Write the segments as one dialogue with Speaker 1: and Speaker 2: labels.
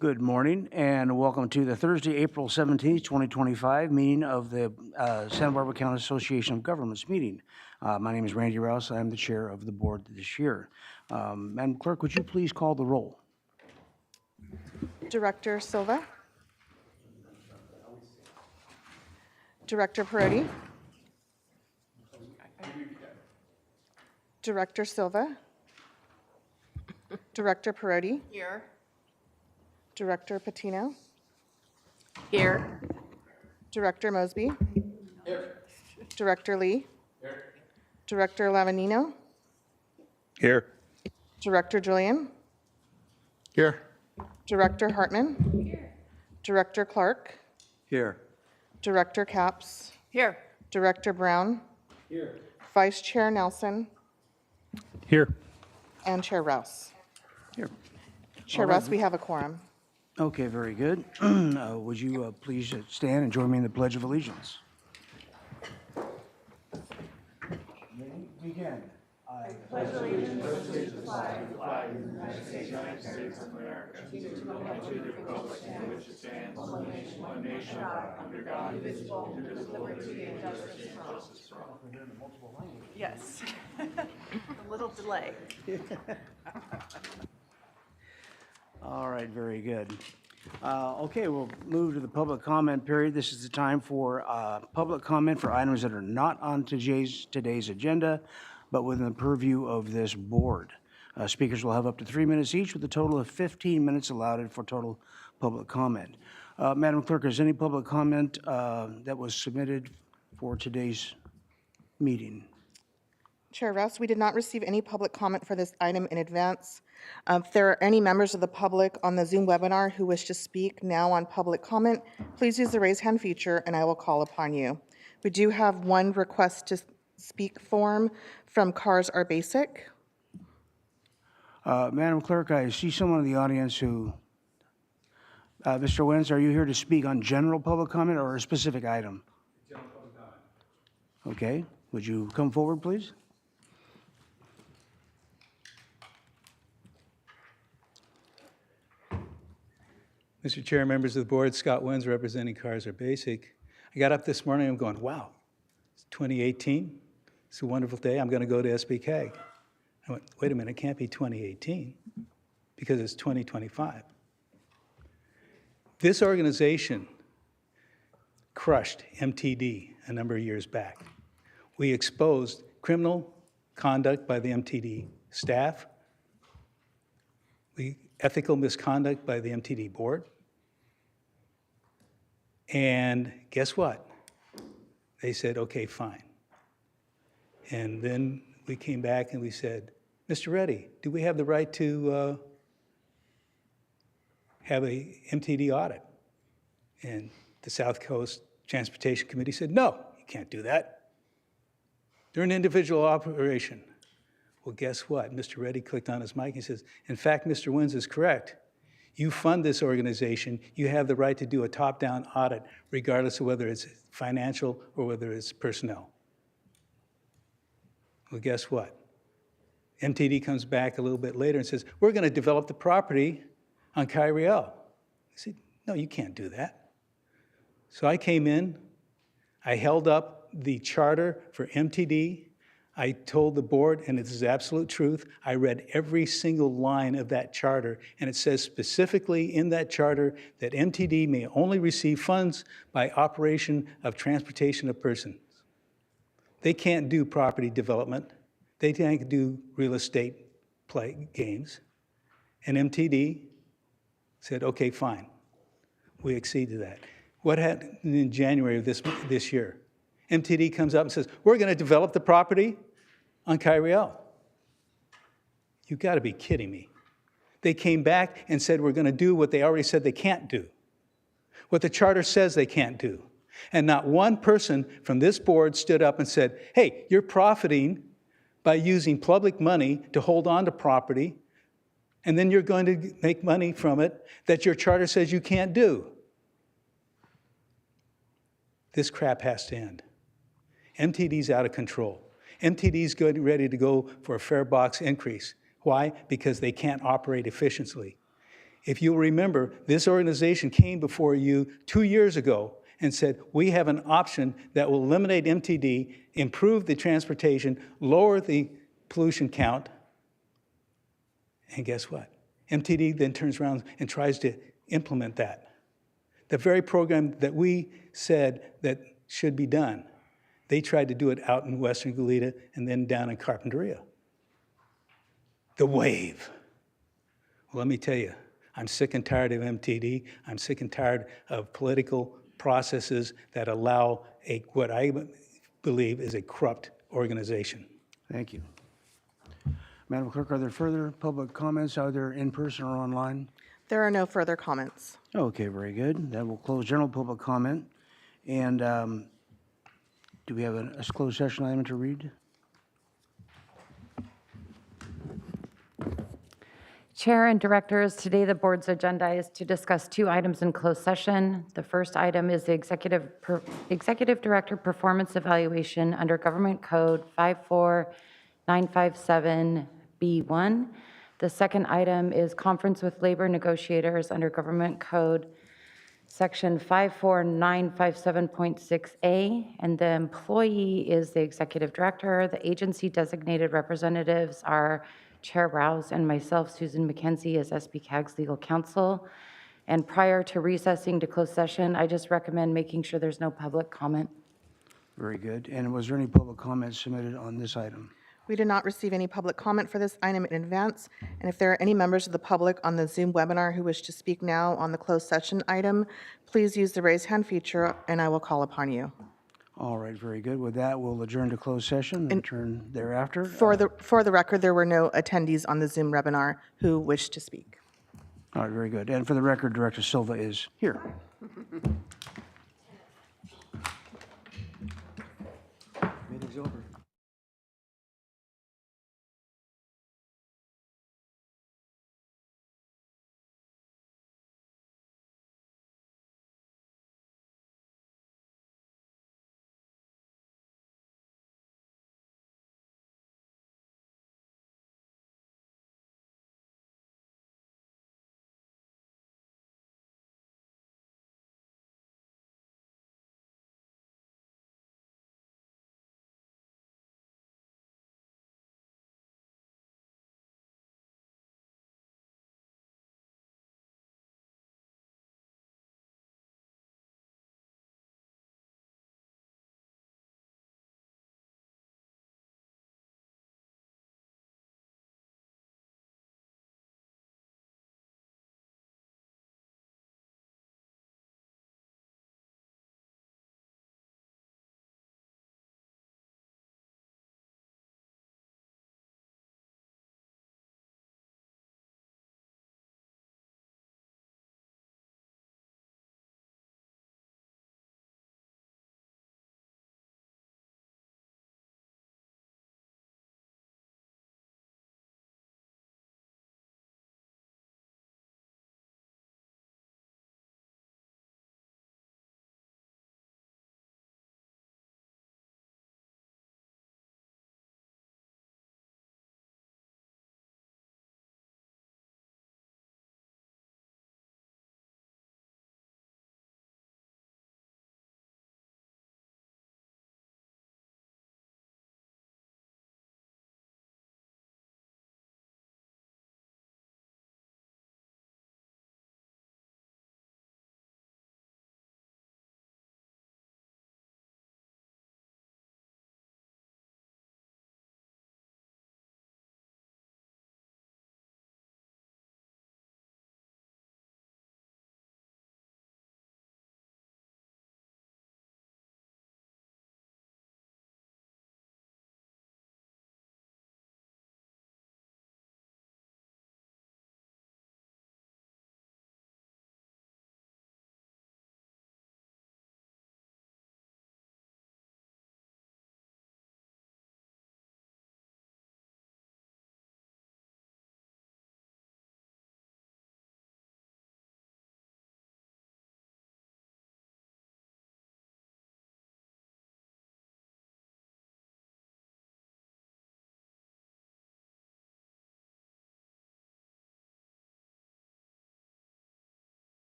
Speaker 1: Good morning and welcome to the Thursday, April 17th, 2025 meeting of the Santa Barbara County Association of Governments meeting. My name is Randy Rouse. I'm the chair of the board this year. Madam Clerk, would you please call the roll?
Speaker 2: Director Silva. Director Perotti. Director Silva. Director Perotti.
Speaker 3: Here.
Speaker 2: Director Patino.
Speaker 3: Here.
Speaker 2: Director Mosby.
Speaker 4: Here.
Speaker 2: Director Lee.
Speaker 4: Here.
Speaker 2: Director Lavanino.
Speaker 4: Here.
Speaker 2: Director Julian.
Speaker 4: Here.
Speaker 2: Director Hartman. Here. Director Clark.
Speaker 4: Here.
Speaker 2: Director Capps.
Speaker 3: Here.
Speaker 2: Director Brown.
Speaker 4: Here.
Speaker 2: Vice Chair Nelson.
Speaker 4: Here.
Speaker 2: And Chair Rouse.
Speaker 1: Here.
Speaker 2: Chair Rouse, we have a quorum.
Speaker 1: Okay, very good. Would you please stand and join me in the Pledge of Allegiance? Begin. I pledge allegiance to the flag of the United States of America, and to the republic for which it stands, one nation, under God, indivisible, with liberty and justice for all.
Speaker 3: Yes. A little delay.
Speaker 1: All right, very good. Okay, we'll move to the public comment period. This is the time for public comment for items that are not on today's agenda, but within the purview of this board. Speakers will have up to 3 minutes each, with a total of 15 minutes allotted for total public comment. Madam Clerk, is any public comment that was submitted for today's meeting?
Speaker 2: Chair Rouse, we did not receive any public comment for this item in advance. If there are any members of the public on the Zoom webinar who wish to speak now on public comment, please use the raise hand feature and I will call upon you. We do have one request to speak form from Cars Are Basic.
Speaker 1: Madam Clerk, I see someone in the audience who, Mr. Wenz, are you here to speak on general public comment or a specific item? General public comment. Okay, would you come forward, please?
Speaker 5: Mr. Chair, members of the board, Scott Wenz representing Cars Are Basic. I got up this morning, I'm going, wow, it's 2018. It's a wonderful day. I'm going to go to SBCAG. I went, wait a minute, it can't be 2018 because it's 2025. This organization crushed MTD a number of years back. We exposed criminal conduct by the MTD staff, ethical misconduct by the MTD board. And guess what? They said, okay, fine. And then we came back and we said, Mr. Reddy, do we have the right to have a MTD audit? And the South Coast Transportation Committee said, no, you can't do that. They're an individual operation. Well, guess what? Mr. Reddy clicked on his mic. He says, in fact, Mr. Wenz is correct. You fund this organization. You have the right to do a top-down audit, regardless of whether it's financial or whether it's personnel. Well, guess what? MTD comes back a little bit later and says, we're going to develop the property on Kyriel. I said, no, you can't do that. So I came in. I held up the charter for MTD. I told the board, and this is absolute truth, I read every single line of that charter, and it says specifically in that charter that MTD may only receive funds by operation of transportation of persons. They can't do property development. They can't do real estate games. And MTD said, okay, fine. We accede to that. What happened in January of this year? MTD comes up and says, we're going to develop the property on Kyriel. You've got to be kidding me. They came back and said, we're going to do what they already said they can't do, what the charter says they can't do. And not one person from this board stood up and said, hey, you're profiting by using public money to hold on to property, and then you're going to make money from it that your charter says you can't do. This crap has to end. MTD's out of control. MTD's getting ready to go for a fare box increase. Why? Because they can't operate efficiently. If you'll remember, this organization came before you 2 years ago and said, we have an option that will eliminate MTD, improve the transportation, lower the pollution count. And guess what? MTD then turns around and tries to implement that. The very program that we said that should be done, they tried to do it out in Western Goleta and then down in Carpinteria. The wave. Well, let me tell you, I'm sick and tired of MTD. I'm sick and tired of political processes that allow what I believe is a corrupt organization.
Speaker 1: Thank you. Madam Clerk, are there further public comments, either in person or online?
Speaker 2: There are no further comments.
Speaker 1: Okay, very good. That will close general public comment. And do we have a closed session item to read?
Speaker 6: Chair and directors, today the board's agenda is to discuss 2 items in closed session. The first item is the Executive Director Performance Evaluation under Government Code 54957B1. The second item is conference with labor negotiators under Government Code Section 54957.6A, and the employee is the Executive Director. The agency designated representatives are Chair Rouse and myself, Susan McKenzie, as SBCAG's legal counsel. And prior to recessing to closed session, I just recommend making sure there's no public comment.
Speaker 1: Very good. And was there any public comments submitted on this item?
Speaker 2: We did not receive any public comment for this item in advance, and if there are any members of the public on the Zoom webinar who wish to speak now on the closed session item, please use the raise hand feature, and I will call upon you.
Speaker 1: All right, very good. With that, we'll adjourn to closed session and return thereafter.
Speaker 2: For the record, there were no attendees on the Zoom webinar who wished to speak.
Speaker 1: All right, very good. And for the record, Director Silva is here. Meeting's over.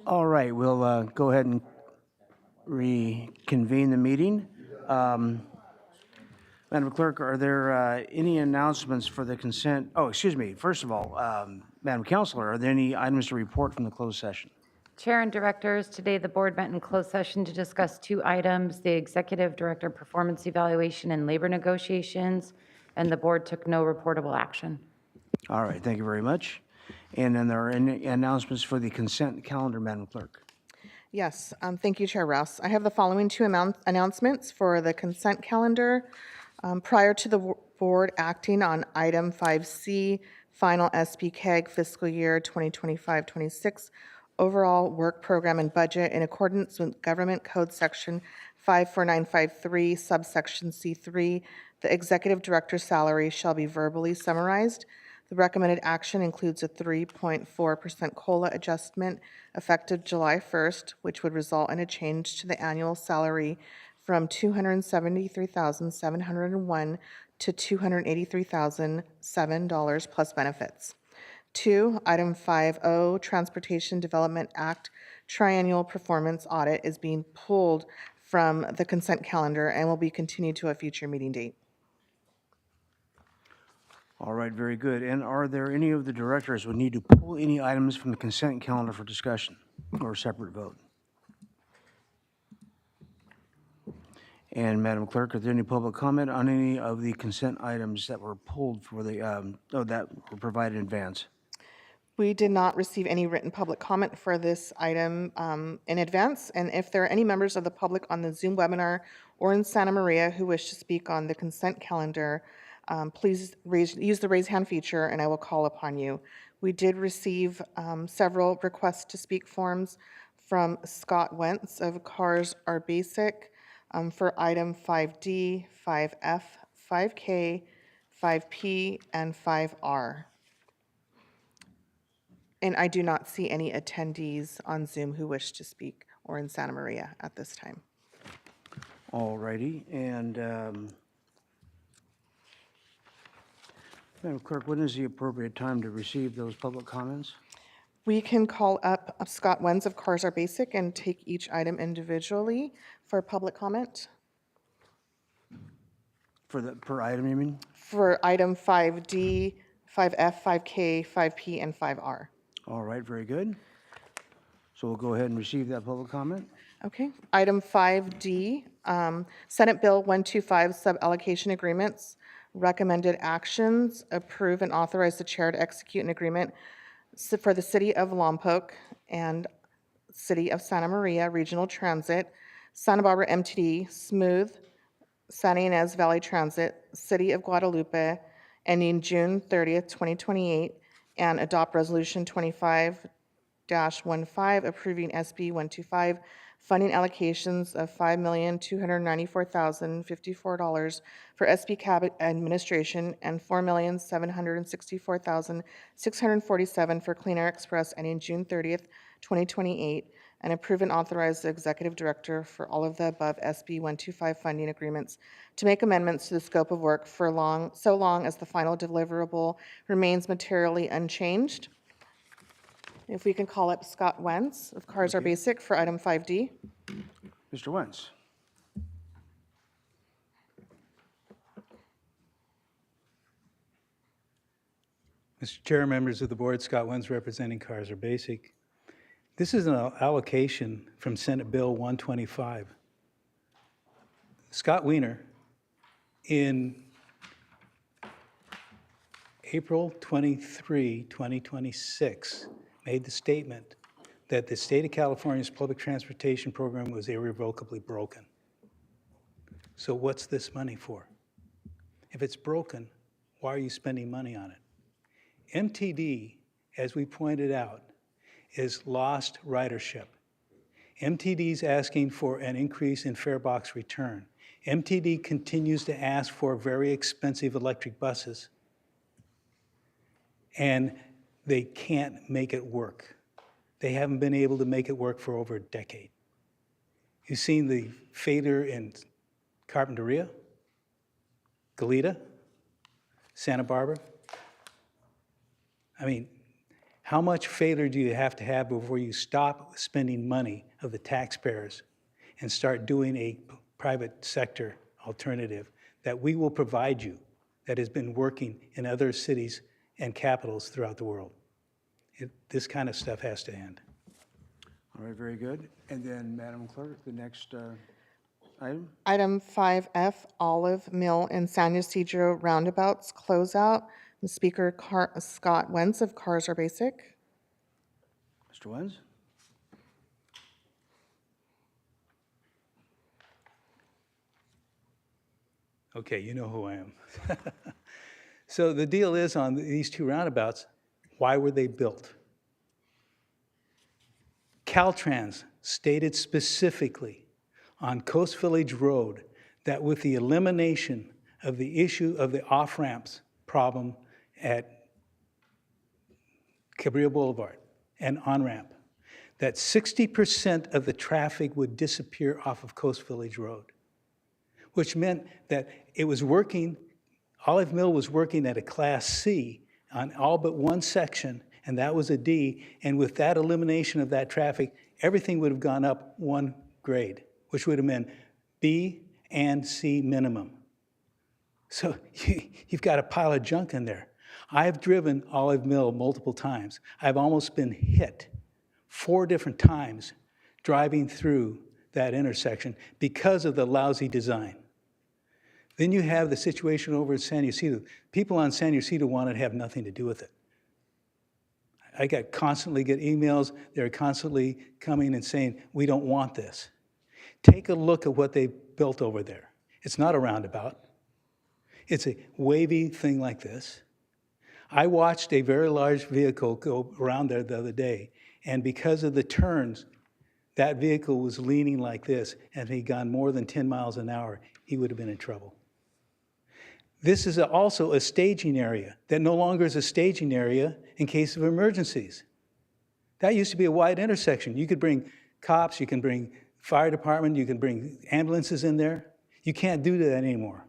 Speaker 1: All right, we'll go ahead and reconvene the meeting. Madam Clerk, are there any announcements for the consent? Oh, excuse me. First of all, Madam Counselor, are there any items to report from the closed session?
Speaker 6: Chair and Directors, today the board met in closed session to discuss two items, the Executive Director Performance Evaluation and Labor Negotiations, and the board took no reportable action.
Speaker 1: All right, thank you very much. And then there are any announcements for the consent calendar, Madam Clerk?
Speaker 2: Yes, thank you, Chair Rouse. I have the following two announcements for the consent calendar. Prior to the board acting on item 5C, final SBCAG fiscal year 2025-26 overall work program and budget in accordance with Government Code Section 54953, subsection C3, the executive director's salary shall be verbally summarized. The recommended action includes a 3.4% COLA adjustment effective July 1st, which would result in a change to the annual salary from $273,701 to $283,007 plus benefits. 2, item 5O, Transportation Development Act Triennial Performance Audit is being pulled from the consent calendar and will be continued to a future meeting date.
Speaker 1: All right, very good. And are there any of the directors who need to pull any items from the consent calendar for discussion or separate vote? And Madam Clerk, are there any public comment on any of the consent items that were pulled for the, that were provided in advance?
Speaker 2: We did not receive any written public comment for this item in advance, and if there are any members of the public on the Zoom webinar or in Santa Maria who wish to speak on the consent calendar, please use the raise hand feature and I will call upon you. We did receive several requests to speak forms from Scott Wentz of Cars Are Basic for item 5D, 5F, 5K, 5P, and 5R. And I do not see any attendees on Zoom who wish to speak or in Santa Maria at this time.
Speaker 1: All righty, and Madam Clerk, when is the appropriate time to receive those public comments?
Speaker 2: We can call up Scott Wentz of Cars Are Basic and take each item individually for public comment.
Speaker 1: For the, per item, you mean?
Speaker 2: For item 5D, 5F, 5K, 5P, and 5R.
Speaker 1: All right, very good. So we'll go ahead and receive that public comment.
Speaker 2: Okay. Item 5D, Senate Bill 125 sub-allocation agreements. Recommended actions, approve and authorize the chair to execute an agreement for the City of Lompoc and City of Santa Maria Regional Transit, Santa Barbara MTD, Smooth, Santa Ynez Valley Transit, City of Guadalupe, ending June 30th, 2028, and adopt Resolution 25-15 approving SB 125 funding allocations of $5,294,054 for SBCAG administration and $4,764,647 for Clean Air Express ending June 30th, 2028, and approve and authorize the executive director for all of the above SB 125 funding agreements to make amendments to the scope of work for so long as the final deliverable remains materially unchanged. If we can call up Scott Wentz of Cars Are Basic for item 5D.
Speaker 1: Mr. Wentz.
Speaker 5: Mr. Chair, members of the board, Scott Wentz representing Cars Are Basic. This is an allocation from Senate Bill 125. Scott Wiener, in April 23, 2026, made the statement that the state of California's public transportation program was irrevocably broken. So what's this money for? If it's broken, why are you spending money on it? MTD, as we pointed out, is lost ridership. MTD's asking for an increase in fare box return. MTD continues to ask for very expensive electric buses, and they can't make it work. They haven't been able to make it work for over a decade. You've seen the failure in Carpinteria, Goleta, Santa Barbara. I mean, How much failure do you have to have before you stop spending money of the taxpayers and start doing a private sector alternative that we will provide you, that has been working in other cities and capitals throughout the world? This kind of stuff has to end.
Speaker 1: All right, very good. And then, Madam Clerk, the next item?
Speaker 2: Item 5F, Olive Mill and San Ysidro roundabouts closeout. The speaker, Scott Wentz of Cars Are Basic.
Speaker 1: Mr. Wenz?
Speaker 5: Okay, you know who I am. So the deal is on these two roundabouts, why were they built? Caltrans stated specifically on Coast Village Road that with the elimination of the issue of the off-ramps problem at Cabrillo Boulevard and on-ramp, that 60% of the traffic would disappear off of Coast Village Road, which meant that it was working, Olive Mill was working at a Class C on all but one section, and that was a D, and with that elimination of that traffic, everything would have gone up one grade, which would have been B and C minimum. So you've got a pile of junk in there. I've driven Olive Mill multiple times. I've almost been hit 4 different times driving through that intersection because of the lousy design. Then you have the situation over at San Ysidro. People on San Ysidro wanted to have nothing to do with it. I constantly get emails. They're constantly coming and saying, we don't want this. Take a look at what they built over there. It's not a roundabout. It's a wavy thing like this. I watched a very large vehicle go around there the other day, and because of the turns, that vehicle was leaning like this, and if he'd gone more than 10 miles an hour, he would have been in trouble. This is also a staging area that no longer is a staging area in case of emergencies. That used to be a wide intersection. You could bring cops, you can bring fire department, you can bring ambulances in there. You can't do that anymore.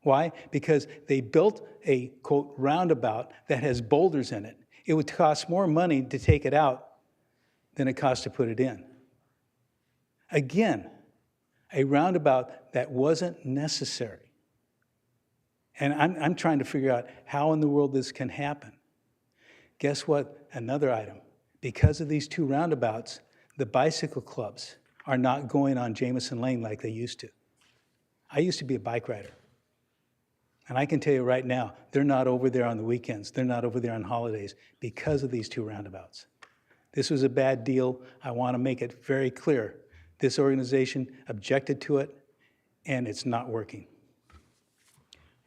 Speaker 5: Why? Because they built a, quote, roundabout that has boulders in it. It would cost more money to take it out than it costs to put it in. Again, a roundabout that wasn't necessary. And I'm trying to figure out how in the world this can happen. Guess what? Another item. Because of these 2 roundabouts, the bicycle clubs are not going on Jameson Lane like they used to. I used to be a bike rider. And I can tell you right now, they're not over there on the weekends. They're not over there on holidays because of these 2 roundabouts. This was a bad deal. I want to make it very clear. This organization objected to it, and it's not working.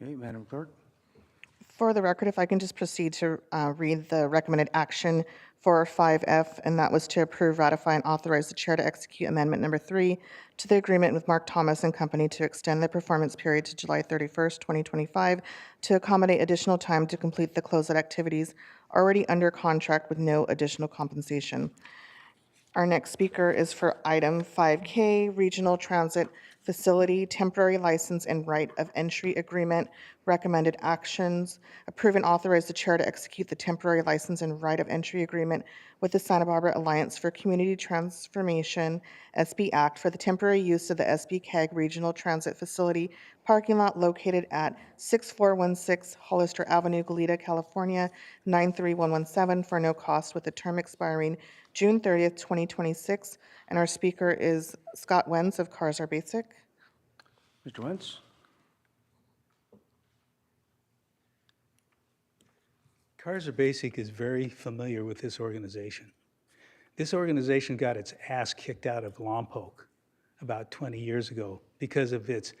Speaker 1: Okay, Madam Clerk?
Speaker 2: For the record, if I can just proceed to read the recommended action for 5F, and that was to approve, ratify, and authorize the chair to execute amendment number 3 to the agreement with Mark Thomas and Company to extend the performance period to July 31st, 2025, to accommodate additional time to complete the closeout activities already under contract with no additional compensation. Our next speaker is for item 5K, Regional Transit Facility Temporary License and Right of Entry Agreement. Recommended actions: approve and authorize the chair to execute the temporary license and right of entry agreement with the Santa Barbara Alliance for Community Transformation, SBCAG, for the temporary use of the SBCAG Regional Transit Facility parking lot located at 6416 Hollister Avenue, Goleta, California, 93117, for no cost, with the term expiring June 30th, 2026. And our speaker is Scott Wentz of Cars Are Basic.
Speaker 1: Mr. Wentz?
Speaker 5: Cars Are Basic is very familiar with this organization. This organization got its ass kicked out of Lompoc about 20 years ago because of its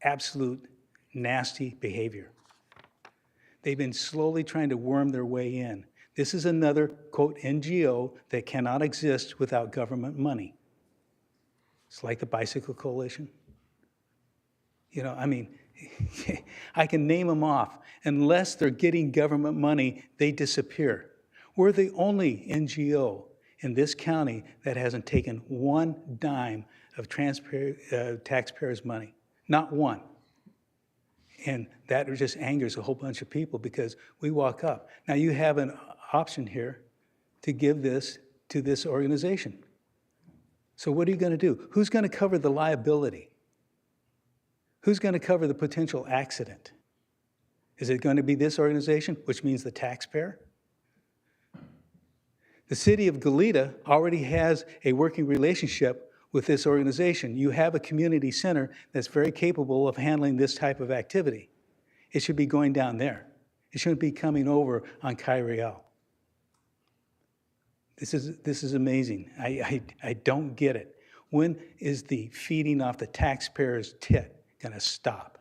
Speaker 5: absolute nasty behavior. They've been slowly trying to worm their way in. This is another, quote, NGO that cannot exist without government money. It's like the Bicycle Coalition. You know, I mean, I can name them off. Unless they're getting government money, they disappear. We're the only NGO in this county that hasn't taken one dime of taxpayers' money. Not one. And that just angers a whole bunch of people because we walk up. Now, you have an option here to give this to this organization. So what are you going to do? Who's going to cover the liability? Who's going to cover the potential accident? Is it going to be this organization, which means the taxpayer? The city of Goleta already has a working relationship with this organization. You have a community center that's very capable of handling this type of activity. It should be going down there. It shouldn't be coming over on Kyriel. This is amazing. I don't get it. When is the feeding off the taxpayer's tit going to stop?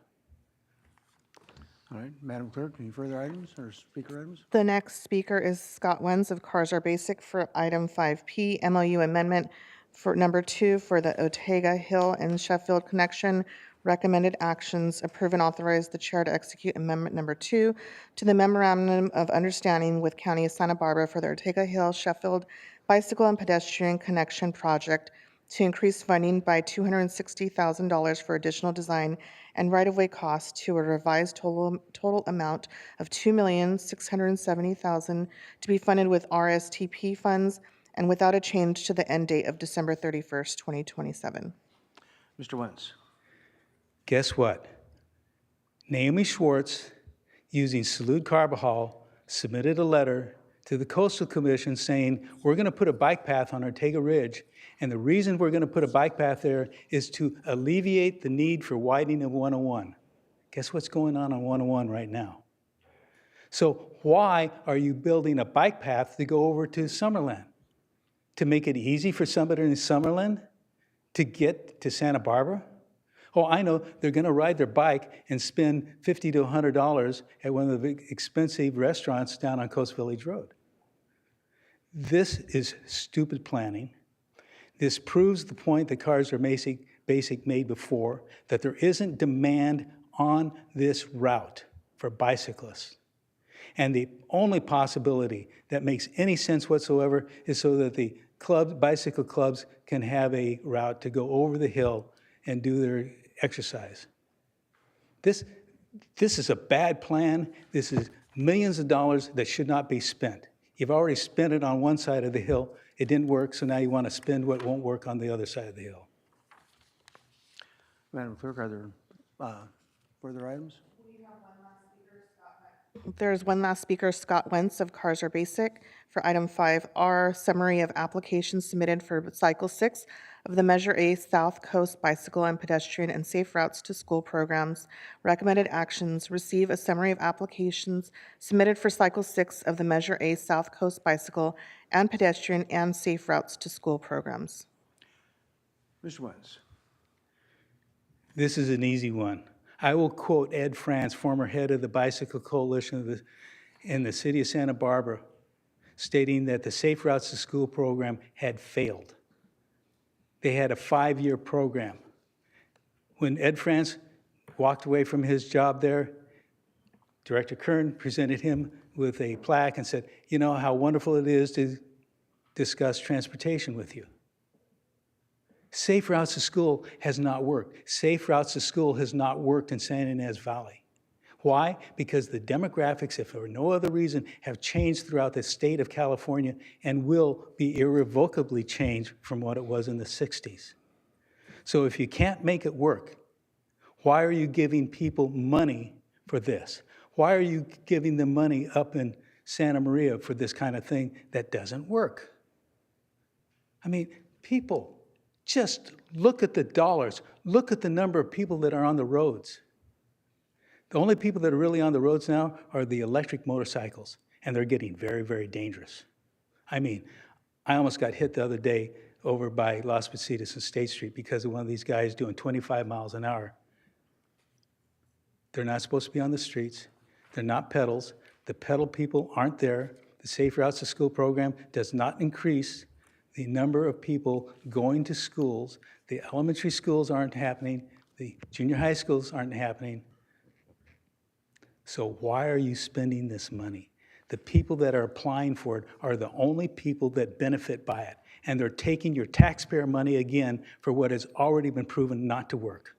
Speaker 1: All right, Madam Clerk, any further items or speaker items?
Speaker 2: The next speaker is Scott Wenz of Cars Are Basic for item 5P, MOU amendment for number 2 for the Otega Hill and Sheffield connection. Recommended actions: approve and authorize the chair to execute amendment number 2 to the memorandum of understanding with County of Santa Barbara for the Ortega Hill Sheffield bicycle and pedestrian connection project to increase funding by $260,000 for additional design and right-of-way costs to a revised total amount of $2,670,000 to be funded with RSTP funds and without a change to the end date of December 31st, 2027.
Speaker 1: Mr. Wentz.
Speaker 5: Guess what? Naomi Schwartz, using Salud Carbajal, submitted a letter to the Coastal Commission saying, we're going to put a bike path on Ortega Ridge, and the reason we're going to put a bike path there is to alleviate the need for widening of 101. Guess what's going on 101 right now? So why are you building a bike path to go over to Summerlin? To make it easy for somebody in Summerlin to get to Santa Barbara? Oh, I know, they're going to ride their bike and spend $50 to $100 at one of the big expensive restaurants down on Coast Village Road. This is stupid planning. This proves the point that Cars Are Basic made before, that there isn't demand on this route for bicyclists. And the only possibility that makes any sense whatsoever is so that the bicycle clubs can have a route to go over the hill and do their exercise. This is a bad plan. This is millions of dollars that should not be spent. You've already spent it on one side of the hill. It didn't work, so now you want to spend what won't work on the other side of the hill.
Speaker 1: Madam Clerk, are there further items?
Speaker 2: There's one last speaker, Scott Wentz of Cars Are Basic, for item 5R, summary of applications submitted for Cycle 6 of the Measure A South Coast Bicycle and Pedestrian and Safe Routes to School programs. Recommended actions: receive a summary of applications submitted for Cycle 6 of the Measure A South Coast Bicycle and Pedestrian and Safe Routes to School programs.
Speaker 1: Mr. Wentz.
Speaker 5: This is an easy one. I will quote Ed France, former head of the Bicycle Coalition in the city of Santa Barbara, stating that the Safe Routes to School program had failed. They had a 5-year program. When Ed France walked away from his job there, Director Kern presented him with a plaque and said, you know how wonderful it is to discuss transportation with you. Safe Routes to School has not worked. Safe Routes to School has not worked in San Ynez Valley. Why? Because the demographics, if for no other reason, have changed throughout the state of California and will be irrevocably changed from what it was in the 60s. So if you can't make it work, why are you giving people money for this? Why are you giving them money up in Santa Maria for this kind of thing that doesn't work? I mean, people, just look at the dollars. Look at the number of people that are on the roads. The only people that are really on the roads now are the electric motorcycles, and they're getting very, very dangerous. I mean, I almost got hit the other day over by Las Positas and State Street because of one of these guys doing 25 miles an hour. They're not supposed to be on the streets. They're not pedals. The pedal people aren't there. The Safe Routes to School program does not increase the number of people going to schools. The elementary schools aren't happening. The junior high schools aren't happening. So why are you spending this money? The people that are applying for it are the only people that benefit by it. And they're taking your taxpayer money again for what has already been proven not to work.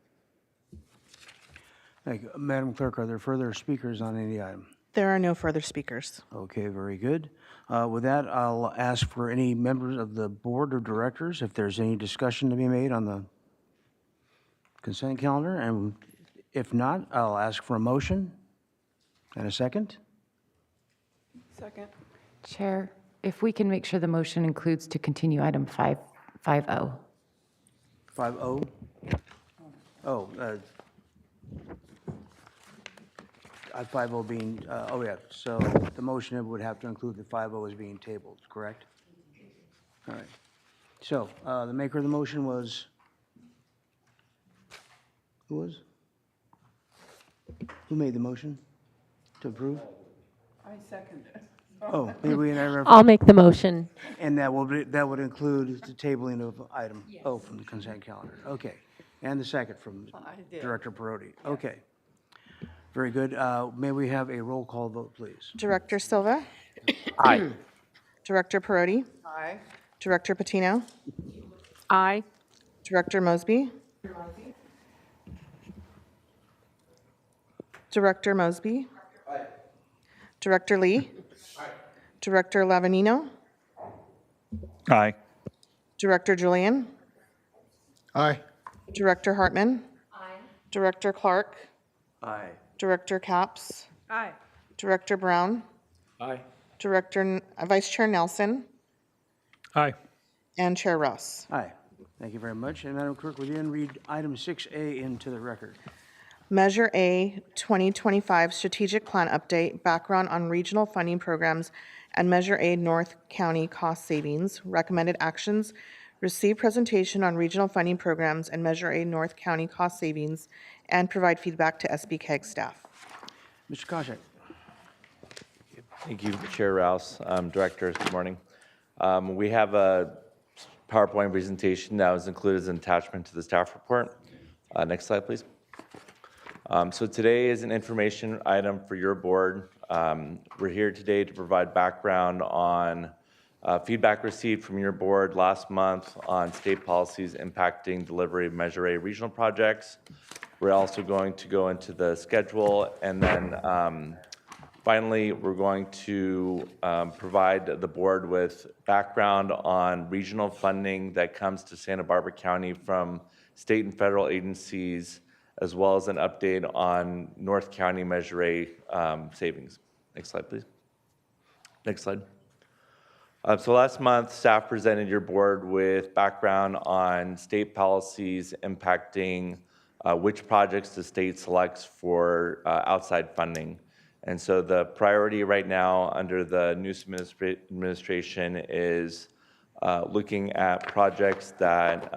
Speaker 1: Thank you. Madam Clerk, are there further speakers on any item?
Speaker 2: There are no further speakers.
Speaker 1: Okay, very good. With that, I'll ask for any members of the board of directors if there's any discussion to be made on the consent calendar, and if not, I'll ask for a motion and a second.
Speaker 3: Second.
Speaker 6: Chair, if we can make sure the motion includes to continue item 550.
Speaker 1: 5-0. Oh, 5-0 being, oh yeah, so the motion would have to include the 5-0 as being tabled, correct? All right. So the maker of the motion was, who was? Who made the motion to approve?
Speaker 3: I second it.
Speaker 1: Oh, maybe we never,
Speaker 7: I'll make the motion.
Speaker 1: and that would include the tabling of item O from the consent calendar. Okay. And the second from
Speaker 3: I did.
Speaker 1: Director Perotti. Okay. Very good. May we have a roll call vote, please?
Speaker 2: Director Silva?
Speaker 4: Aye.
Speaker 2: Director Perotti?
Speaker 3: Aye.
Speaker 2: Director Patino?
Speaker 7: Aye.
Speaker 2: Director Mosby? Director Mosby? Director Lee? Director Lavanino?
Speaker 4: Aye.
Speaker 2: Director Julian?
Speaker 4: Aye.
Speaker 2: Director Hartman? Director Clark?
Speaker 1: Aye.
Speaker 2: Director Capps?
Speaker 3: Aye.
Speaker 2: Director Brown?
Speaker 4: Aye.
Speaker 2: Vice Chair Nelson?
Speaker 4: Aye.
Speaker 2: And Chair Rouse.
Speaker 1: Aye. Thank you very much. And Madam Clerk, would you then read item 6A into the record?
Speaker 2: Measure A 2025 Strategic Plan Update, background on regional funding programs, and Measure A North County cost savings, recommended actions, receive presentation on regional funding programs and Measure A North County cost savings, and provide feedback to SBCAG staff.
Speaker 1: Mr. Koschek.
Speaker 8: Thank you, Chair Rouse. Directors, good morning. We have a PowerPoint presentation that was included as an attachment to the staff report. Next slide, please. So today is an information item for your board. We're here today to provide background on feedback received from your board last month on state policies impacting delivery of Measure A regional projects. We're also going to go into the schedule, and then finally, we're going to provide the board with background on regional funding that comes to Santa Barbara County from state and federal agencies, as well as an update on North County Measure A savings. Next slide, please. Next slide. So last month, staff presented your board with background on state policies impacting which projects the state selects for outside funding. And so the priority right now under the new administration is looking at projects that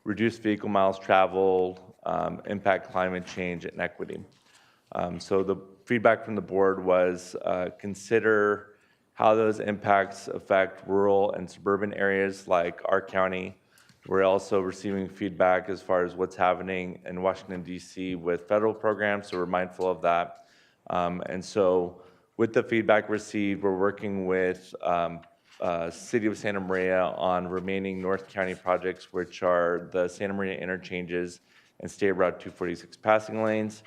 Speaker 8: reduce vehicle miles traveled, impact climate change and equity. So the feedback from the board was consider how those impacts affect rural and suburban areas like our county. We're also receiving feedback as far as what's happening in Washington, D.C. with federal programs, so we're mindful of that. And so with the feedback received, we're working with City of Santa Maria on remaining North County projects, which are the Santa Maria interchanges and State Route 246 passing lanes.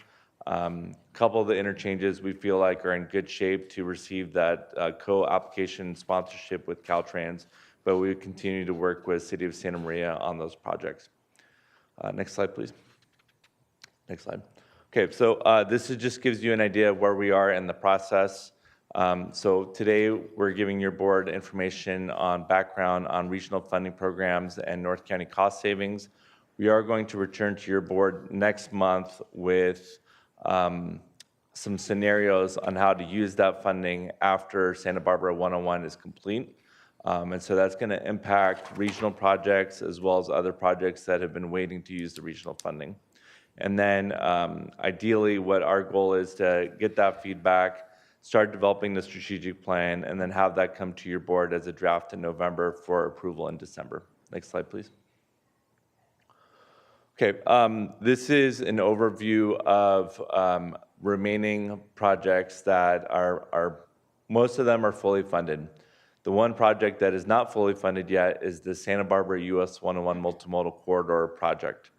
Speaker 8: Couple of the interchanges we feel like are in good shape to receive that co-application sponsorship with Caltrans, but we continue to work with City of Santa Maria on those projects. Next slide, please. Next slide. Okay, so this just gives you an idea of where we are in the process. So today we're giving your board information on background on regional funding programs and North County cost savings. We are going to return to your board next month with some scenarios on how to use that funding after Santa Barbara 101 is complete. And so that's going to impact regional projects as well as other projects that have been waiting to use the regional funding. And then ideally what our goal is to get that feedback, start developing the strategic plan, and then have that come to your board as a draft in November for approval in December. Next slide, please. Okay, this is an overview of remaining projects that are, most of them are fully funded. The one project that is not fully funded yet is the Santa Barbara US 101 Multimodal Corridor project.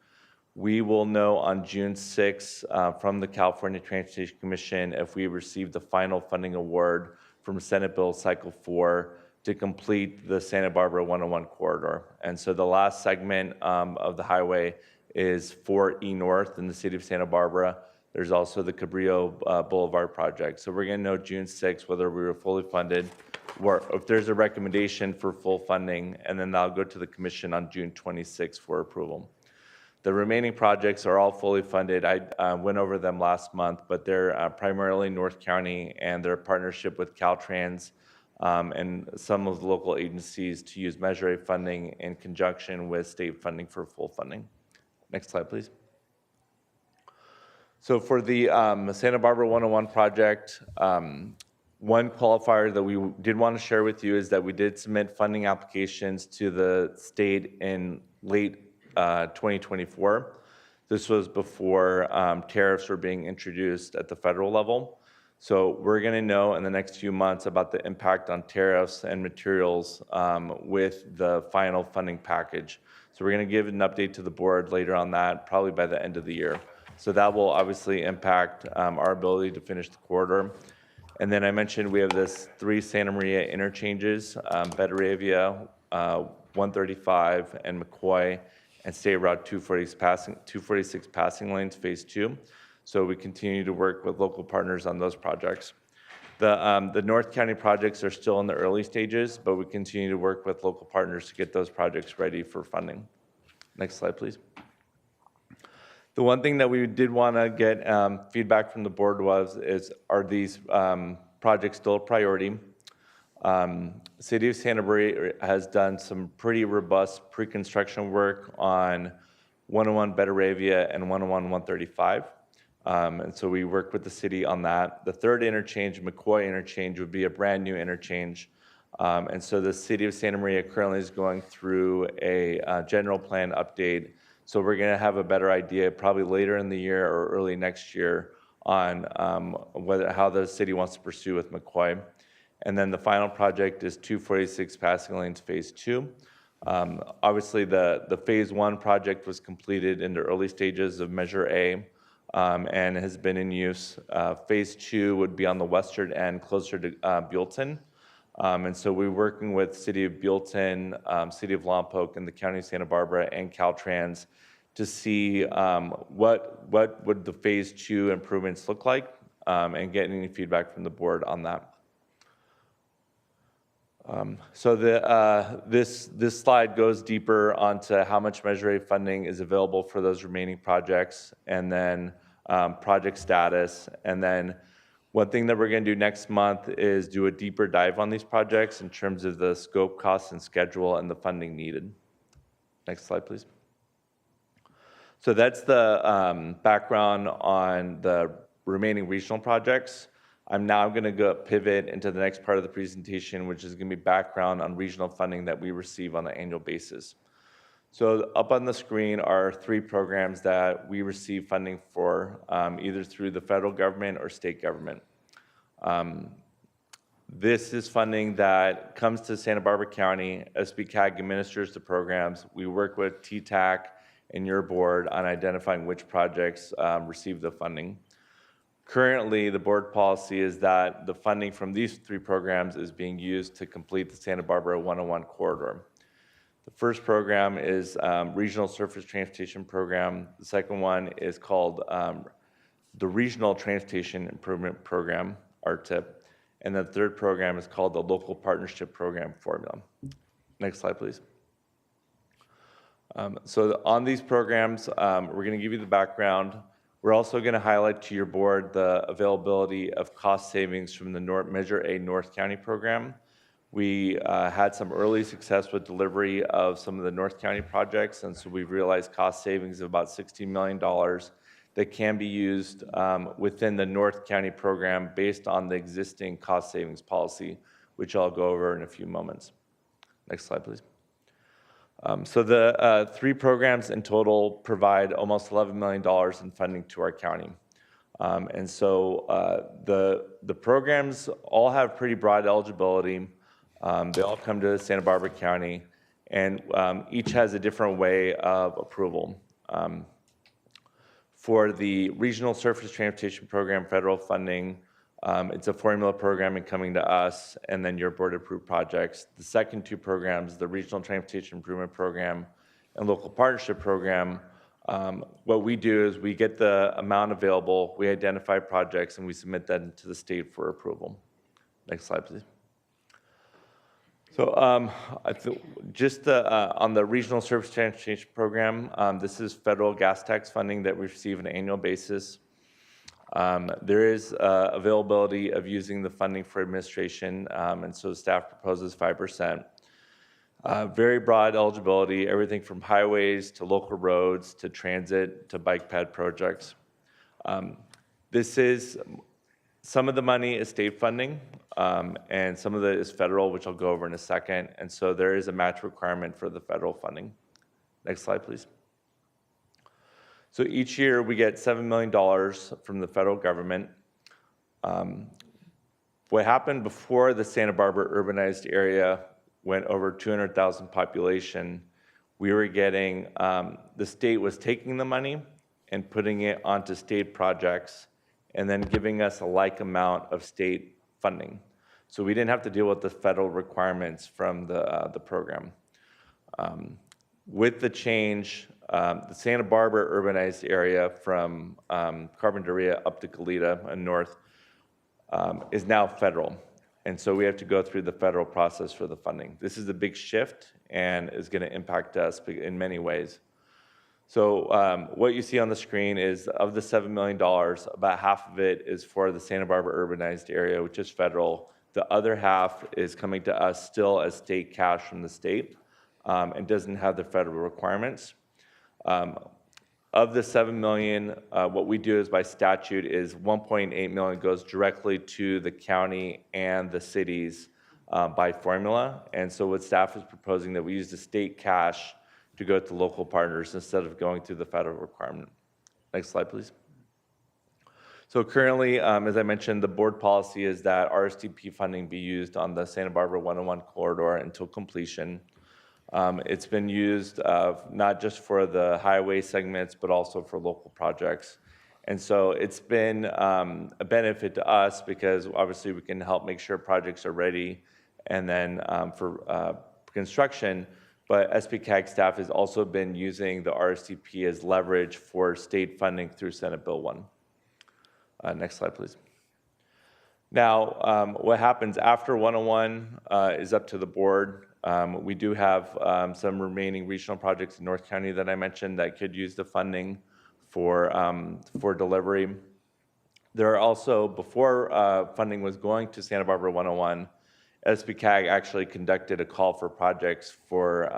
Speaker 8: We will know on June 6th from the California Transportation Commission if we receive the final funding award from Senate Bill Cycle 4 to complete the Santa Barbara 101 corridor. And so the last segment of the highway is 4E North in the city of Santa Barbara. There's also the Cabrillo Boulevard project. So we're going to know June 6th whether we were fully funded or if there's a recommendation for full funding, and then that'll go to the commission on June 26th for approval. The remaining projects are all fully funded. I went over them last month, but they're primarily North County, and they're a partnership with Caltrans and some of the local agencies to use Measure A funding in conjunction with state funding for full funding. Next slide, please. So for the Santa Barbara 101 project, one qualifier that we did want to share with you is that we did submit funding applications to the state in late 2024. This was before tariffs were being introduced at the federal level. So we're going to know in the next few months about the impact on tariffs and materials with the final funding package. So we're going to give an update to the board later on that, probably by the end of the year. So that will obviously impact our ability to finish the corridor. And then I mentioned we have this 3 Santa Maria interchanges, Betteravia, 135, and McCoy, and State Route 246 passing lanes, Phase 2. So we continue to work with local partners on those projects. The North County projects are still in the early stages, but we continue to work with local partners to get those projects ready for funding. Next slide, please. The one thing that we did want to get feedback from the board are these projects still a priority? City of Santa Barbara has done some pretty robust pre-construction work on 101 Betteravia and 101 135. And so we worked with the city on that. The third interchange, McCoy interchange, would be a brand new interchange. And so the city of Santa Maria currently is going through a general plan update. So we're going to have a better idea probably later in the year or early next year on how the city wants to pursue with McCoy. And then the final project is 246 passing lanes, Phase 2. Obviously, the Phase 1 project was completed in the early stages of Measure A and has been in use. Phase 2 would be on the western end, closer to Buellton. And so we're working with City of Buellton, City of Lompoc, and the County of Santa Barbara and Caltrans to see what would the Phase 2 improvements look like and get any feedback from the board on that. So this slide goes deeper onto how much Measure A funding is available for those remaining projects, and then project status. And then one thing that we're going to do next month is do a deeper dive on these projects in terms of the scope, costs, and schedule, and the funding needed. Next slide, please. So that's the background on the remaining regional projects. I'm now going to go pivot into the next part of the presentation, which is going to be background on regional funding that we receive on an annual basis. So up on the screen are 3 programs that we receive funding for, either through the federal government or state government. This is funding that comes to Santa Barbara County. SBCAG administers the programs. We work with TTAC and your board on identifying which projects receive the funding. Currently, the board policy is that the funding from these 3 programs is being used to complete the Santa Barbara 101 corridor. The first program is Regional Surface Transportation Program. The second one is called the Regional Transportation Improvement Program, RTIP. And the third program is called the Local Partnership Program Formula. Next slide, please. So on these programs, we're going to give you the background. We're also going to highlight to your board the availability of cost savings from the Measure A North County program. We had some early success with delivery of some of the North County projects, and so we've realized cost savings of about $16 million that can be used within the North County program based on the existing cost savings policy, which I'll go over in a few moments. Next slide, please. So the 3 programs in total provide almost $11 million in funding to our county. And so the programs all have pretty broad eligibility. They all come to Santa Barbara County, and each has a different way of approval. For the Regional Surface Transportation Program federal funding, it's a formula programming coming to us, and then your board-approved projects. The second two programs, the Regional Transportation Improvement Program and Local Partnership Program, what we do is we get the amount available, we identify projects, and we submit that to the state for approval. Next slide, please. So just on the Regional Surface Transportation Program, this is federal gas tax funding that we receive on an annual basis. There is availability of using the funding for administration, and so staff proposes 5%. Very broad eligibility, everything from highways to local roads to transit to bike ped projects. Some of the money is state funding, and some of it is federal, which I'll go over in a second. And so there is a match requirement for the federal funding. Next slide, please. So each year we get $7 million from the federal government. What happened before the Santa Barbara urbanized area went over 200,000 population, we were getting, the state was taking the money and putting it onto state projects and then giving us a like amount of state funding. So we didn't have to deal with the federal requirements from the program. With the change, the Santa Barbara urbanized area from Carpinteria up to Goleta and north is now federal. And so we have to go through the federal process for the funding. This is a big shift and is going to impact us in many ways. So what you see on the screen is of the $7 million, about half of it is for the Santa Barbara urbanized area, which is federal. The other half is coming to us still as state cash from the state and doesn't have the federal requirements. Of the $7 million, what we do is by statute is $1.8 million goes directly to the county and the cities by formula. And so what staff is proposing that we use the state cash to go to local partners instead of going through the federal requirement. Next slide, please. So currently, as I mentioned, the board policy is that RSTP funding be used on the Santa Barbara 101 corridor until completion. It's been used not just for the highway segments, but also for local projects. And so it's been a benefit to us because obviously we can help make sure projects are ready and then for construction. But SBCAG staff has also been using the RSTP as leverage for state funding through Senate Bill 1. Next slide, please. Now, what happens after 101 is up to the board. We do have some remaining regional projects in North County that I mentioned that could use the funding for delivery. There are also, before funding was going to Santa Barbara 101, SBCAG actually conducted a call for projects for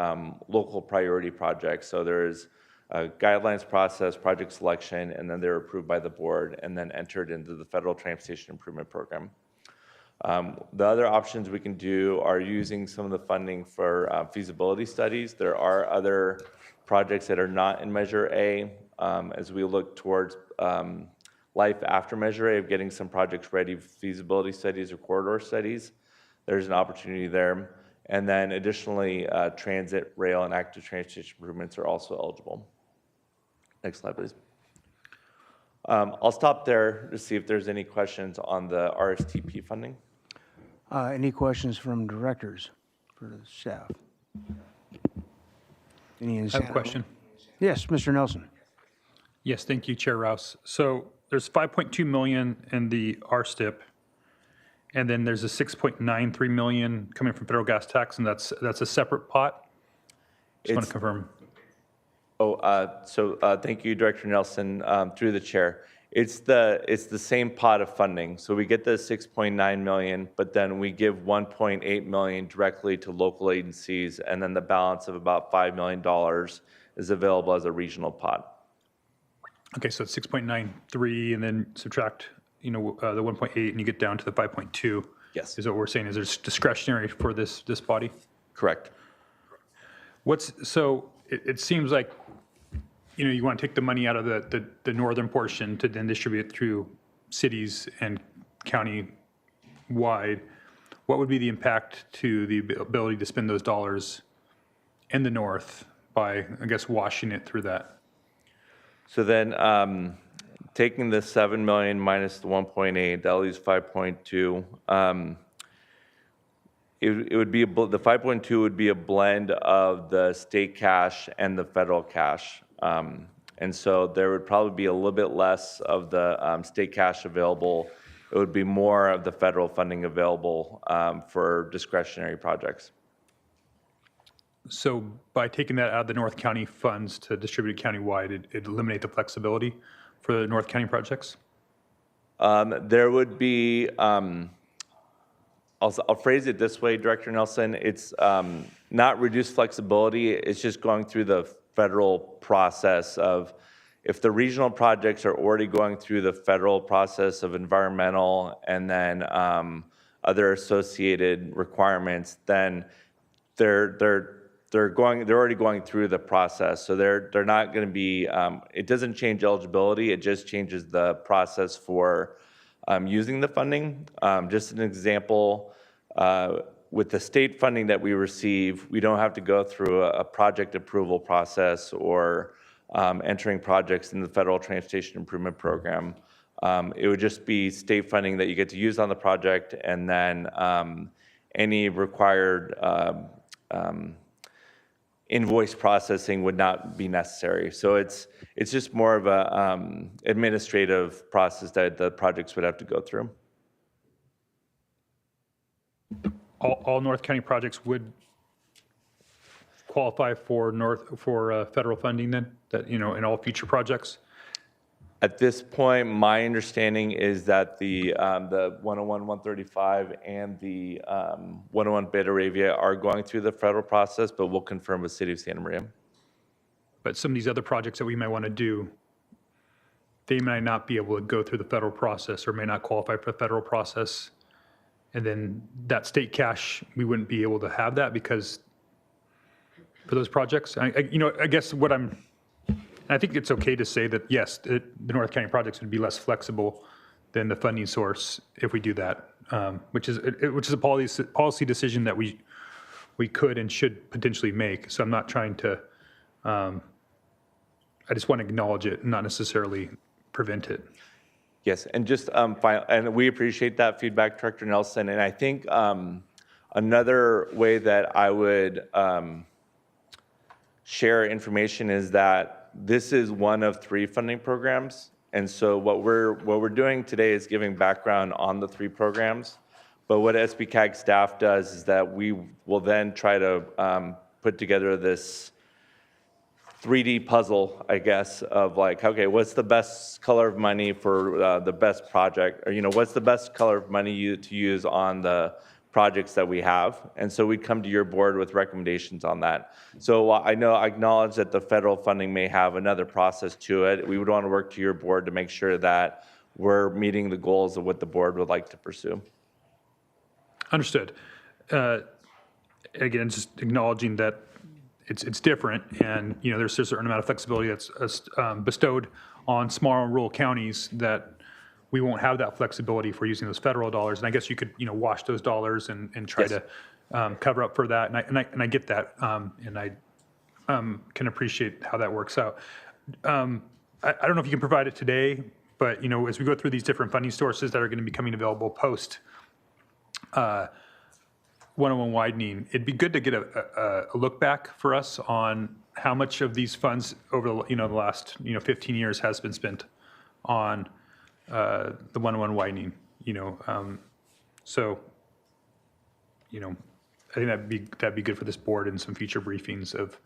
Speaker 8: local priority projects. So there's a guidelines process, project selection, and then they're approved by the board and then entered into the Federal Transportation Improvement Program. The other options we can do are using some of the funding for feasibility studies. There are other projects that are not in Measure A as we look towards life after Measure A of getting some projects ready, feasibility studies or corridor studies. There's an opportunity there. And then additionally, transit, rail, and active transportation improvements are also eligible. Next slide, please. I'll stop there to see if there's any questions on the RSTP funding.
Speaker 1: Any questions from directors for the staff? Any in
Speaker 4: I have a question.
Speaker 1: Yes, Mr. Nelson.
Speaker 4: Yes, thank you, Chair Rouse. So there's 5.2 million in the RSTIP, and then there's a 6.93 million coming from federal gas tax, and that's a separate pot? Just want to confirm.
Speaker 8: Thank you, Director Nelson, through the chair. It's the same pot of funding. So we get the 6.9 million, but then we give 1.8 million directly to local agencies, and then the balance of about $5 million is available as a regional pot.
Speaker 4: Okay, so it's 6.93, and then subtract, the 1.8, and you get down to the 5.2.
Speaker 8: Yes.
Speaker 4: Is what we're saying. Is there's discretionary for this body?
Speaker 8: Correct.
Speaker 4: It seems like, you want to take the money out of the northern portion to then distribute it through cities and county-wide. What would be the impact to the ability to spend those dollars in the north by, I guess, washing it through that?
Speaker 8: So then, taking the 7 million minus the 1.8, that leaves 5.2. It would be, the 5.2 would be a blend of the state cash and the federal cash. And so there would probably be a little bit less of the state cash available. It would be more of the federal funding available for discretionary projects.
Speaker 4: So by taking that out of the North County funds to distribute it countywide, it'd eliminate the flexibility for the North County projects?
Speaker 8: There would be, I'll phrase it this way, Director Nelson, it's not reduced flexibility, it's just going through the federal process of, if the regional projects are already going through the federal process of environmental and then other associated requirements, then they're already going through the process. So they're not going to be, it doesn't change eligibility, it just changes the process for using the funding. Just an example, with the state funding that we receive, we don't have to go through a project approval process or entering projects in the Federal Transportation Improvement Program. It would just be state funding that you get to use on the project, and then any required invoice processing would not be necessary. So it's just more of a administrative process that the projects would have to go through.
Speaker 4: All North County projects would qualify for federal funding then, that, in all future projects?
Speaker 8: At this point, my understanding is that the 101, 135, and the 101 Beta Avia are going through the federal process, but we'll confirm with City of Santa Maria.
Speaker 4: But some of these other projects that we might want to do, they might not be able to go through the federal process or may not qualify for the federal process. And then that state cash, we wouldn't be able to have that because for those projects, I guess I think it's okay to say that, yes, the North County projects would be less flexible than the funding source if we do that, which is a policy decision that we could and should potentially make. So I'm not trying to, I just want to acknowledge it, not necessarily prevent it.
Speaker 8: Yes, and just and we appreciate that feedback, Director Nelson. And I think another way that I would share information is that this is one of 3 funding programs. And so what we're doing today is giving background on the 3 programs. But what SBCAG staff does is that we will then try to put together this 3D puzzle, I guess, of like, okay, what's the best color of money for the best project? Or, what's the best color of money to use on the projects that we have? And so we'd come to your board with recommendations on that. So I acknowledge that the federal funding may have another process to it. We would want to work to your board to make sure that we're meeting the goals of what the board would like to pursue.
Speaker 4: Understood. Again, just acknowledging that it's different, and there's a certain amount of flexibility that's bestowed on small and rural counties that we won't have that flexibility for using those federal dollars. And I guess you could wash those dollars and try
Speaker 8: Yes.
Speaker 4: to cover up for that. And I get that, and I can appreciate how that works out. I don't know if you can provide it today, but as we go through these different funding sources that are going to be coming available post 101 widening, it'd be good to get a look back for us on how much of these funds over the last 15 years has been spent on the 101 widening. So I think that'd be good for this board in some future briefings of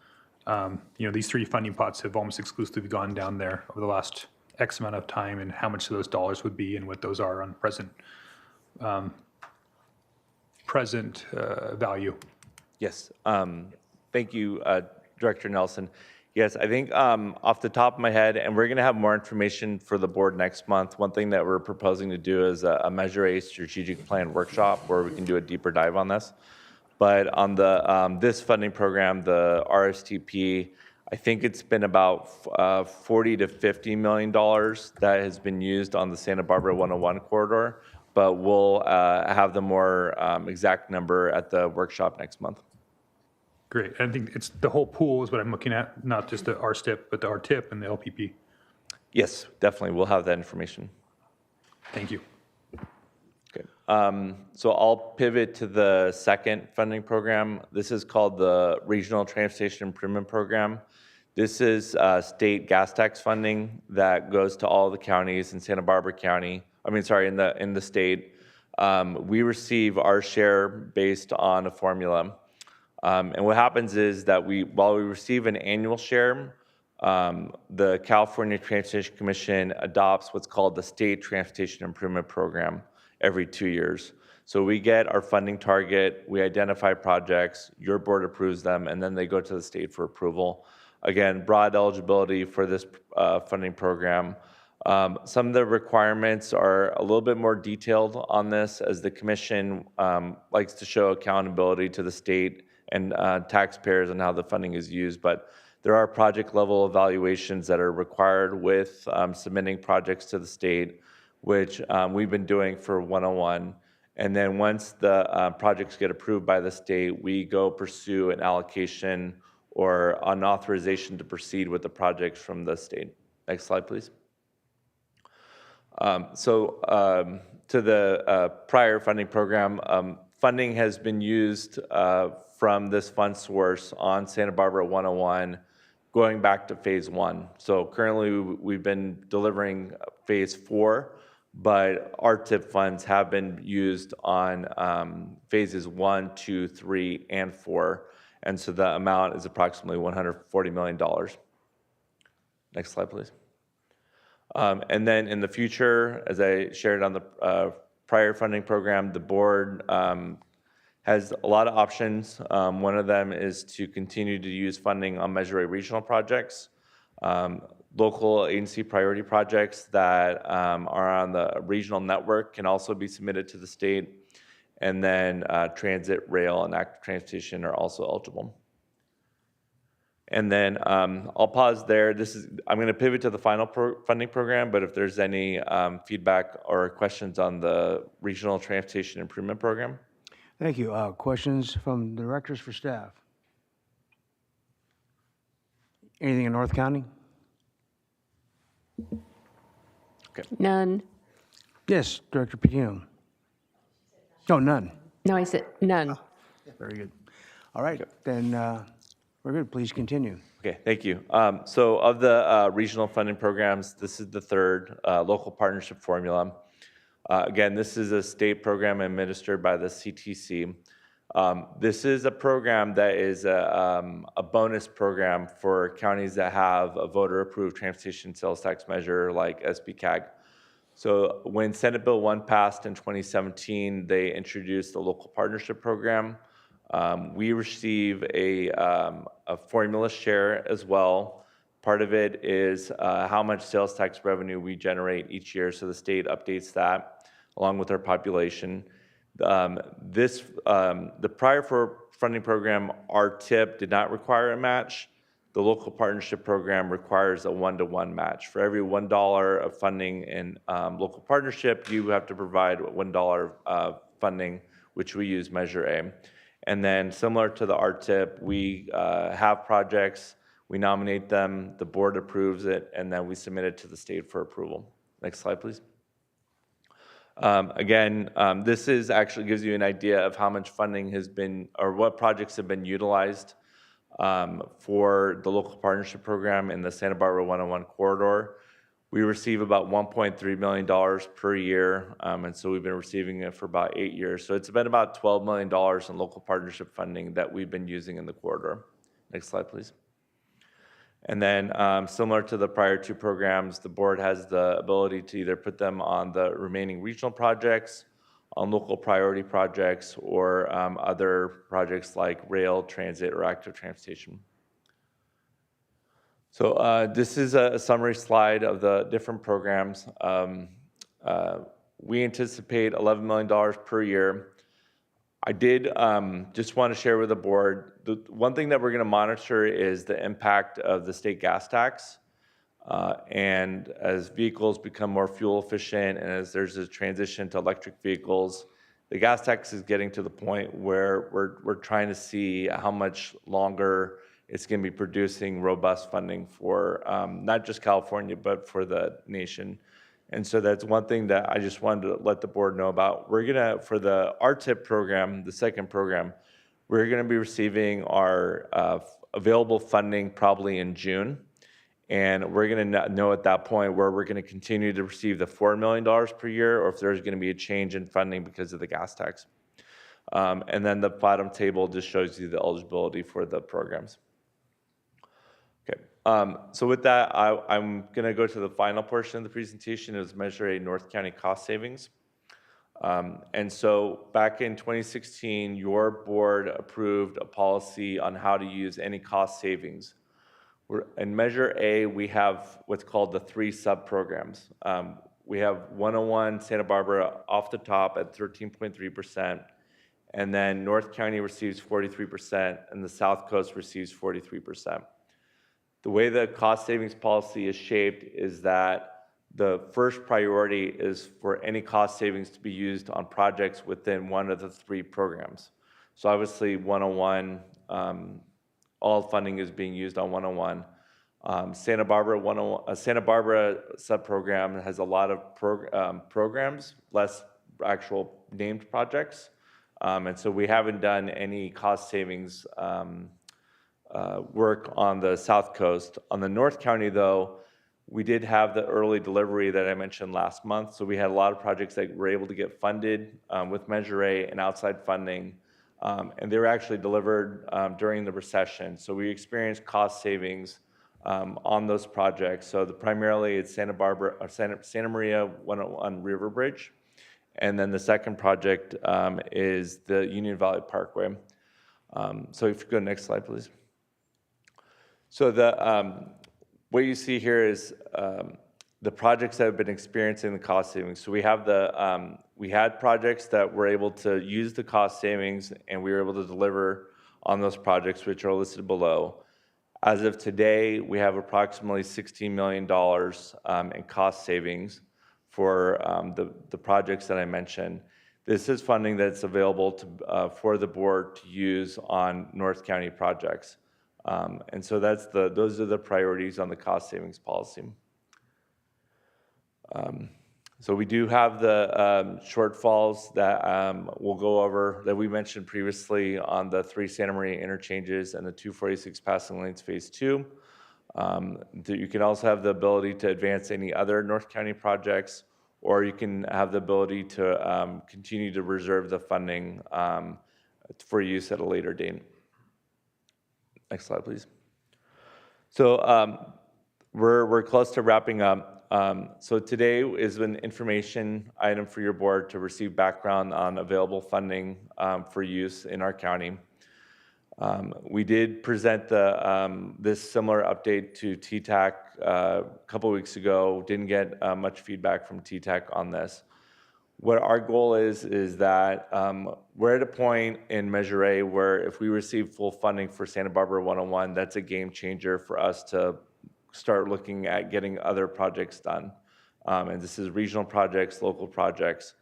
Speaker 4: these 3 funding pots have almost exclusively gone down there over the last X amount of time, and how much of those dollars would be and what those are on present value.
Speaker 8: Yes, thank you, Director Nelson. Yes, I think off the top of my head, and we're going to have more information for the board next month. One thing that we're proposing to do is a Measure A strategic plan workshop where we can do a deeper dive on this. But on the this funding program, the RSTP, I think it's been about $40 to $50 million that has been used on the Santa Barbara 101 corridor. But we'll have the more exact number at the workshop next month.
Speaker 4: Great. I think it's the whole pool is what I'm looking at, not just the RSTIP, but the RTIP and the LPP.
Speaker 8: Yes, definitely. We'll have that information.
Speaker 4: Thank you.
Speaker 8: Okay. So I'll pivot to the second funding program. This is called the Regional Transportation Improvement Program. This is state gas tax funding that goes to all the counties in Santa Barbara County. In the state. We receive our share based on a formula. And what happens is that while we receive an annual share, the California Transportation Commission adopts what's called the State Transportation Improvement Program every 2 years. So we get our funding target, we identify projects, your board approves them, and then they go to the state for approval. Again, broad eligibility for this funding program. Some of the requirements are a little bit more detailed on this, as the commission likes to show accountability to the state and taxpayers on how the funding is used. But there are project level evaluations that are required with submitting projects to the state, which we've been doing for 101. And then once the projects get approved by the state, we go pursue an allocation or an authorization to proceed with the projects from the state. Next slide, please. To the prior funding program, funding has been used from this fund source on Santa Barbara 101 going back to phase 1. So currently we've been delivering phase 4, but RTIP funds have been used on phases 1, 2, 3, and 4. And so the amount is approximately $140 million. Next slide, please. And then in the future, as I shared on the prior funding program, the board has a lot of options. One of them is to continue to use funding on Measure A regional projects, local agency priority projects that are on the regional network can also be submitted to the state, and then transit, rail, and active transportation are also eligible. And then I'll pause there. I'm going to pivot to the final funding program, but if there's any feedback or questions on the Regional Transportation Improvement Program.
Speaker 1: Thank you. Questions from the directors for staff? Anything in North County?
Speaker 7: None.
Speaker 1: Yes, Director Patino. No, none.
Speaker 7: No, I said none.
Speaker 1: Very good. All right, then we're good. Please continue.
Speaker 8: Okay, thank you. So of the regional funding programs, this is the third local partnership formula. Again, this is a state program administered by the CTC. This is a program that is a bonus program for counties that have a voter-approved transportation sales tax measure like SBCAG. So when Senate Bill 1 passed in 2017, they introduced the local partnership program. We receive a formula share as well. Part of it is how much sales tax revenue we generate each year, so the state updates that along with our population. The prior funding program, RTIP, did not require a match. The local partnership program requires a 1-to-1 match. For every $1 of funding in local partnership, you have to provide $1 of funding, which we use Measure A. And then similar to the RTIP, we have projects, we nominate them, the board approves it, and then we submit it to the state for approval. Next slide, please. This is actually gives you an idea of how much funding has been, or what projects have been utilized for the local partnership program in the Santa Barbara 101 corridor. We receive about $1.3 million per year, and so we've been receiving it for about 8 years. So it's been about $12 million in local partnership funding that we've been using in the corridor. Next slide, please. And then similar to the prior two programs, the board has the ability to either put them on the remaining regional projects, on local priority projects, or other projects like rail, transit, or active transportation. So this is a summary slide of the different programs. We anticipate $11 million per year. I did just want to share with the board, the one thing that we're going to monitor is the impact of the state gas tax. And as vehicles become more fuel efficient and as there's a transition to electric vehicles, the gas tax is getting to the point where we're trying to see how much longer it's going to be producing robust funding for not just California, but for the nation. And so that's one thing that I just wanted to let the board know about. We're going to, for the RTIP program, the second program, we're going to be receiving our available funding probably in June. And we're going to know at that point where we're going to continue to receive the $4 million per year, or if there's going to be a change in funding because of the gas tax. And then the bottom table just shows you the eligibility for the programs. Okay, so with that, I'm going to go to the final portion of the presentation, is Measure A North County cost savings. And so back in 2016, your board approved a policy on how to use any cost savings. In Measure A, we have what's called the 3 sub-programs. We have 101 Santa Barbara off the top at 13.3%, and then North County receives 43%, and the South Coast receives 43%. The way the cost savings policy is shaped is that the first priority is for any cost savings to be used on projects within one of the 3 programs. So obviously 101, all funding is being used on 101. Santa Barbara sub-program has a lot of programs, less actual named projects. And so we haven't done any cost savings work on the South Coast. On the North County, though, we did have the early delivery that I mentioned last month. So we had a lot of projects that were able to get funded with Measure A and outside funding. And they were actually delivered during the recession. So we experienced cost savings on those projects. So primarily it's Santa Maria 101 River Bridge. And then the second project is the Union Valley Parkway. So if you go next slide, please. So what you see here is the projects that have been experiencing the cost savings. So we have we had projects that were able to use the cost savings, and we were able to deliver on those projects, which are listed below. As of today, we have approximately $16 million in cost savings for the projects that I mentioned. This is funding that's available for the board to use on North County projects. And so those are the priorities on the cost savings policy. So we do have the shortfalls that we'll go over that we mentioned previously on the 3 Santa Maria interchanges and the 246 passing lanes phase 2. You can also have the ability to advance any other North County projects, or you can have the ability to continue to reserve the funding for use at a later date. Next slide, please. So we're close to wrapping up. So today is an information item for your board to receive background on available funding for use in our county. We did present this similar update to TTAC a couple weeks ago. Didn't get much feedback from TTAC on this. What our goal is that we're at a point in Measure A where if we receive full funding for Santa Barbara 101, that's a game changer for us to start looking at getting other projects done. And this is regional projects, local projects.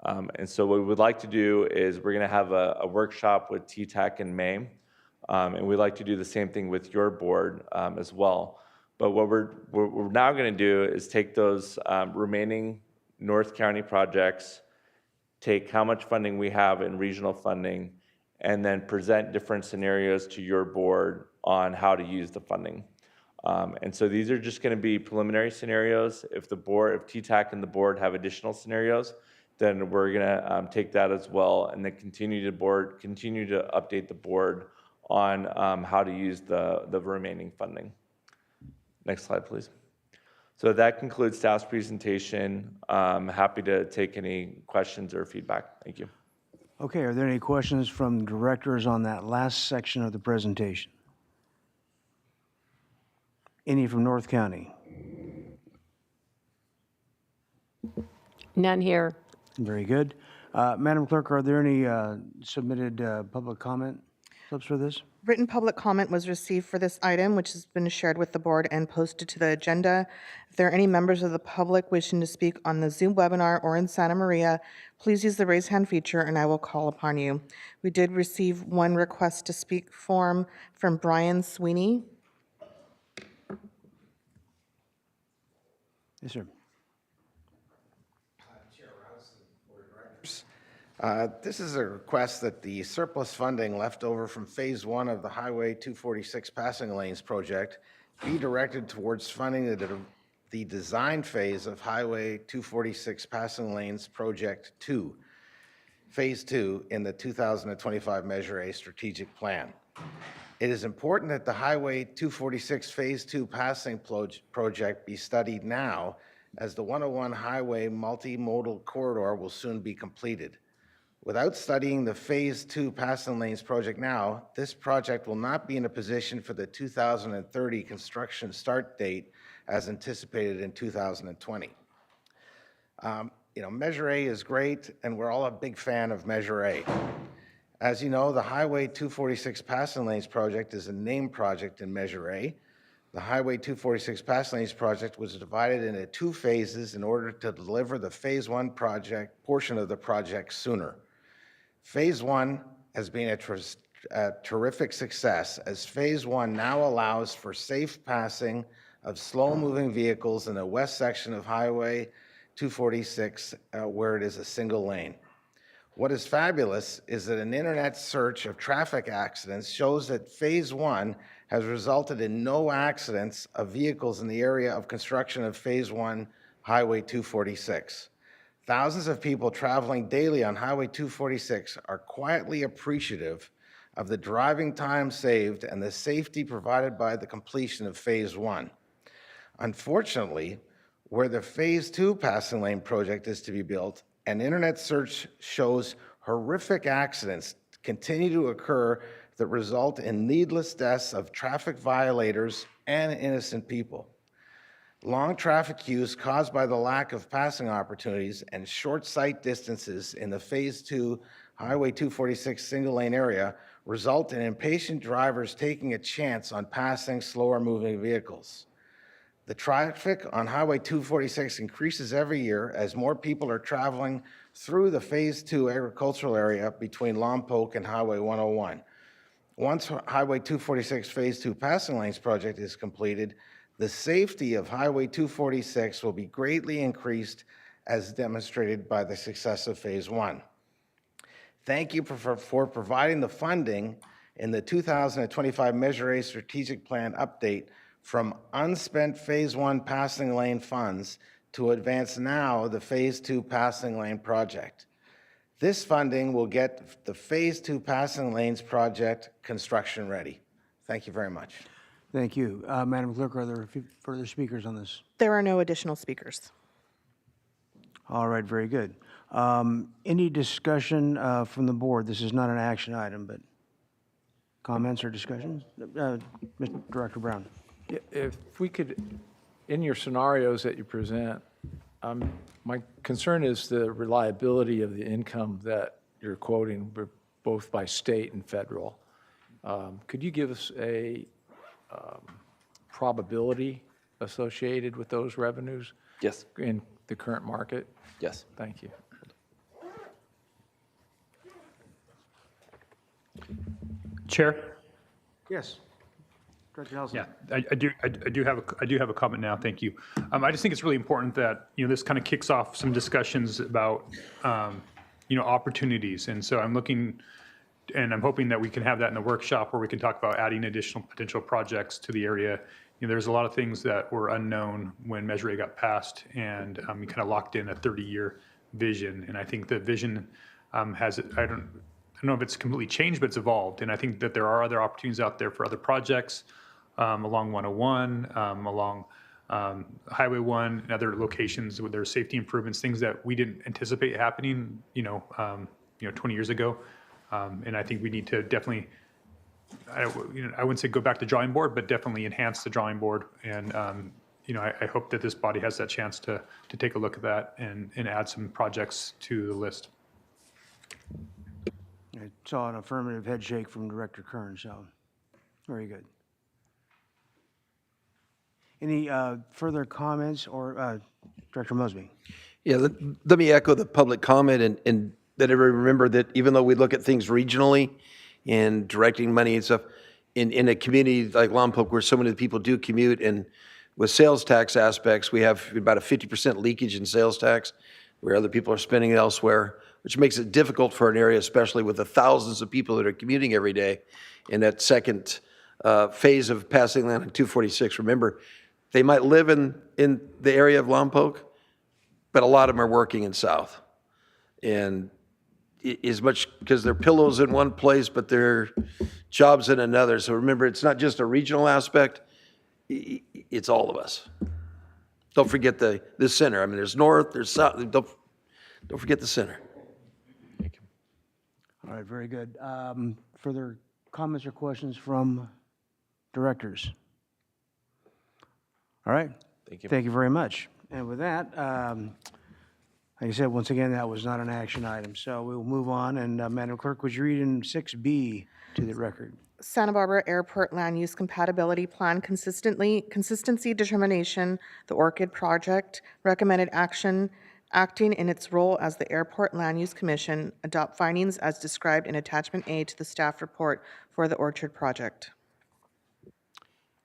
Speaker 8: And so what we would like to do is we're going to have a workshop with TTAC in May. And we'd like to do the same thing with your board as well. But what we're now going to do is take those remaining North County projects, take how much funding we have in regional funding, and then present different scenarios to your board on how to use the funding. And so these are just going to be preliminary scenarios. If TTAC and the board have additional scenarios, then we're going to take that as well, and then continue to update the board on how to use the remaining funding. Next slide, please. So that concludes staff's presentation. I'm happy to take any questions or feedback. Thank you.
Speaker 1: Okay, are there any questions from directors on that last section of the presentation? Any from North County?
Speaker 7: None here.
Speaker 1: Very good. Madam Clerk, are there any submitted public comment slips for this?
Speaker 2: Written public comment was received for this item, which has been shared with the board and posted to the agenda. If there are any members of the public wishing to speak on the Zoom webinar or in Santa Maria, please use the raise hand feature and I will call upon you. We did receive one request to speak form from Brian Sweeney.
Speaker 1: Yes, sir.
Speaker 9: This is a request that the surplus funding left over from Phase 1 of the Highway 246 Passing Lanes project be directed towards funding the design phase of Highway 246 Passing Lanes Project 2, Phase 2, in the 2025 Measure A strategic plan. It is important that the Highway 246 Phase 2 passing project be studied now, as the 101 Highway multimodal corridor will soon be completed. Without studying the Phase 2 passing lanes project now, this project will not be in a position for the 2030 construction start date as anticipated in 2020. Measure A is great, and we're all a big fan of Measure A. As you know, the Highway 246 passing lanes project is a named project in Measure A. The Highway 246 passing lanes project was divided into 2 phases in order to deliver the Phase 1 project portion of the project sooner. Phase 1 has been a terrific success, as Phase 1 now allows for safe passing of slow-moving vehicles in the west section of Highway 246 where it is a single lane. What is fabulous is that an internet search of traffic accidents shows that Phase 1 has resulted in no accidents of vehicles in the area of construction of Phase 1 Highway 246. Thousands of people traveling daily on Highway 246 are quietly appreciative of the driving time saved and the safety provided by the completion of Phase 1. Unfortunately, where the Phase 2 passing lane project is to be built, an internet search shows horrific accidents continue to occur that result in needless deaths of traffic violators and innocent people. Long traffic queues caused by the lack of passing opportunities and short sight distances in the Phase 2 Highway 246 single-lane area result in impatient drivers taking a chance on passing slower-moving vehicles. The traffic on Highway 246 increases every year as more people are traveling through the Phase 2 agricultural area between Lompoc and Highway 101. Once Highway 246 Phase 2 passing lanes project is completed, the safety of Highway 246 will be greatly increased, as demonstrated by the success of Phase 1. Thank you for providing the funding in the 2025 Measure A strategic plan update from unspent Phase 1 passing lane funds to advance now the Phase 2 passing lane project. This funding will get the Phase 2 passing lanes project construction ready. Thank you very much.
Speaker 1: Thank you. Madam Clerk, are there further speakers on this?
Speaker 2: There are no additional speakers.
Speaker 1: All right, very good. Any discussion from the board? This is not an action item, but comments or discussions? Mr. Director Brown.
Speaker 10: If we could, in your scenarios that you present, my concern is the reliability of the income that you're quoting, both by state and federal. Could you give us a probability associated with those revenues?
Speaker 8: Yes.
Speaker 10: In the current market?
Speaker 8: Yes.
Speaker 10: Thank you.
Speaker 4: Chair?
Speaker 1: Yes. Director Nelson.
Speaker 4: Yeah, I do have a comment now, thank you. I just think it's really important that, this kind of kicks off some discussions about, opportunities. And so I'm looking, and I'm hoping that we can have that in the workshop where we can talk about adding additional potential projects to the area. There's a lot of things that were unknown when Measure A got passed, and you kind of locked in a 30-year vision. And I think the vision has, I don't know if it's completely changed, but it's evolved. And I think that there are other opportunities out there for other projects along 101, along Highway 1, and other locations where there's safety improvements, things that we didn't anticipate happening, 20 years ago. And I think we need to definitely, I wouldn't say go back to drawing board, but definitely enhance the drawing board. And, I hope that this body has that chance to take a look at that and add some projects to the list.
Speaker 1: I saw an affirmative head shake from Director Kern, so Very good. Any further comments or Director Mosby?
Speaker 11: Yeah, let me echo the public comment and that everybody remember that even though we look at things regionally and directing money and stuff, in a community like Lompoc where so many people do commute and with sales tax aspects, we have about a 50% leakage in sales tax where other people are spending it elsewhere, which makes it difficult for an area, especially with the thousands of people that are commuting every day in that second phase of passing land on 246. Remember, they might live in the area of Lompoc, but a lot of them are working in South. And as much because their pillows in one place, but their jobs in another. So remember, it's not just a regional aspect, it's all of us. Don't forget the center. I mean, there's north, there's south, don't forget the center.
Speaker 1: All right, very good. Further comments or questions from directors? All right.
Speaker 8: Thank you.
Speaker 1: Thank you very much. And with that, like I said, once again, that was not an action item. So we'll move on. And Madam Clerk, would you read in 6B to the record?
Speaker 2: Santa Barbara Airport Land Use Compatibility Plan Consistency Determination, the Orchid Project, recommended action, acting in its role as the Airport Land Use Commission, adopt findings as described in Attachment A to the staff report for the Orchard Project.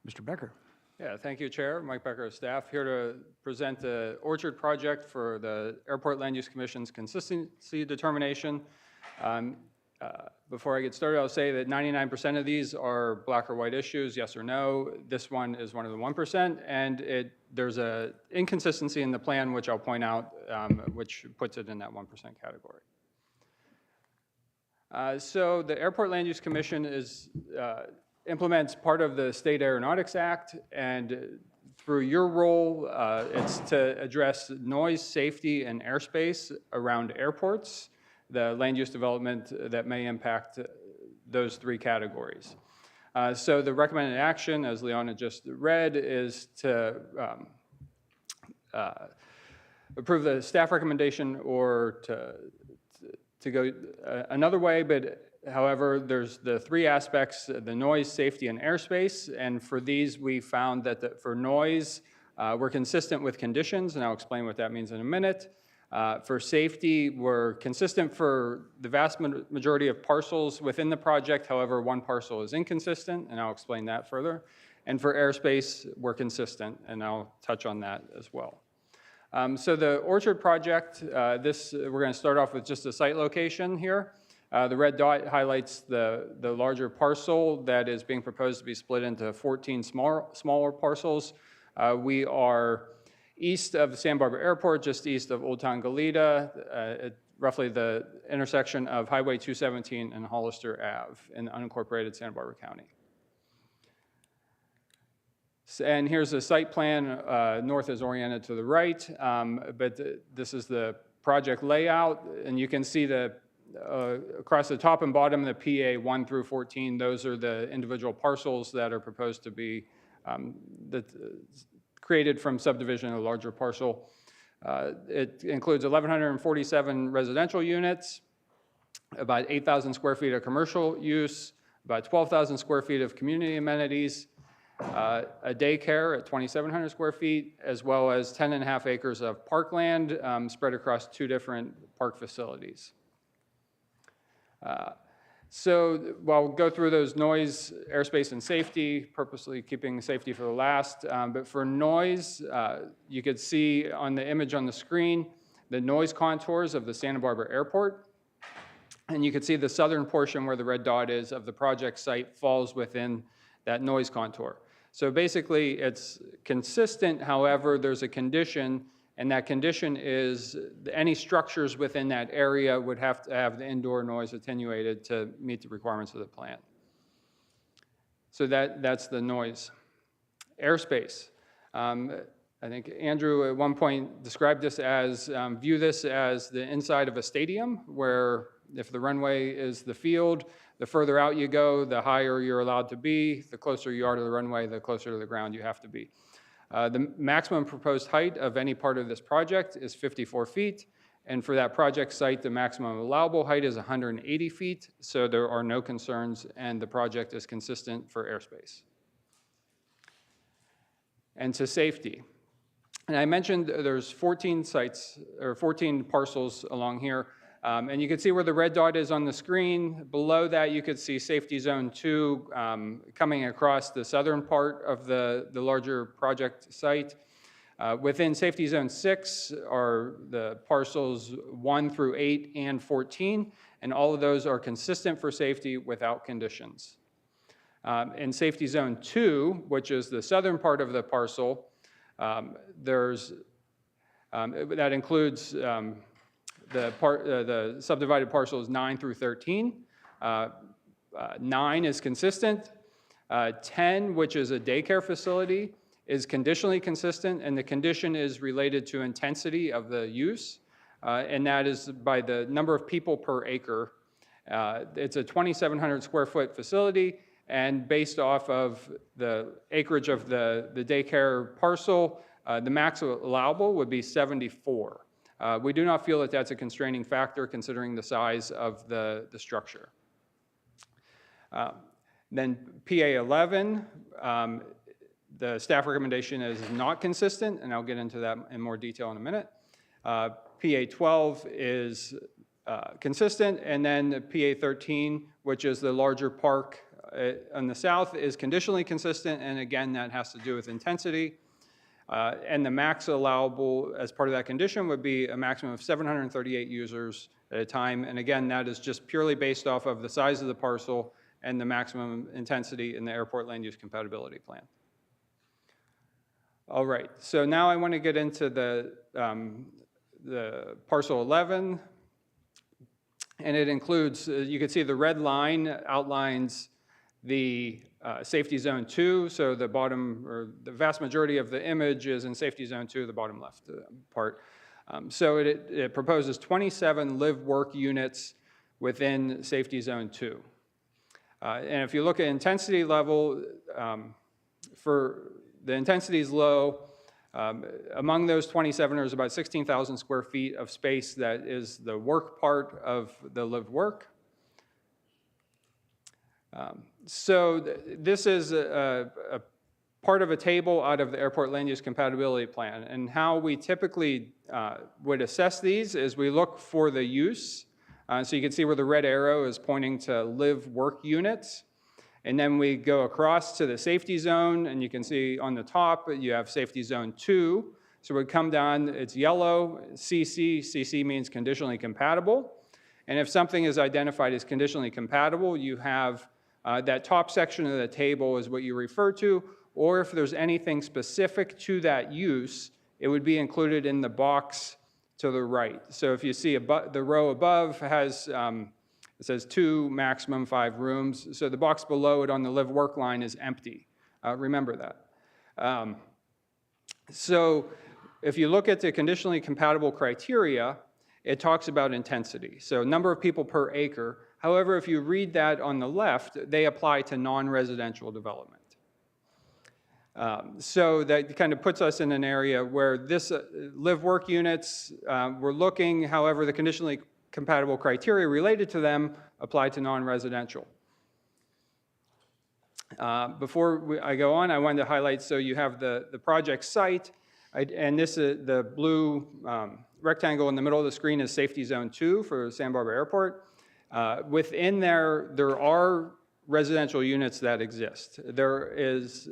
Speaker 1: Mr. Becker.
Speaker 12: Yeah, thank you, Chair. Mike Becker, staff, here to present the Orchard Project for the Airport Land Use Commission's consistency determination. Before I get started, I'll say that 99% of these are black or white issues, yes or no. This one is one of the 1%, and there's an inconsistency in the plan, which I'll point out, which puts it in that 1% category. So the Airport Land Use Commission implements part of the State Aeronautics Act, and through your role, it's to address noise, safety, and airspace around airports, the land use development that may impact those three categories. So the recommended action, as Leona just read, is to approve the staff recommendation or to go another way, but however, there's the three aspects, the noise, safety, and airspace, and for these, we found that for noise, we're consistent with conditions, and I'll explain what that means in a minute. For safety, we're consistent for the vast majority of parcels within the project, however, one parcel is inconsistent, and I'll explain that further. And for airspace, we're consistent, and I'll touch on that as well. So the Orchard Project, we're going to start off with just a site location here. The red dot highlights the larger parcel that is being proposed to be split into 14 smaller parcels. We are east of Santa Barbara Airport, just east of Old Town Goleta, roughly the intersection of Highway 217 and Hollister Ave in unincorporated Santa Barbara County. And here's the site plan. North is oriented to the right, but this is the project layout, and you can see across the top and bottom, the PA 1 through 14, those are the individual parcels that are proposed to be created from subdivision of a larger parcel. It includes 1,147 residential units, about 8,000 square feet of commercial use, about 12,000 square feet of community amenities, a daycare at 2,700 square feet, as well as 10.5 acres of parkland spread across 2 different park facilities. So while we'll go through those noise, airspace, and safety, purposely keeping safety for the last, but for noise, you could see on the image on the screen the noise contours of the Santa Barbara Airport. And you can see the southern portion where the red dot is of the project site falls within that noise contour. So basically it's consistent, however, there's a condition, and that condition is any structures within that area would have to have the indoor noise attenuated to meet the requirements of the plan. So that's the noise. Airspace. I think Andrew at one point described this as, view this as the inside of a stadium, where if the runway is the field, the further out you go, the higher you're allowed to be. The closer you are to the runway, the closer to the ground you have to be. The maximum proposed height of any part of this project is 54 feet, And for that project site, the maximum allowable height is 180 feet, so there are no concerns, and the project is consistent for airspace. And to safety. And I mentioned there's 14 sites, or 14 parcels along here, and you can see where the red dot is on the screen. Below that, you could see Safety Zone 2 coming across the southern part of the larger project site. Within Safety Zone 6 are the parcels 1 through 8 and 14, and all of those are consistent for safety without conditions. In Safety Zone 2, which is the southern part of the parcel, that includes the subdivided parcels 9 through 13. 9 is consistent. 10, which is a daycare facility, is conditionally consistent, and the condition is related to intensity of the use, and that is by the number of people per acre. It's a 2,700 square foot facility, and based off of the acreage of the daycare parcel, the max allowable would be 74. We do not feel that that's a constraining factor considering the size of the structure. Then PA 11, the staff recommendation is not consistent, and I'll get into that in more detail in a minute. PA 12 is consistent, and then PA 13, which is the larger park on the south, is conditionally consistent, and again, that has to do with intensity. And the max allowable as part of that condition would be a maximum of 738 users at a time, and again, that is just purely based off of the size of the parcel and the maximum intensity in the airport land use compatibility plan. All right, so now I want to get into the parcel 11, and it includes, you can see the red line outlines the Safety Zone 2, so the bottom, or the vast majority of the image is in Safety Zone 2, the bottom left part. So it proposes 27 live-work units within Safety Zone 2. And if you look at intensity level, for the intensity is low. Among those 27, there's about 16,000 square feet of space that is the work part of the lived work. So this is a part of a table out of the airport land use compatibility plan. And how we typically would assess these is we look for the use. So you can see where the red arrow is pointing to live work units. And then we go across to the safety zone, and you can see on the top, you have Safety Zone 2. So we come down, it's yellow, CC. CC means conditionally compatible. And if something is identified as conditionally compatible, you have that top section of the table is what you refer to, or if there's anything specific to that use, it would be included in the box to the right. So if you see the row above has, it says 2, maximum 5 rooms. So the box below it on the live work line is empty. Remember that. So if you look at the conditionally compatible criteria, it talks about intensity. So number of people per acre. However, if you read that on the left, they apply to non-residential development. So that kind of puts us in an area where this live work units, we're looking, however, the conditionally compatible criteria related to them apply to non-residential. Before I go on, I wanted to highlight, so you have the project site, and this is the blue rectangle in the middle of the screen is Safety Zone 2 for Santa Barbara Airport. Within there are residential units that exist. There is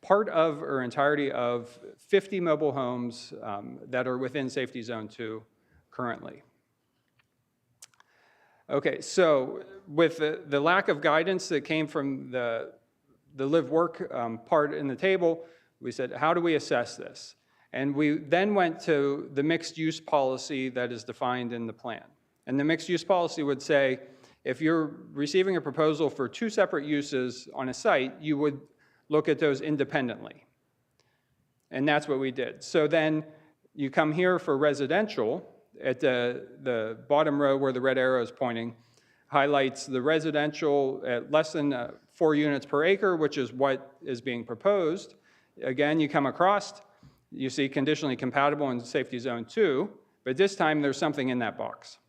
Speaker 12: part of or entirety of 50 mobile homes that are within Safety Zone 2 currently. Okay, so with the lack of guidance that came from the live work part in the table, we said, how do we assess this? And we then went to the mixed use policy that is defined in the plan. And the mixed use policy would say, if you're receiving a proposal for 2 separate uses on a site, you would look at those independently. And that's what we did. So then you come here for residential, at the bottom row where the red arrow is pointing, highlights the residential at less than 4 units per acre, which is what is being proposed. Again, you come across, you see conditionally compatible in Safety Zone 2. But this time, there's something in that box.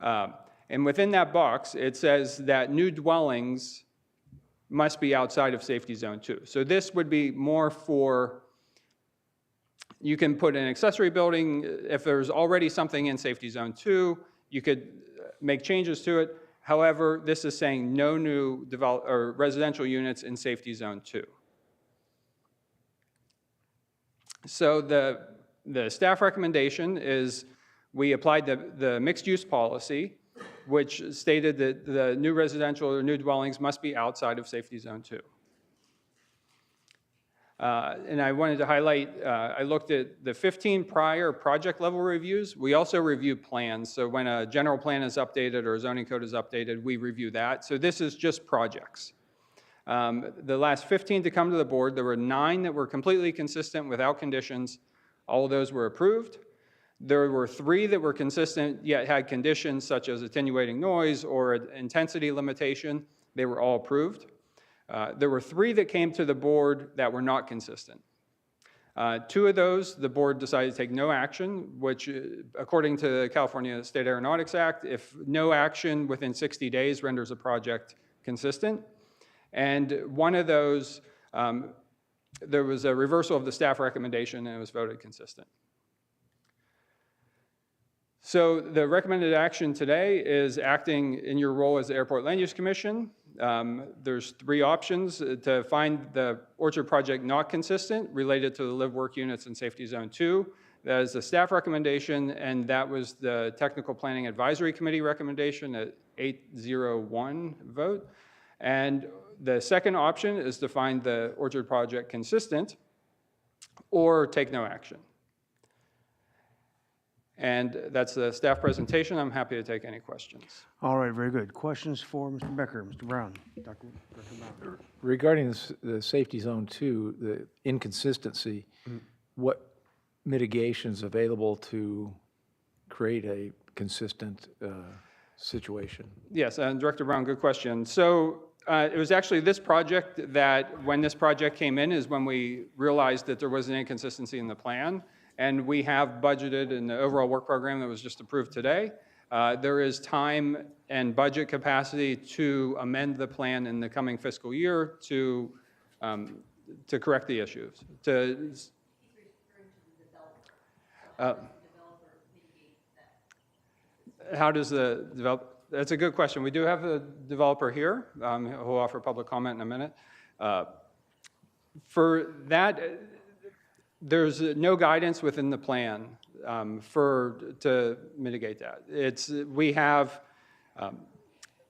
Speaker 12: And within that box, it says that new dwellings must be outside of safety zone 2. So this would be more for, you can put an accessory building, if there's already something in safety zone 2, you could make changes to it. However, this is saying no new residential units in safety zone 2. So the staff recommendation is we applied the mixed use policy, which stated that the new residential or new dwellings must be outside of safety zone 2. And I wanted to highlight, I looked at the 15 prior project level reviews. We also review plans. So when a general plan is updated or a zoning code is updated, we review that. So this is just projects. The last 15 to come to the board, there were 9 that were completely consistent without conditions. All of those were approved. There were 3 that were consistent yet had conditions such as attenuating noise or intensity limitation. They were all approved. There were 3 that came to the board that were not consistent. 2 of those, the board decided to take no action, which according to the California State Aeronautics Act, if no action within 60 days renders a project consistent. And one of those, there was a reversal of the staff recommendation and it was voted consistent. So the recommended action today is acting in your role as the Airport Land Use Commission. There's 3 options to find the Orchard project not consistent related to the live work units in Safety Zone 2. That is the staff recommendation, and that was the Technical Planning Advisory Committee recommendation at 8-0-1 vote. And the second option is to find the Orchard project consistent or take no action. And that's the staff presentation. I'm happy to take any questions.
Speaker 1: All right, very good. Questions for Mr. Becker, Mr. Brown? Dr. Brown.
Speaker 10: Regarding the safety zone 2, the inconsistency, what mitigations available to create a consistent situation?
Speaker 12: Yes, and Director Brown, good question. So it was actually this project that, when this project came in, is when we realized that there was an inconsistency in the plan. And we have budgeted in the overall work program that was just approved today. There is time and budget capacity to amend the plan in the coming fiscal year to correct the issues. How does the developer? That's a good question. We do have a developer here who will offer public comment in a minute. For that, there's no guidance within the plan to mitigate that. We have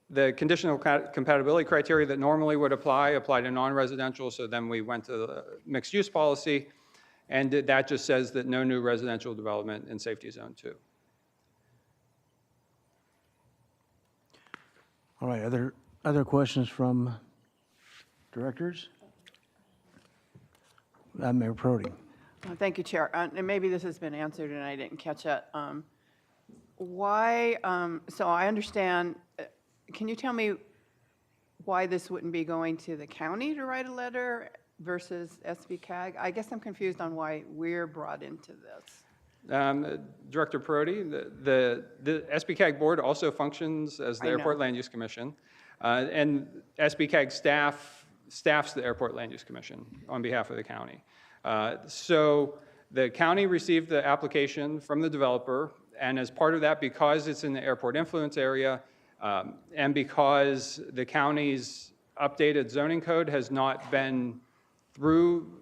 Speaker 12: the conditional compatibility criteria that normally would apply to non-residential, so then we went to the mixed use policy, and that just says that no new residential development in Safety Zone 2.
Speaker 1: All right, other questions from directors? Mayor Prody.
Speaker 3: Thank you, Chair. And maybe this has been answered and I didn't catch it. Why, so I understand, can you tell me why this wouldn't be going to the county to write a letter versus SBCAG? I guess I'm confused on why we're brought into this.
Speaker 12: Director Prody, the SBCAG board also functions as the
Speaker 3: I know.
Speaker 12: Airport Land Use Commission, and SBCAG staffs the Airport Land Use Commission on behalf of the county. So the county received the application from the developer, and as part of that, because it's in the airport influence area, and because the county's updated zoning code has not been through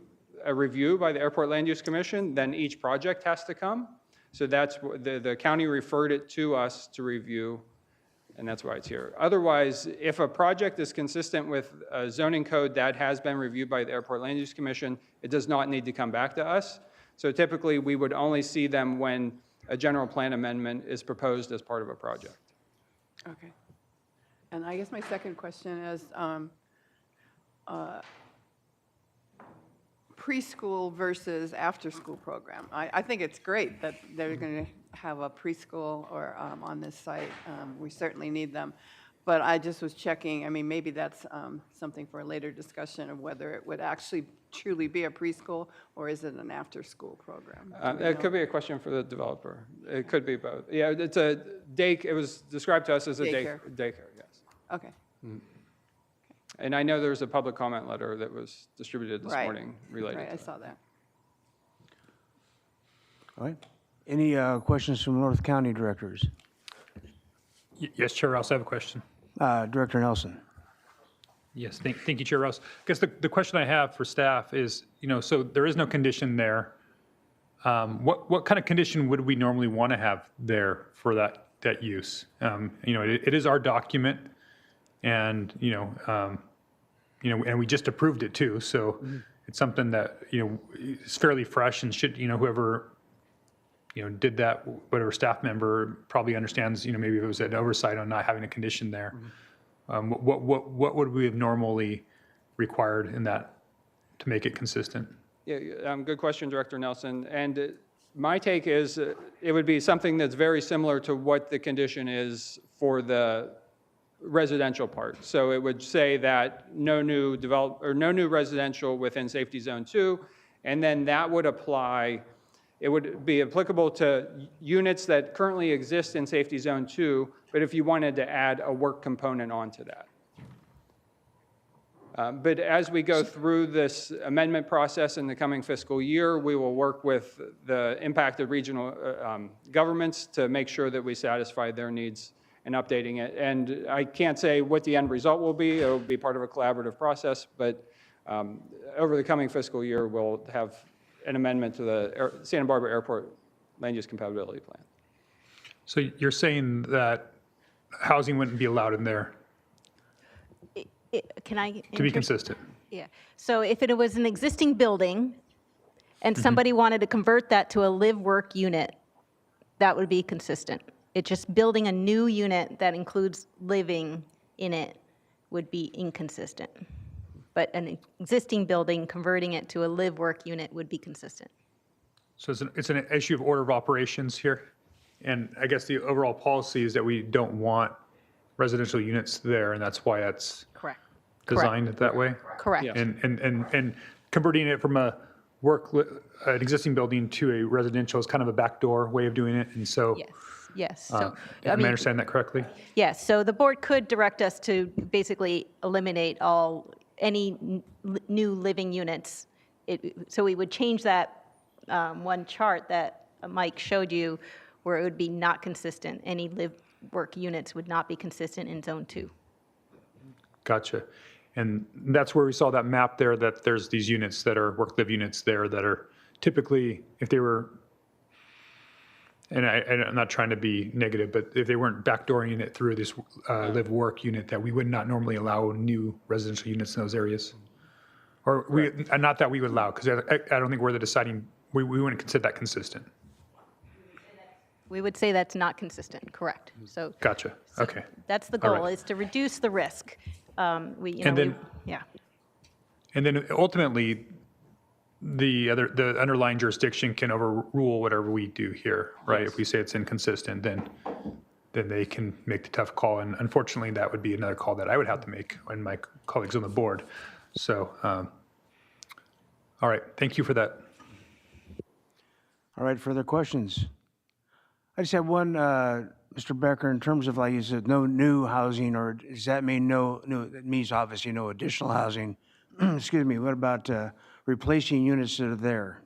Speaker 12: a review by the Airport Land Use Commission, then each project has to come. So that's, the county referred it to us to review, and that's why it's here. Otherwise, if a project is consistent with a zoning code that has been reviewed by the Airport Land Use Commission, it does not need to come back to us. So typically, we would only see them when a general plan amendment is proposed as part of a project.
Speaker 3: Okay. And I guess my second question is preschool versus after-school program. I think it's great that they're going to have a preschool or on this site. We certainly need them. But I just was checking, I mean, maybe that's something for a later discussion of whether it would actually truly be a preschool, or is it an after-school program?
Speaker 12: It could be a question for the developer. It could be both. Yeah, it's a it was described to us as a
Speaker 3: Daycare.
Speaker 12: daycare, yes.
Speaker 3: Okay,
Speaker 12: And I know there's a public comment letter that was distributed this
Speaker 3: right.
Speaker 12: morning related
Speaker 3: Right,
Speaker 12: to
Speaker 3: I
Speaker 12: that.
Speaker 3: saw that.
Speaker 1: All right. Any questions from North County directors?
Speaker 4: Yes, Chair Rouse, I have a question.
Speaker 1: Director Nelson.
Speaker 4: Yes, thank you, Chair Rouse. I guess the question I have for staff is, so there is no condition there. What kind of condition would we normally want to have there for that use? It is our document, and and we just approved it too. So it's something that is fairly fresh, and should whoever did that, whatever staff member probably understands. Maybe if it was an oversight on not having a condition there. What would we have normally required in that to make it consistent?
Speaker 12: Yeah, good question, Director Nelson. And my take is it would be something that's very similar to what the condition is for the residential part. So it would say that no new residential within Safety Zone 2, and then that would apply. It would be applicable to units that currently exist in Safety Zone 2, but if you wanted to add a work component onto that. But as we go through this amendment process in the coming fiscal year, we will work with the impacted regional governments to make sure that we satisfy their needs in updating it. And I can't say what the end result will be. It will be part of a collaborative process, but over the coming fiscal year, we'll have an amendment to the Santa Barbara Airport Land Use Compatibility Plan.
Speaker 4: So you're saying that housing wouldn't be allowed in there
Speaker 7: Can I?
Speaker 4: to be consistent?
Speaker 7: Yeah. So if it was an existing building and somebody wanted to convert that to a live-work unit, that would be consistent. It's just building a new unit that includes living in it would be inconsistent. But an existing building, converting it to a live-work unit would be consistent.
Speaker 4: So it's an issue of order of operations here. And I guess the overall policy is that we don't want residential units there, and that's why it's
Speaker 7: Correct.
Speaker 4: designed that way?
Speaker 7: Correct.
Speaker 4: And converting it from an existing building to a residential is kind of a backdoor way of doing it, and so.
Speaker 7: Yes, yes. So,
Speaker 4: Am I understanding that correctly?
Speaker 7: yes, so the board could direct us to basically eliminate any new living units. So we would change that one chart that Mike showed you where it would be not consistent. Any live-work units would not be consistent in Zone 2.
Speaker 4: Gotcha. And that's where we saw that map there, that there's these units that are work-live units there that are typically, if they were, and I'm not trying to be negative, but if they weren't backdooring it through this live-work unit, that we would not normally allow new residential units in those areas. Or not that we would allow, because I don't think we're the deciding, we wouldn't consider that consistent.
Speaker 7: We would say that's not consistent, correct. So
Speaker 4: Gotcha, okay.
Speaker 7: that's the
Speaker 4: All
Speaker 7: goal,
Speaker 4: right.
Speaker 7: is to reduce the risk.
Speaker 4: And then ultimately, the underlying jurisdiction can overrule whatever we do here, right? If we say it's inconsistent, then they can make the tough call. And unfortunately, that would be another call that I would have to make and my colleagues on the board. So, all right, thank you for that.
Speaker 1: All right, further questions? I just have one, Mr. Becker, in terms of, like you said, no new housing, or does that mean that means obviously no additional housing? Excuse me, what about replacing units that are there?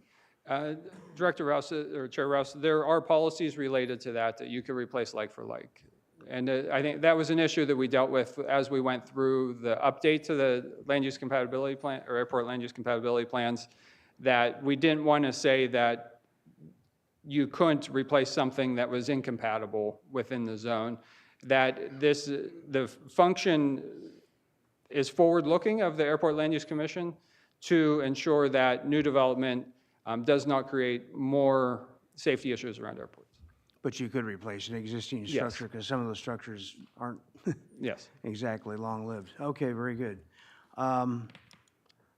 Speaker 12: Director Rouse, or Chair Rouse, there are policies related to that you could replace like for like. And I think that was an issue that we dealt with as we went through the update to the land use compatibility plan, or airport land use compatibility plans, that we didn't want to say that you couldn't replace something that was incompatible within the zone, that the function is forward-looking of the Airport Land Use Commission to ensure that new development does not create more safety issues around airports.
Speaker 1: But you could replace an existing
Speaker 12: Yes.
Speaker 1: structure, because some of those structures aren't
Speaker 12: Yes.
Speaker 1: exactly long-lived. Okay, very good.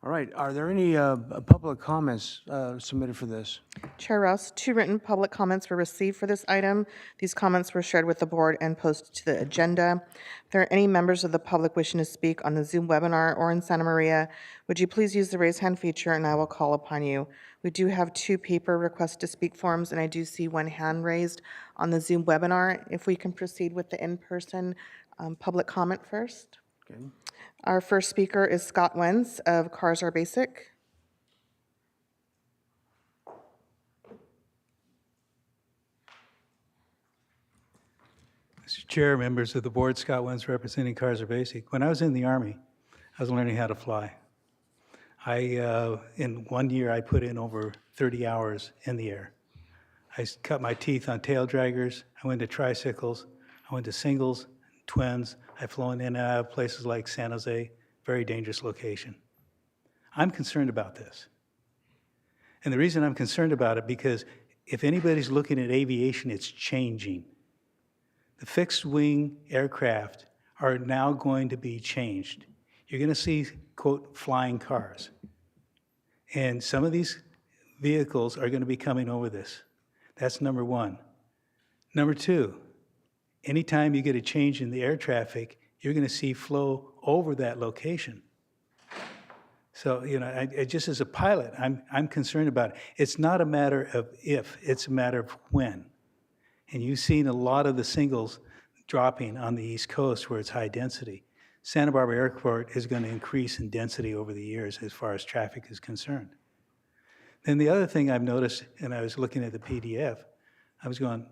Speaker 1: All right, are there any public comments submitted for this?
Speaker 2: Chair Rouse, 2 written public comments were received for this item. These comments were shared with the board and posted to the agenda. If there are any members of the public wishing to speak on the Zoom webinar or in Santa Maria, would you please use the raise hand feature and I will call upon you. We do have 2 paper request to speak forms, and I do see 1 hand raised on the Zoom webinar. If we can proceed with the in-person public comment first.
Speaker 1: Okay.
Speaker 2: Our first speaker is Scott Wentz of Cars Are Basic.
Speaker 5: Mr. Chair, members of the board, Scott Wentz representing Cars Are Basic. When I was in the Army, I was learning how to fly. In 1 year, I put in over 30 hours in the air. I cut my teeth on tail draggers. I went to tricycles. I went to singles, twins. I've flown in and out of places like San Jose, very dangerous location. I'm concerned about this. And the reason I'm concerned about it, because if anybody's looking at aviation, it's changing. The fixed wing aircraft are now going to be changed. You're going to see, quote, flying cars. And some of these vehicles are going to be coming over this. That's number one. Number two, anytime you get a change in the air traffic, you're going to see flow over that location. So, I just as a pilot, I'm concerned about it. It's not a matter of if, it's a matter of when. And you've seen a lot of the singles dropping on the East Coast where it's high density. Santa Barbara Airport is going to increase in density over the years as far as traffic is concerned. Then the other thing I've noticed, and I was looking at the PDF, I was going,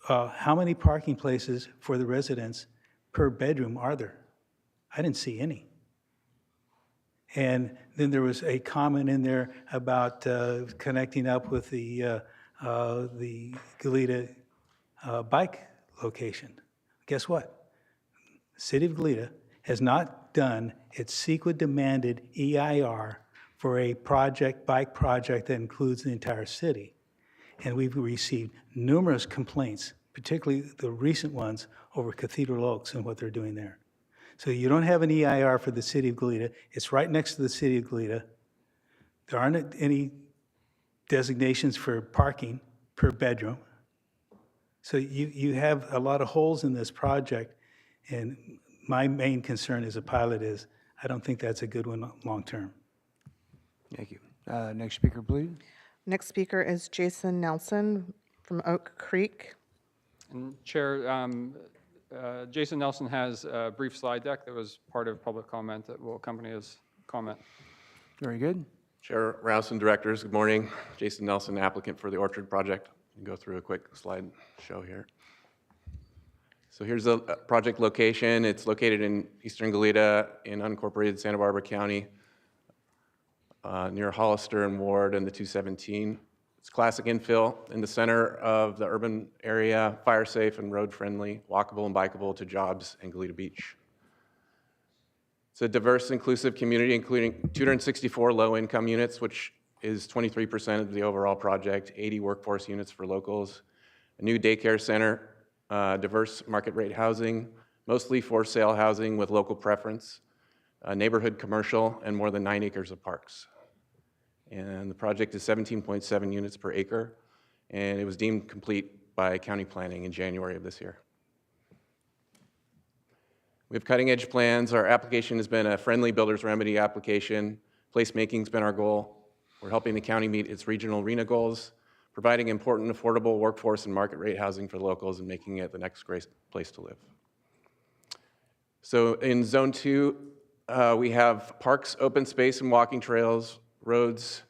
Speaker 5: how many parking places for the residents per bedroom are there? I didn't see any. And then there was a comment in there about connecting up with the Goleta bike location. Guess what? The City of Goleta has not done its CEQA-demanded EIR for a bike project that includes the entire city. And we've received numerous complaints, particularly the recent ones over Cathedral Oaks and what they're doing there. So you don't have an EIR for the City of Goleta. It's right next to the City of Goleta. There aren't any designations for parking per bedroom. So you have a lot of holes in this project, and my main concern as a pilot is I don't think that's a good one long-term.
Speaker 1: Thank you. Next speaker, please.
Speaker 2: Next speaker is Jason Nelson from Oak Creek.
Speaker 12: And Chair, Jason Nelson has a brief slide deck that was part of public comment that will accompany his comment.
Speaker 1: Very good.
Speaker 13: Chair Rouse and directors, good morning. Jason Nelson, applicant for the Orchard Project. I'll go through a quick slide show here. So here's the project location. It's located in eastern Goleta in unincorporated Santa Barbara County, near Hollister and Ward and the 217. It's classic infill in the center of the urban area, fire safe and road friendly, walkable and bikeable to jobs and Goleta Beach. It's a diverse, inclusive community, including 264 low-income units, which is 23% of the overall project, 80 workforce units for locals, a new daycare center, diverse market rate housing, mostly for sale housing with local preference, neighborhood commercial, and more than 9 acres of parks. And the project is 17.7 units per acre, and it was deemed complete by county planning in January of this year. We have cutting-edge plans. Our application has been a friendly builder's remedy application. Placemaking has been our goal. We're helping the county meet its regional RHNA goals, providing important, affordable workforce and market rate housing for locals and making it the next great place to live. So in Zone 2, we have parks, open space and walking trails, roads,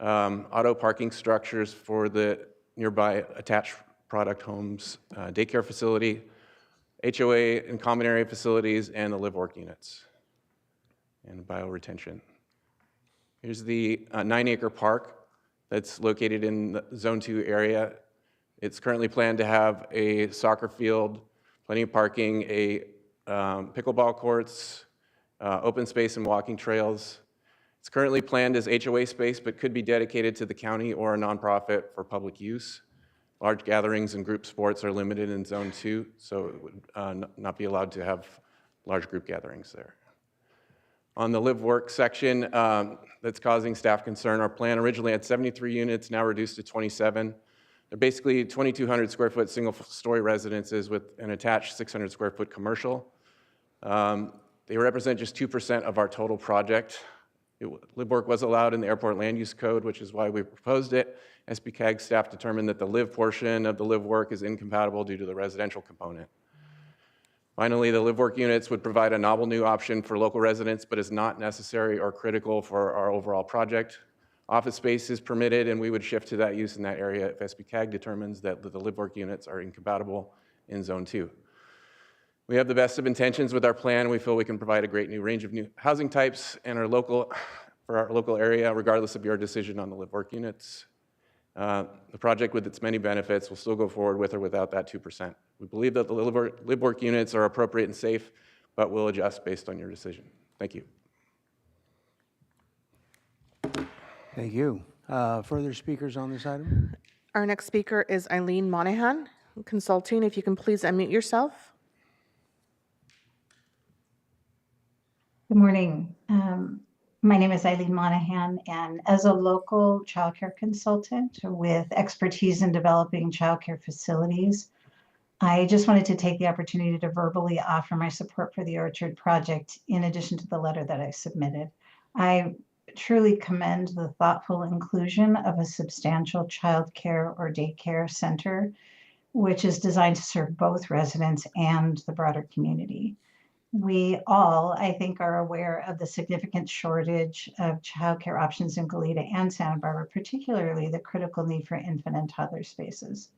Speaker 13: auto parking structures for the nearby attached product homes, daycare facility, HOA and common area facilities, and the live-work units, and bioretention. Here's the 9-acre park that's located in the Zone 2 area. It's currently planned to have a soccer field, plenty of parking, pickleball courts, open space and walking trails. It's currently planned as HOA space, but could be dedicated to the county or a nonprofit for public use. Large gatherings and group sports are limited in Zone 2, so it would not be allowed to have large group gatherings there. On the live-work section, that's causing staff concern, our plan originally had 73 units, now reduced to 27. They're basically 2,200 square foot single-story residences with an attached 600 square foot commercial. They represent just 2% of our total project. Live work was allowed in the airport land use code, which is why we proposed it. SBCAG staff determined that the live portion of the live work is incompatible due to the residential component. Finally, the live work units would provide a novel new option for local residents, but is not necessary or critical for our overall project. Office space is permitted, and we would shift to that use in that area if SBCAG determines that the live work units are incompatible in Zone 2. We have the best of intentions with our plan. We feel we can provide a great new range of new housing types and for our local area, regardless of your decision on the live work units. The project with its many benefits will still go forward with or without that 2%. We believe that the live work units are appropriate and safe, but we'll adjust based on your decision. Thank you.
Speaker 1: Thank you. Further speakers on this item?
Speaker 2: Our next speaker is Eileen Monahan, consulting. If you can please unmute yourself.
Speaker 14: Good morning. My name is Eileen Monahan, and as a local childcare consultant with expertise in developing childcare facilities, I just wanted to take the opportunity to verbally offer my support for the Orchard project in addition to the letter that I submitted. I truly commend the thoughtful inclusion of a substantial childcare or daycare center, which is designed to serve both residents and the broader community. We all, I think, are aware of the significant shortage of childcare options in Goleta and Santa Barbara, particularly the critical need for infant and toddler spaces.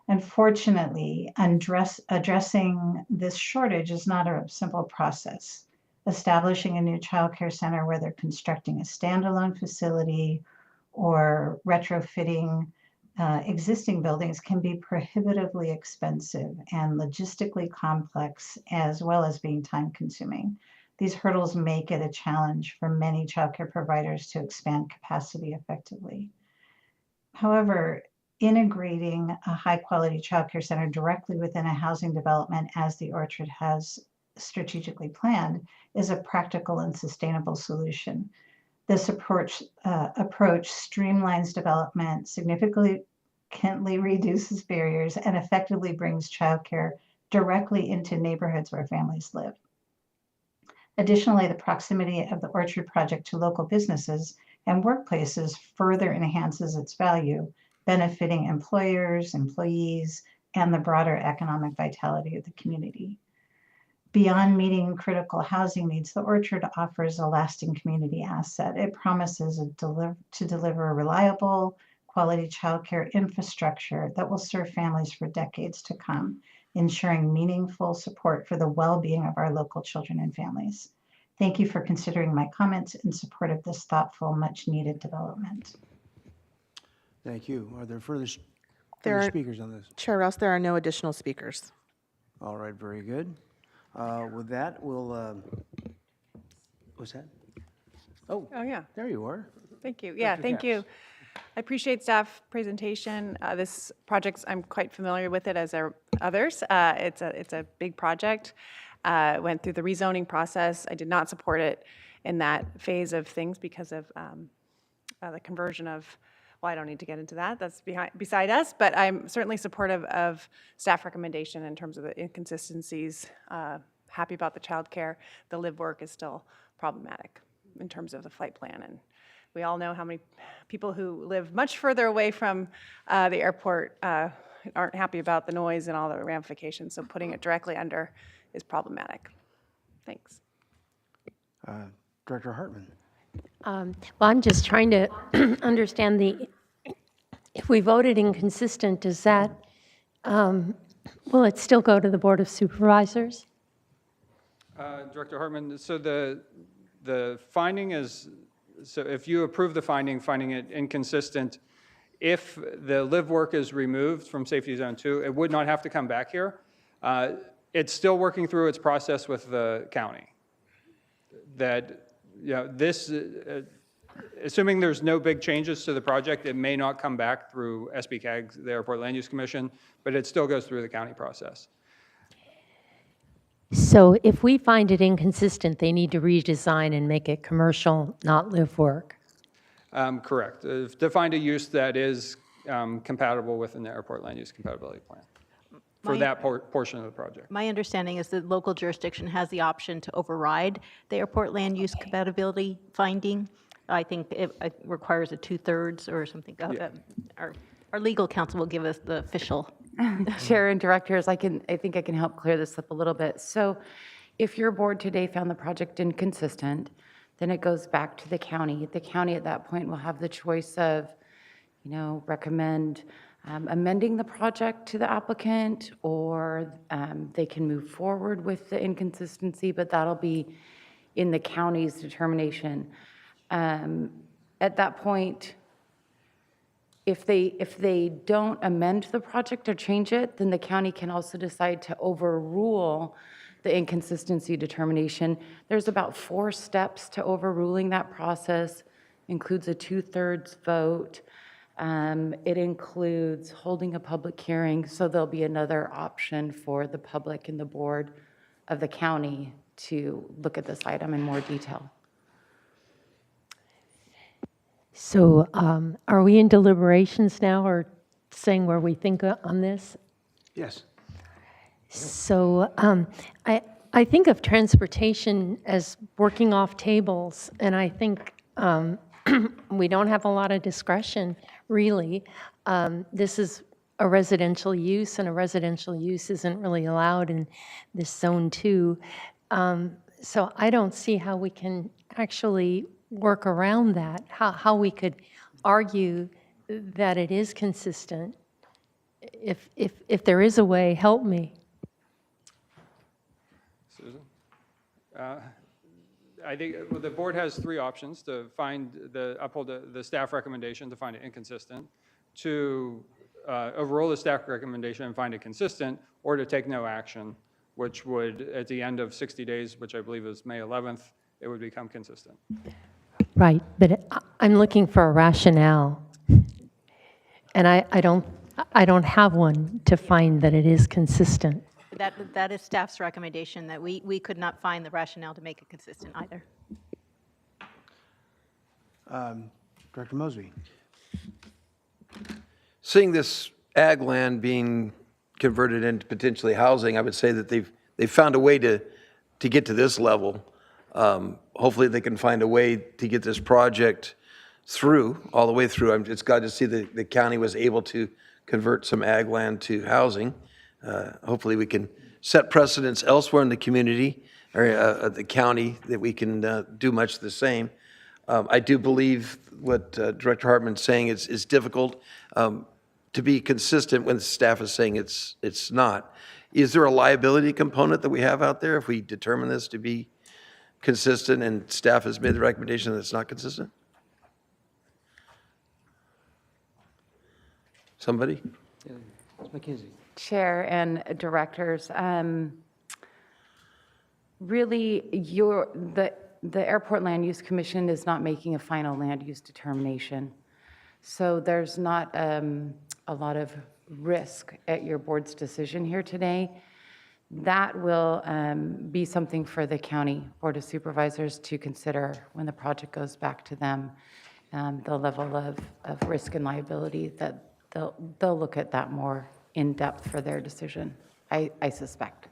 Speaker 14: Unfortunately, addressing this shortage is not a simple process. Establishing a new childcare center, whether constructing a standalone facility or retrofitting existing buildings, can be prohibitively expensive and logistically complex, as well as being time consuming. These hurdles make it a challenge for many childcare providers to expand capacity effectively. However, integrating a high quality childcare center directly within a housing development, as the Orchard has strategically planned, is a practical and sustainable solution. This approach streamlines development, significantly reduces barriers, and effectively brings childcare directly into neighborhoods where families live. Additionally, the proximity of the Orchard project to local businesses and workplaces further enhances its value, benefiting employers, employees, and the broader economic vitality of the community. Beyond meeting critical housing needs, the Orchard offers a lasting community asset. It promises to deliver a reliable, quality childcare infrastructure that will serve families for decades to come, ensuring meaningful support for the well-being of our local children and families. Thank you for considering my comments in support of this thoughtful, much-needed development.
Speaker 1: Thank you. Are there further
Speaker 2: There are-
Speaker 1: speakers on this?
Speaker 2: Chair Rouse, there are no additional speakers.
Speaker 1: All right, very good. With that, we'll, what's that? Oh,
Speaker 15: Oh, yeah.
Speaker 1: there you are.
Speaker 15: Thank you. Yeah,
Speaker 1: Dr.
Speaker 15: thank
Speaker 1: Katz.
Speaker 15: you. I appreciate staff presentation. This project, I'm quite familiar with it, as are others. It's a big project. Went through the rezoning process. I did not support it in that phase of things because of the conversion of, well, I don't need to get into that. That's beside us, but I'm certainly supportive of staff recommendation in terms of the inconsistencies. Happy about the childcare. The live work is still problematic in terms of the flight plan, and we all know how many people who live much further away from the airport aren't happy about the noise and all the ramifications, so putting it directly under is problematic. Thanks.
Speaker 1: Director Hartman.
Speaker 16: Well, I'm just trying to understand if we voted inconsistent, does that, will it still go to the Board of Supervisors?
Speaker 12: Director Hartman, so the finding is, so if you approve the finding it inconsistent, if the live work is removed from Safety Zone 2, it would not have to come back here. It's still working through its process with the county. That, you know, this, assuming there's no big changes to the project, it may not come back through SBCAG, the Airport Land Use Commission, but it still goes through the county process.
Speaker 16: So if we find it inconsistent, they need to redesign and make it commercial, not live work.
Speaker 12: Correct. To find a use that is compatible within the airport land use compatibility plan for
Speaker 7: My-
Speaker 12: that portion of the project.
Speaker 7: My understanding is that local jurisdiction has the option to override the airport land use compatibility finding. I think it requires a 2/3 or something. Our legal counsel will give us the official.
Speaker 6: Chair and directors, I think I can help clear this up a little bit. So if your board today found the project inconsistent, then it goes back to the county. The county at that point will have the choice of, recommend amending the project to the applicant, or they can move forward with the inconsistency, but that'll be in the county's determination. At that point, if they don't amend the project or change it, then the county can also decide to overrule the inconsistency determination. There's about 4 steps to overruling that process. Includes a 2/3 vote. It includes holding a public hearing, so there'll be another option for the public and the board of the county to look at this item in more detail.
Speaker 16: So are we in deliberations now or saying where we think on this?
Speaker 1: Yes.
Speaker 16: So I think of transportation as working off tables, and I think we don't have a lot of discretion, really. This is a residential use, and a residential use isn't really allowed in this zone 2. So I don't see how we can actually work around that, how we could argue that it is consistent. If there is a way, help me.
Speaker 12: Susan? I think the board has 3 options: to uphold the staff recommendation to find it inconsistent, to overrule the staff recommendation and find it consistent, or to take no action, which would, at the end of 60 days, which I believe is May 11th, it would become consistent.
Speaker 16: Right, but I'm looking for a rationale, and I don't have one to find that it is consistent.
Speaker 7: That is staff's recommendation, that we could not find the rationale to make it consistent either.
Speaker 1: Director Mosby.
Speaker 11: Seeing this ag land being converted into potentially housing, I would say that they've found a way to get to this level. Hopefully they can find a way to get this project through, all the way through. I'm just glad to see that the county was able to convert some ag land to housing. Hopefully we can set precedents elsewhere in the community or the county that we can do much the same. I do believe what Director Hartman's saying is difficult to be consistent when the staff is saying it's not. Is there a liability component that we have out there if we determine this to be consistent and staff has made the recommendation that it's not consistent? Somebody?
Speaker 1: Ms. McKenzie.
Speaker 6: Chair and directors, really, the Airport Land Use Commission is not making a final land use determination. So there's not a lot of risk at your board's decision here today. That will be something for the County Board of Supervisors to consider when the project goes back to them. The level of risk and liability, that they'll look at that more in depth for their decision, I suspect.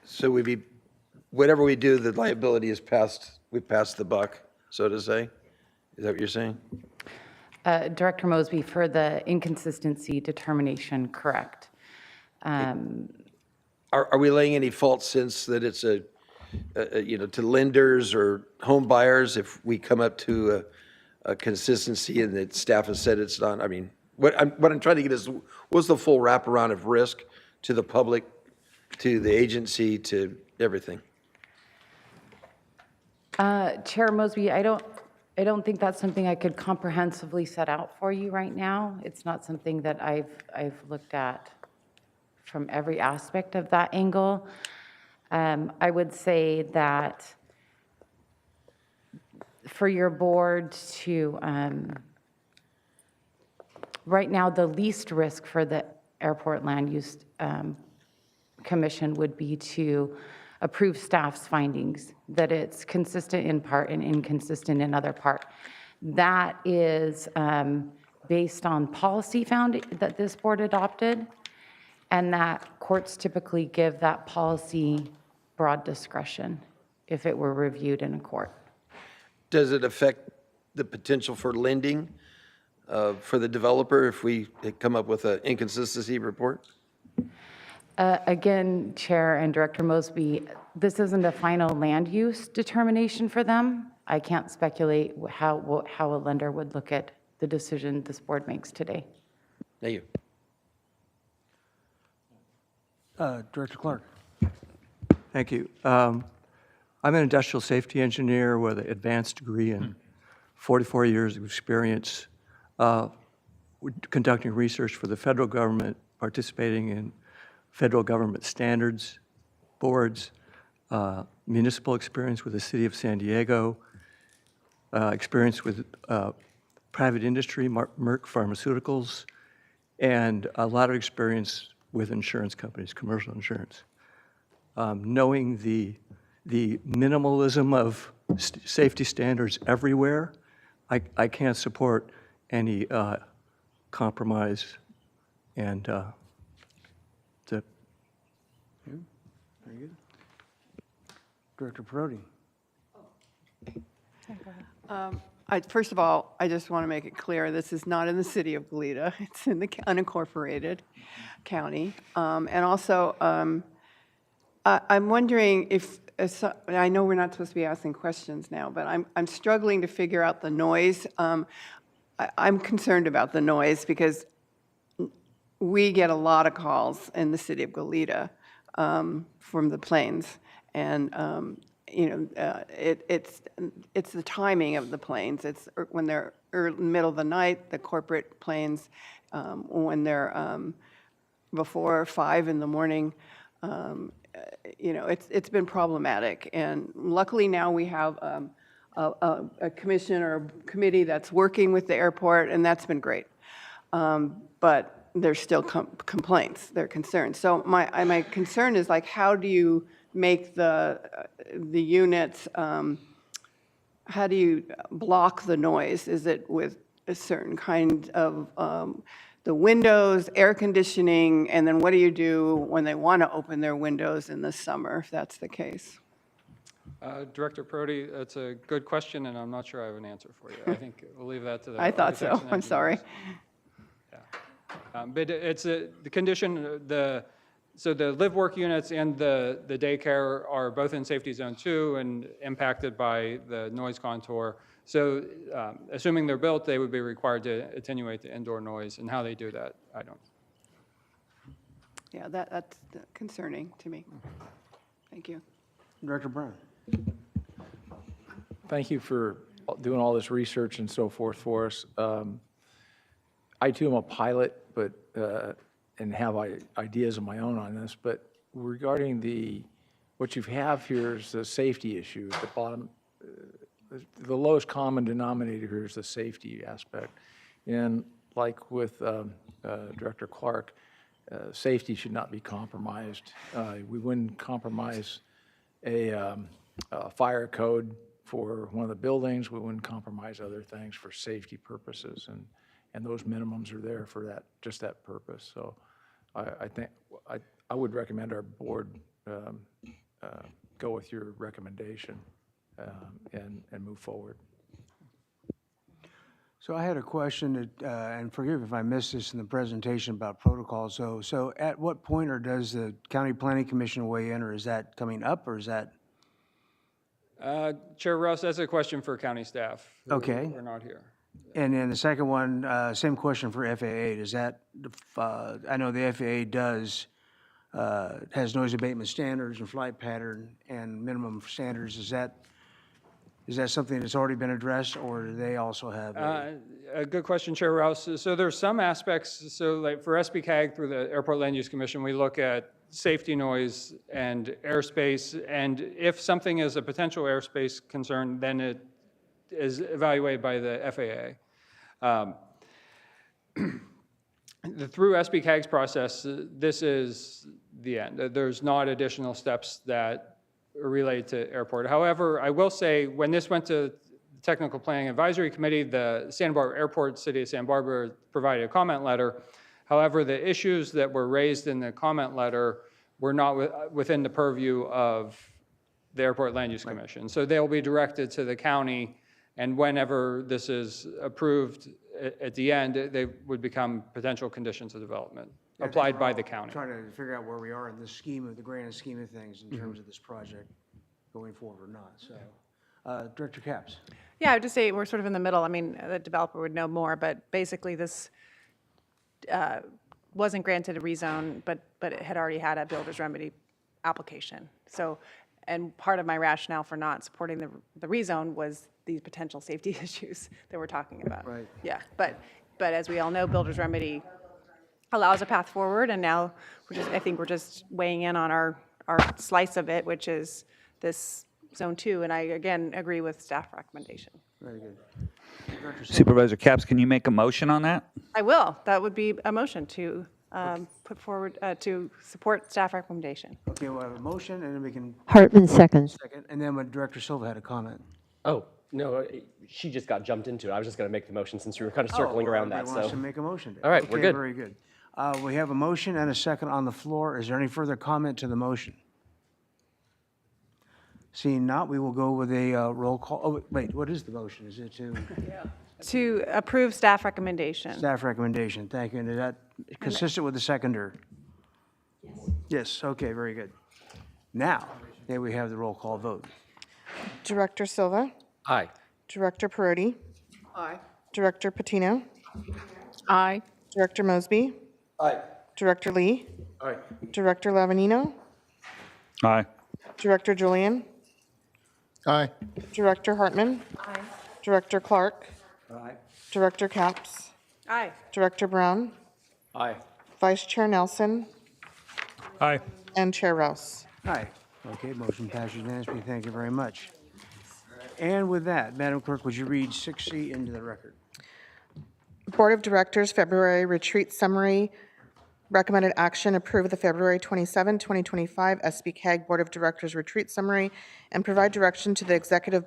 Speaker 11: So whatever we do, the liability is we've passed the buck, so to say? Is that what you're saying?
Speaker 6: Director Mosby, for the inconsistency determination, correct.
Speaker 11: Are we laying any false sense that it's to lenders or home buyers if we come up to a consistency and that staff has said it's not? I mean, what I'm trying to get is, what's the full wraparound of risk to the public, to the agency, to everything?
Speaker 6: Chair Mosby, I don't think that's something I could comprehensively set out for you right now. It's not something that I've looked at from every aspect of that angle. I would say that for your board to, right now, the least risk for the Airport Land Use Commission would be to approve staff's findings, that it's consistent in part and inconsistent in other part. That is based on policy found that this board adopted, and that courts typically give that policy broad discretion if it were reviewed in a court.
Speaker 11: Does it affect the potential for lending for the developer if we come up with an inconsistency report?
Speaker 6: Again, Chair and Director Mosby, this isn't a final land use determination for them. I can't speculate how a lender would look at the decision this board makes today.
Speaker 11: Thank you.
Speaker 1: Director Clark.
Speaker 17: Thank you. I'm an industrial safety engineer with an advanced degree and 44 years of experience conducting research for the federal government, participating in federal government standards, boards, municipal experience with the city of San Diego, experience with private industry, Merck Pharmaceuticals, and a lot of experience with insurance companies, commercial insurance. Knowing the minimalism of safety standards everywhere, I can't support any compromise, and the
Speaker 1: Very good. Director Perotti.
Speaker 3: First of all, I just want to make it clear, this is not in the city of Goleta. It's in the unincorporated county. And also, I'm wondering if, I know we're not supposed to be asking questions now, but I'm struggling to figure out the noise. I'm concerned about the noise because we get a lot of calls in the city of Goleta from the planes. And it's the timing of the planes. It's when they're middle of the night, the corporate planes, when they're before 5 in the morning. It's been problematic. And luckily now we have a commission or a committee that's working with the airport, and that's been great. But there's still complaints, they're concerned. So my concern is, like, how do you make the units, how do you block the noise? Is it with a certain kind of the windows, air conditioning, and then what do you do when they want to open their windows in the summer, if that's the case?
Speaker 12: Director Perotti, that's a good question, and I'm not sure I have an answer for you. I think we'll leave that to the
Speaker 3: I thought so.
Speaker 12: architects and
Speaker 3: I'm sorry.
Speaker 12: engineers. Yeah. But it's the condition, so the live-work units and the daycare are both in safety zone 2 and impacted by the noise contour. So assuming they're built, they would be required to attenuate the indoor noise, and how they do that, I don't.
Speaker 3: Yeah, that's concerning to me. Thank you.
Speaker 1: Director Brown.
Speaker 10: Thank you for doing all this research and so forth for us. I too am a pilot, but and have ideas of my own on this. But regarding what you have here is the safety issue at the bottom. The lowest common denominator here is the safety aspect, and like with Director Clark, safety should not be compromised. We wouldn't compromise a fire code for one of the buildings. We wouldn't compromise other things for safety purposes, and those minimums are there for just that purpose. So I think I would recommend our board go with your recommendation and move forward.
Speaker 1: So I had a question, and forgive if I missed this in the presentation about protocol. So at what point, or does the County Planning Commission weigh in, or is that coming up, or is that?
Speaker 12: Chair Rouse, that's a question for county staff.
Speaker 1: Okay.
Speaker 12: We're not here.
Speaker 1: And then the second one, same question for FAA. Does that, I know the FAA has noise abatement standards and flight pattern and minimum standards. Is that something that's already been addressed, or do they also have?
Speaker 12: A good question, Chair Rouse. So there's some aspects, so like for SBCAG through the Airport Land Use Commission, we look at safety noise and airspace, and if something is a potential airspace concern, then it is evaluated by the FAA. Through SBCAG's process, this is the end. There's not additional steps that related to airport. However, I will say, when this went to the Technical Planning Advisory Committee, the Santa Barbara Airport, City of Santa Barbara provided a comment letter. However, the issues that were raised in the comment letter were not within the purview of the Airport Land Use Commission. So they'll be directed to the county, and whenever this is approved at the end, they would become potential conditions of development applied by the county.
Speaker 1: Trying to figure out where we are in the scheme of, the grand scheme of things in terms of this project going forward or not, so. Director Capps.
Speaker 15: Yeah, I would just say we're sort of in the middle. I mean, the developer would know more, but basically this wasn't granted a rezone, but it had already had a builder's remedy application. So, and part of my rationale for not supporting the rezone was these potential safety issues that we're talking about.
Speaker 1: Right.
Speaker 15: Yeah, but as we all know, builder's remedy allows a path forward, and now I think we're just weighing in on our slice of it, which is this Zone 2, and I, again, agree with staff recommendation.
Speaker 1: Very good.
Speaker 18: Supervisor Capps, can you make a motion on that?
Speaker 15: I will. That would be a motion to put forward, to support staff recommendation.
Speaker 1: Okay, we'll have a motion, and then we can.
Speaker 16: Hartman seconds.
Speaker 1: Second, and then when Director Silva had a comment.
Speaker 19: Oh, no, she just got jumped into it. I was just going to make the motion since we were kind of circling around that.
Speaker 1: Everybody wants to make a motion.
Speaker 19: All right, we're
Speaker 1: Okay,
Speaker 19: good.
Speaker 1: very good. We have a motion and a second on the floor. Is there any further comment to the motion? Seeing not, we will go with a roll call. Oh, wait, what is the motion? Is it to?
Speaker 15: To approve staff recommendation.
Speaker 1: Staff recommendation, thank you. And is that consistent with the seconder? Yes. Yes, okay, very good. Now, may we have the roll call vote?
Speaker 2: Director Silva,
Speaker 19: Aye.
Speaker 2: Director Perotti,
Speaker 3: Aye.
Speaker 2: Director Patino,
Speaker 7: Aye.
Speaker 2: Director Mosby,
Speaker 11: Aye.
Speaker 2: Director Lee,
Speaker 11: Aye.
Speaker 2: Director Lavanino,
Speaker 4: Aye.
Speaker 2: Director Julian,
Speaker 9: Aye.
Speaker 2: Director Hartman, Director Clark,
Speaker 11: Aye.
Speaker 2: Director Capps,
Speaker 15: Aye.
Speaker 2: Director Brown,
Speaker 19: Aye.
Speaker 2: Vice Chair Nelson,
Speaker 4: Aye.
Speaker 2: and Chair Rouse.
Speaker 1: Aye. Okay, motion passes unanimously. Thank you very much. And with that, Madam Clerk, would you read 6C into the record?
Speaker 2: Board of Directors, February Retreat Summary. Recommended action, approve the February 27, 2025 SBCAG Board of Directors Retreat Summary and provide direction to the Executive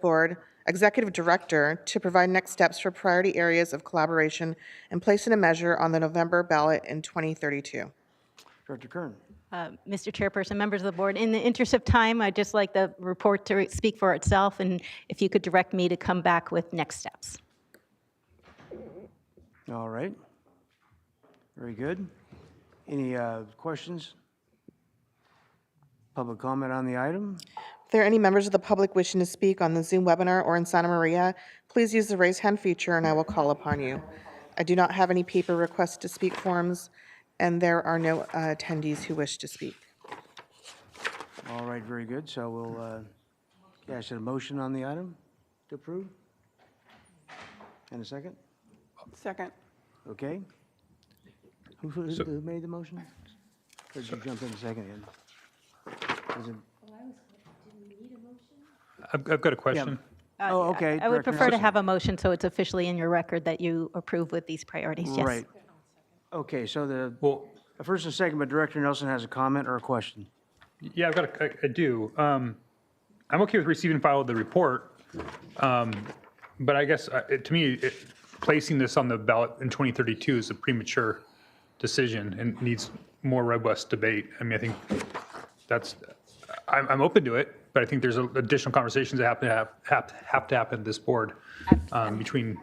Speaker 2: Director to provide next steps for priority areas of collaboration and place in a measure on the November ballot in 2032.
Speaker 1: Director Kern.
Speaker 7: Mr. Chairperson, members of the board, in the interest of time, I'd just like the report to speak for itself, and if you could direct me to come back with next steps.
Speaker 1: All right. Very good. Any questions? Public comment on the item?
Speaker 2: If there are any members of the public wishing to speak on the Zoom webinar or in Santa Maria, please use the raise hand feature and I will call upon you. I do not have any paper requests to speak forms, and there are no attendees who wish to speak.
Speaker 1: All right, very good. So we'll cast a motion on the item to approve. And a second?
Speaker 3: Second.
Speaker 1: Okay. Who made the motion? Or did you jump in second? Was it-
Speaker 4: I've got a question.
Speaker 1: Oh, okay.
Speaker 7: I would
Speaker 1: Director
Speaker 7: prefer to
Speaker 1: Nelson.
Speaker 7: have a motion so it's officially in your record that you approve with these priorities, yes.
Speaker 1: Right. Okay, so the
Speaker 4: Well,
Speaker 1: first and second, but Director Nelson has a comment or a question.
Speaker 4: yeah, I do. I'm okay with receiving and file the report, but I guess to me, placing this on the ballot in 2032 is a premature decision and needs more robust debate. I mean, I think I'm open to it, but I think there's additional conversations that have to happen at this board between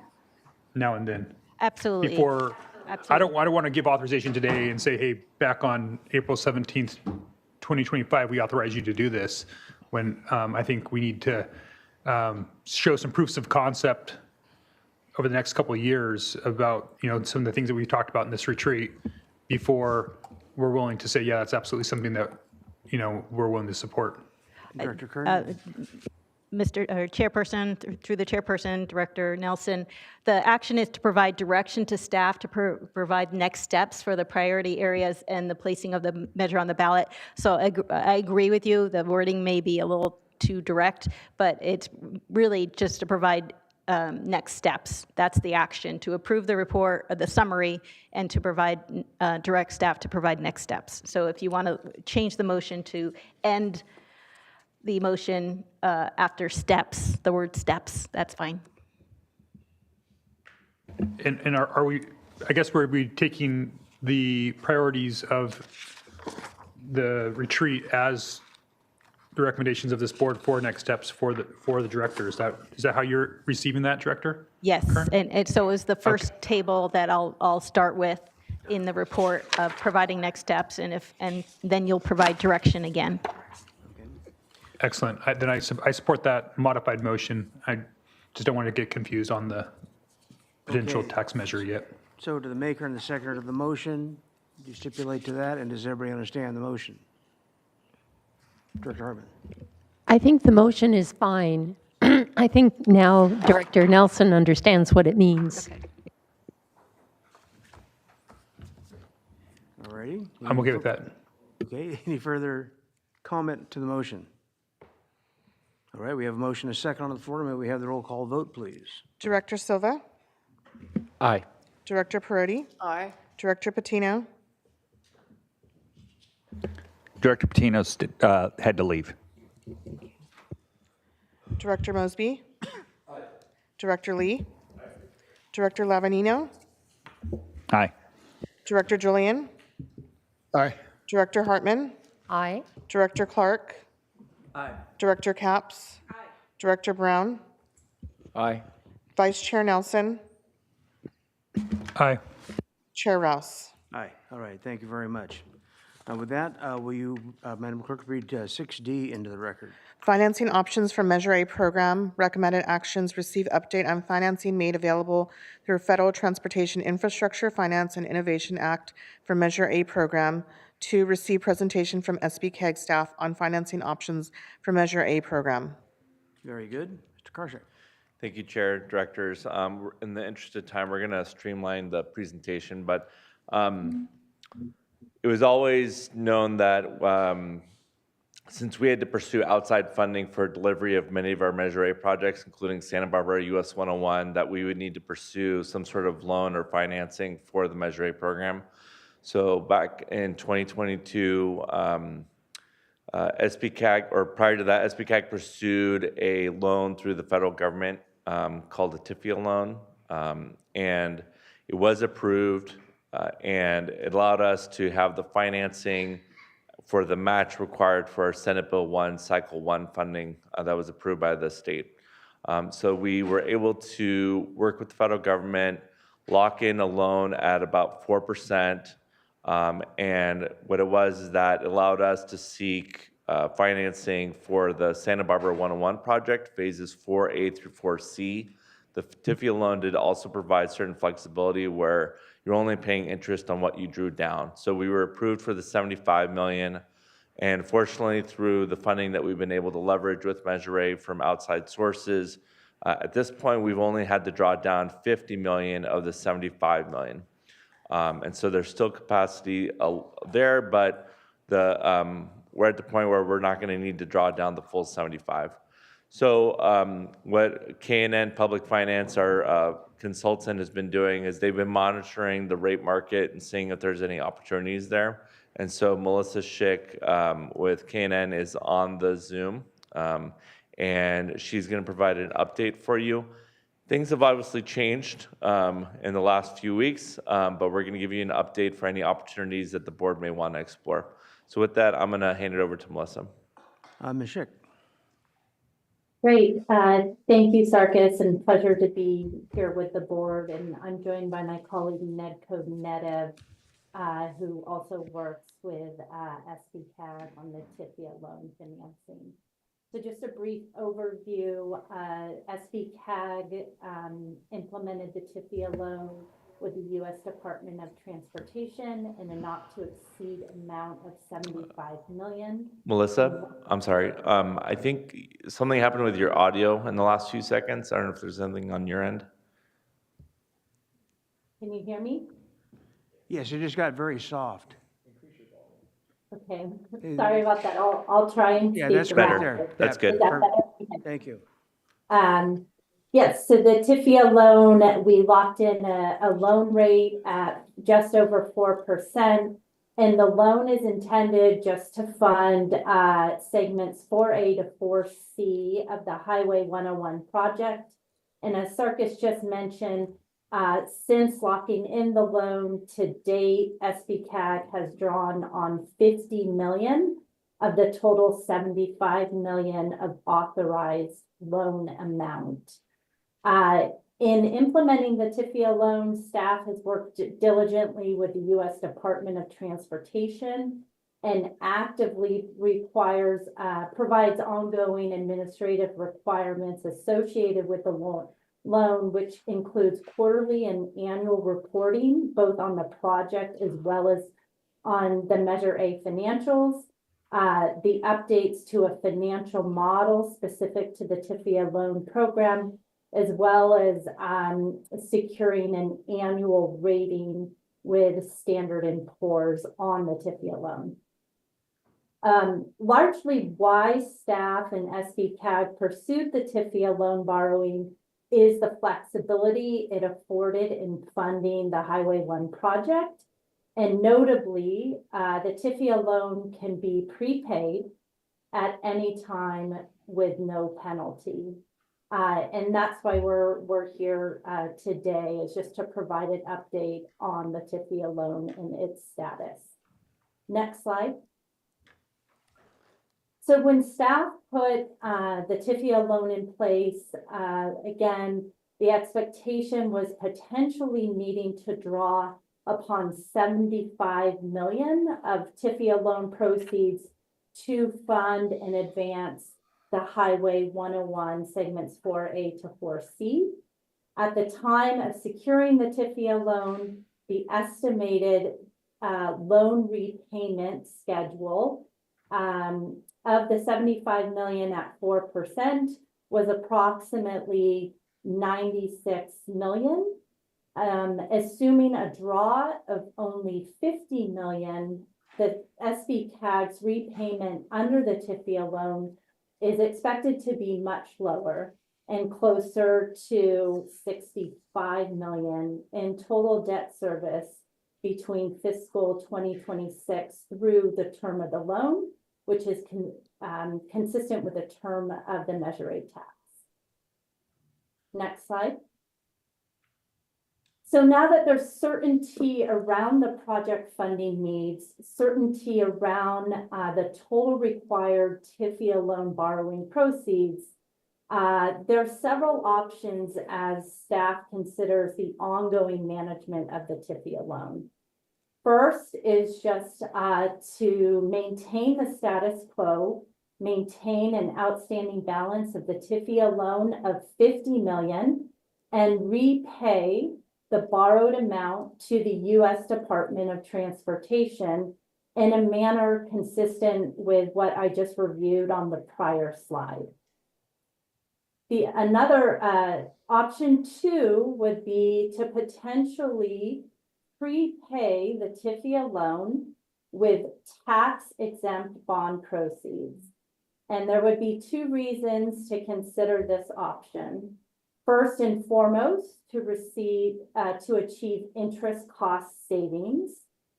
Speaker 4: now and then.
Speaker 7: Absolutely.
Speaker 4: Before,
Speaker 7: Absolutely.
Speaker 4: I don't want to give authorization today and say, hey, back on April 17th, 2025, we authorize you to do this, when I think we need to show some proofs of concept over the next couple of years about, some of the things that we've talked about in this retreat before we're willing to say, yeah, that's absolutely something that, we're willing to support.
Speaker 1: Director Kern?
Speaker 7: Mr. Chairperson, through the Chairperson, Director Nelson, the action is to provide direction to staff to provide next steps for the priority areas and the placing of the measure on the ballot. So I agree with you. The wording may be a little too direct, but it's really just to provide next steps. That's the action, to approve the report, the summary, and to provide, direct staff to provide next steps. So if you want to change the motion to end the motion after steps, the word steps, that's fine.
Speaker 4: And are we, I guess we're we taking the priorities of the retreat as the recommendations of this board for next steps for the director. Is that how you're receiving that, Director?
Speaker 7: Yes, and so is the first table that I'll start with in the report of providing next steps, and then you'll provide direction again.
Speaker 4: Excellent. Then I support that modified motion. I just don't want to get confused on the potential
Speaker 1: Okay.
Speaker 4: tax measure yet.
Speaker 1: So to the maker and the seconder of the motion, do you stipulate to that, and does everybody understand the motion? Director Hartman.
Speaker 16: I think the motion is fine. I think now Director Nelson understands what it means.
Speaker 1: All righty.
Speaker 4: I'm okay with that.
Speaker 1: Okay, any further comment to the motion? All right, we have a motion, a second on the floor. May we have the roll call vote, please?
Speaker 2: Director Silva,
Speaker 10: Aye.
Speaker 2: Director Perotti,
Speaker 3: Aye.
Speaker 2: Director Patino,
Speaker 18: Director Patino's had to leave.
Speaker 2: Director Mosby, Director Lee, Director Lavanino,
Speaker 18: Aye.
Speaker 2: Director Julian,
Speaker 10: Aye.
Speaker 2: Director Hartman,
Speaker 16: Aye.
Speaker 2: Director Clark, Director Capps, Director Brown,
Speaker 10: Aye.
Speaker 2: Vice Chair Nelson,
Speaker 4: Aye.
Speaker 2: Chair Rouse.
Speaker 1: Aye. All right, thank you very much. With that, will you, Madam Clerk, read 6D into the record?
Speaker 2: Financing options for Measure A program. Recommended actions: receive update on financing made available through Federal Transportation Infrastructure Finance and Innovation Act for Measure A program. 2, receive presentation from SBCAG staff on financing options for Measure A program.
Speaker 1: Very good. Mr. Karshak.
Speaker 8: Thank you, Chair, Directors. In the interest of time, we're going to streamline the presentation, but it was always known that since we had to pursue outside funding for delivery of many of our Measure A projects, including Santa Barbara US 101, that we would need to pursue some sort of loan or financing for the Measure A program. So back in 2022, SBCAG, or prior to that, SBCAG pursued a loan through the federal government called a TIFIA loan, and it was approved, and it allowed us to have the financing for the match required for our Senate Bill 1, Cycle 1 funding that was approved by the state. So we were able to work with the federal government, lock in a loan at about 4%, and what it was is that it allowed us to seek financing for the Santa Barbara 101 project, phases 4A through 4C. The TIFIA loan did also provide certain flexibility where you're only paying interest on what you drew down. So we were approved for the $75 million, and fortunately, through the funding that we've been able to leverage with Measure A from outside sources, at this point, we've only had to draw down $50 million of the $75 million. And so there's still capacity there, but we're at the point where we're not going to need to draw down the full 75. So what K&N Public Finance, our consultant, has been doing is they've been monitoring the rate market and seeing if there's any opportunities there. And so Melissa Schick with K&N is on the Zoom, and she's going to provide an update for you. Things have obviously changed in the last few weeks, but we're going to give you an update for any opportunities that the board may want to explore. So with that, I'm going to hand it over to Melissa.
Speaker 1: Ms. Schick.
Speaker 20: Great. Thank you, Sarkis, and pleasure to be here with the board. And I'm joined by my colleague, Nedko Nedev, who also works with SBCAG on the TIFIA loan financing. So just a brief overview, SBCAG implemented the TIFIA loan with the U.S. Department of Transportation in a not-to-exceed amount of $75 million.
Speaker 8: Melissa, I'm sorry. I think something happened with your audio in the last few seconds. I don't know if there's anything on your end.
Speaker 20: Can you hear me?
Speaker 1: Yes, it just got very soft.
Speaker 20: Okay, sorry about that. I'll try and speak.
Speaker 1: Yeah, that's better there.
Speaker 8: That's good.
Speaker 20: Is that better?
Speaker 1: Thank you.
Speaker 20: Yes, so the TIFIA loan, we locked in a loan rate at just over 4%. And the loan is intended just to fund segments 4A to 4C of the Highway 101 project. And as Sarkis just mentioned, since locking in the loan to date, SBCAG has drawn on 50 million of the total 75 million of authorized loan amount. In implementing the TIFIA loan, staff has worked diligently with the U.S. Department of Transportation and actively provides ongoing administrative requirements associated with the loan, which includes quarterly and annual reporting, both on the project as well as on the Measure A financials, the updates to a financial model specific to the TIFIA loan program, as well as securing an annual rating with Standard & Poor's on the TIFIA loan. Largely why staff and SBCAG pursued the TIFIA loan borrowing is the flexibility it afforded in funding the Highway 1 project. And notably, the TIFIA loan can be prepaid at any time with no penalty. And that's why we're here today, is just to provide an update on the TIFIA loan and its status. Next slide. So when staff put the TIFIA loan in place, again, the expectation was potentially needing to draw upon 75 million of TIFIA loan proceeds to fund and advance the Highway 101 segments 4A to 4C. At the time of securing the TIFIA loan, the estimated loan repayment schedule of the 75 million at 4% was approximately 96 million. Assuming a draw of only 50 million, the SBCAG's repayment under the TIFIA loan is expected to be much lower and closer to 65 million in total debt service between fiscal 2026 through the term of the loan, which is consistent with the term of the Measure A tax. Next slide. So now that there's certainty around the project funding needs, certainty around the total required TIFIA loan borrowing proceeds, there are several options as staff considers the ongoing management of the TIFIA loan. First is just to maintain the status quo, maintain an outstanding balance of the TIFIA loan of 50 million and repay the borrowed amount to the U.S. Department of Transportation in a manner consistent with what I just reviewed on the prior slide. Another option two would be to potentially prepay the TIFIA loan with tax-exempt bond proceeds. And there would be two reasons to consider this option. First and foremost, to achieve interest cost savings,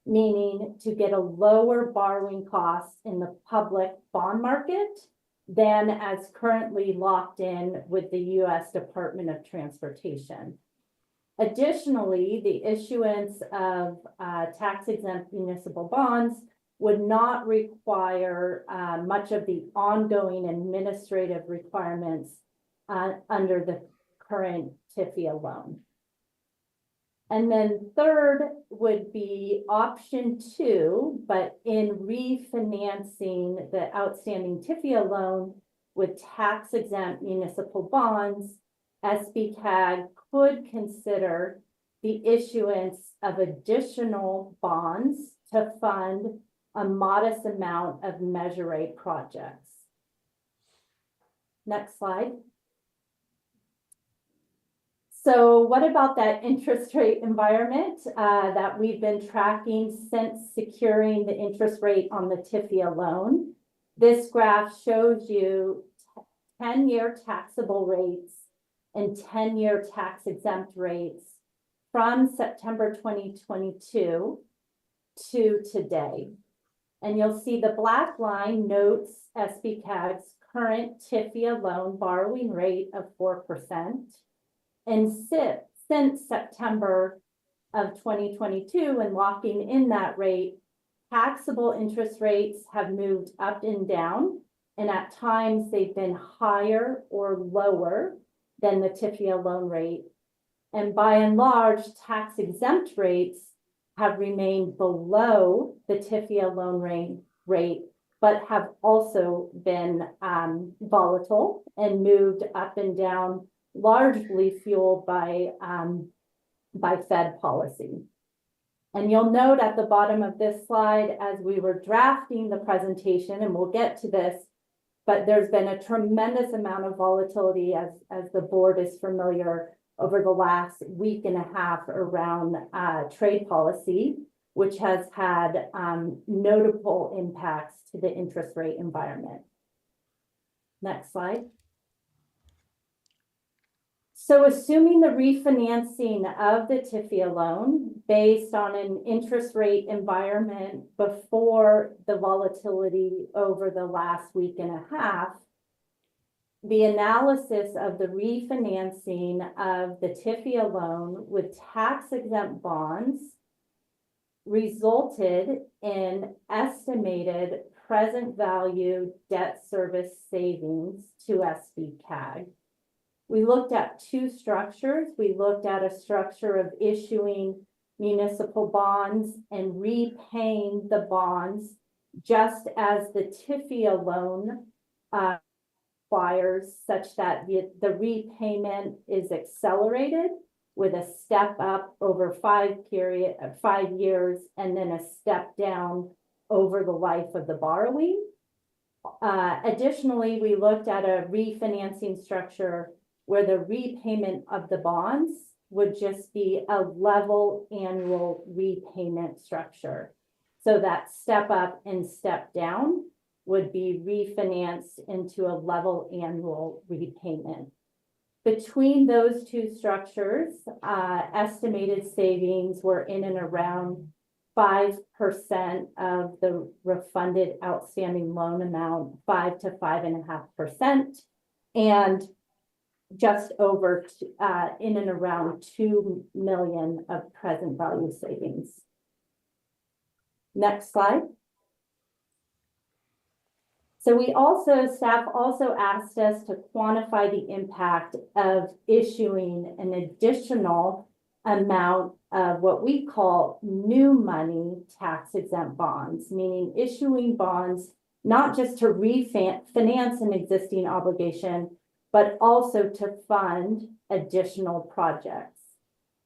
Speaker 20: meaning to get a lower borrowing cost in the public bond market than as currently locked in with the U.S. Department of Transportation. Additionally, the issuance of tax-exempt municipal bonds would not require much of the ongoing administrative requirements under the current TIFIA loan. And then third would be option two, but in refinancing the outstanding TIFIA loan with tax-exempt municipal bonds, SBCAG could consider the issuance of additional bonds to fund a modest amount of Measure A projects. Next slide. So what about that interest rate environment that we've been tracking since securing the interest rate on the TIFIA loan? This graph shows you 10-year taxable rates and 10-year tax-exempt rates from September 2022 to today. And you'll see the black line notes SBCAG's current TIFIA loan borrowing rate of 4%. And since September of 2022 and locking in that rate, taxable interest rates have moved up and down, and at times they've been higher or lower than the TIFIA loan rate. And by and large, tax exempt rates have remained below the TIFIA loan rate, but have also been volatile and moved up and down, largely fueled by Fed policy. And you'll note at the bottom of this slide, as we were drafting the presentation, and we'll get to this, but there's been a tremendous amount of volatility, as the board is familiar, over the last week and a half around trade policy, which has had notable impacts to the interest rate environment. Next slide. So assuming the refinancing of the TIFIA loan based on an interest rate environment before the volatility over the last week and a half, the analysis of the refinancing of the TIFIA loan with tax-exempt bonds resulted in estimated present value debt service savings to SBCAG. We looked at two structures. We looked at a structure of issuing municipal bonds and repaying the bonds just as the TIFIA loan requires, such that the repayment is accelerated with a step up over 5 years and then a step down over the life of the borrowing. Additionally, we looked at a refinancing structure where the repayment of the bonds would just be a level annual repayment structure. So that step up and step down would be refinanced into a level annual repayment. Between those two structures, estimated savings were in and around 5% of the refunded outstanding loan amount, 5 to 5.5%, and just over in and around 2 million of present value savings. Next slide. So staff also asked us to quantify the impact of issuing an additional amount of what we call new money tax-exempt bonds, meaning issuing bonds not just to refinance an existing obligation, but also to fund additional projects.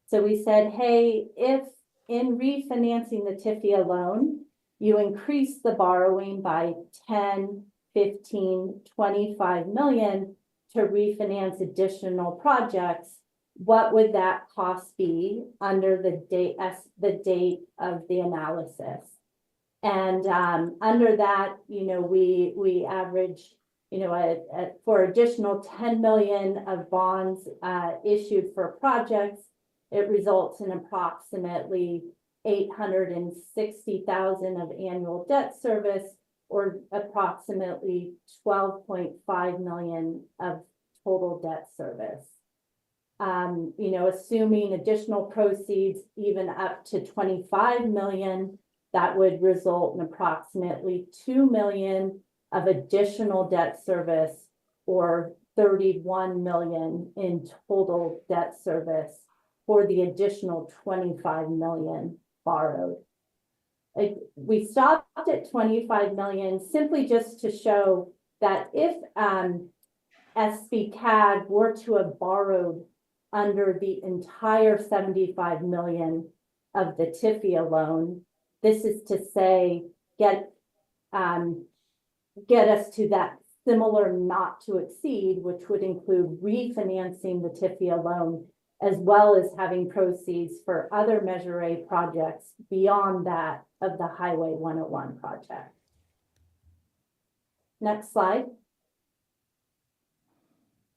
Speaker 20: So we said, hey, if in refinancing the TIFIA loan, you increase the borrowing by 10, 15, 25 million to refinance additional projects, what would that cost be under the date of the analysis? And under that, we average, for additional 10 million of bonds issued for projects, it results in approximately 860,000 of annual debt service, or approximately 12.5 million of total debt service. Assuming additional proceeds even up to 25 million, that would result in approximately 2 million of additional debt service, or 31 million in total debt service for the additional 25 million borrowed. We stopped at 25 million simply just to show that if SBCAG were to have borrowed under the entire 75 million of the TIFIA loan, this is to say, get us to that similar not to exceed, which would include refinancing the TIFIA loan, as well as having proceeds for other Measure A projects beyond that of the Highway 101 project. Next slide.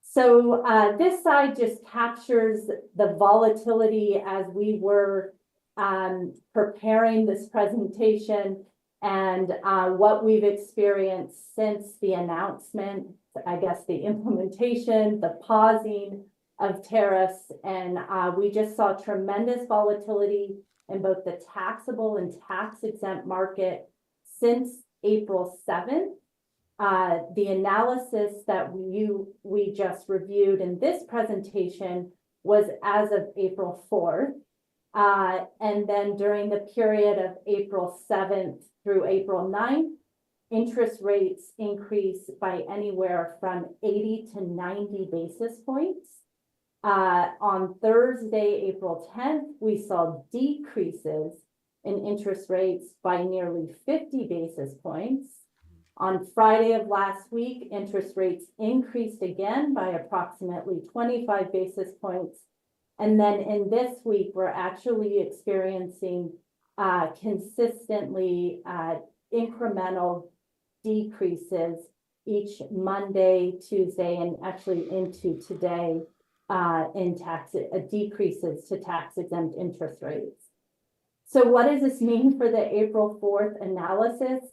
Speaker 20: So this slide just captures the volatility as we were preparing this presentation and what we've experienced since the announcement, I guess the implementation, the pausing of tariffs. And we just saw tremendous volatility in both the taxable and tax exempt market since April 7th. The analysis that we just reviewed in this presentation was as of April 4th. And then during the period of April 7th through April 9th, interest rates increased by anywhere from 80 to 90 basis points. On Thursday, April 10th, we saw decreases in interest rates by nearly 50 basis points. On Friday of last week, interest rates increased again by approximately 25 basis points. And then in this week, we're actually experiencing consistently incremental decreases each Monday, Tuesday, and actually into today in decreases to tax exempt interest rates. So what does this mean for the April 4th analysis?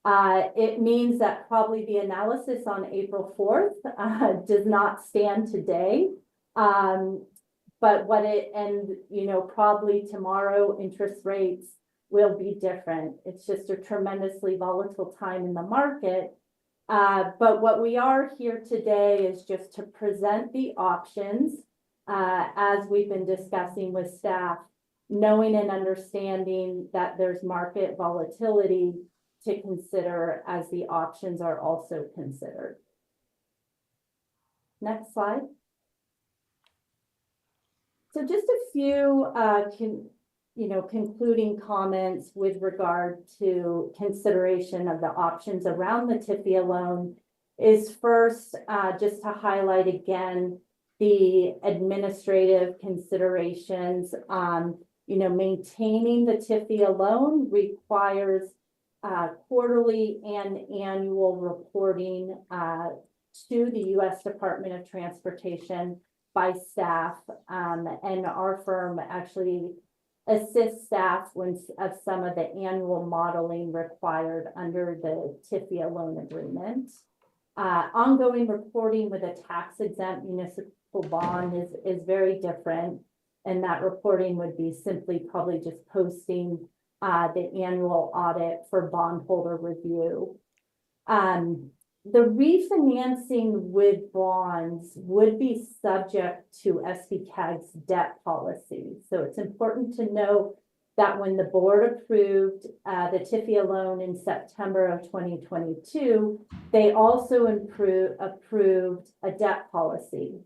Speaker 20: It means that probably the analysis on April 4th does not stand today. But probably tomorrow interest rates will be different. It's just a tremendously volatile time in the market. But what we are here today is just to present the options as we've been discussing with staff, knowing and understanding that there's market volatility to consider as the options are also considered. Next slide. So just a few concluding comments with regard to consideration of the options around the TIFIA loan is first, just to highlight again the administrative considerations. Maintaining the TIFIA loan requires quarterly and annual reporting to the U.S. Department of Transportation by staff, and our firm actually assists staff of some of the annual modeling required under the TIFIA loan agreement. Ongoing reporting with a tax-exempt municipal bond is very different, and that reporting would be simply probably just posting the annual audit for bondholder review. The refinancing with bonds would be subject to SBCAG's debt policy. So it's important to know that when the board approved the TIFIA loan in September of 2022, they also approved a debt policy.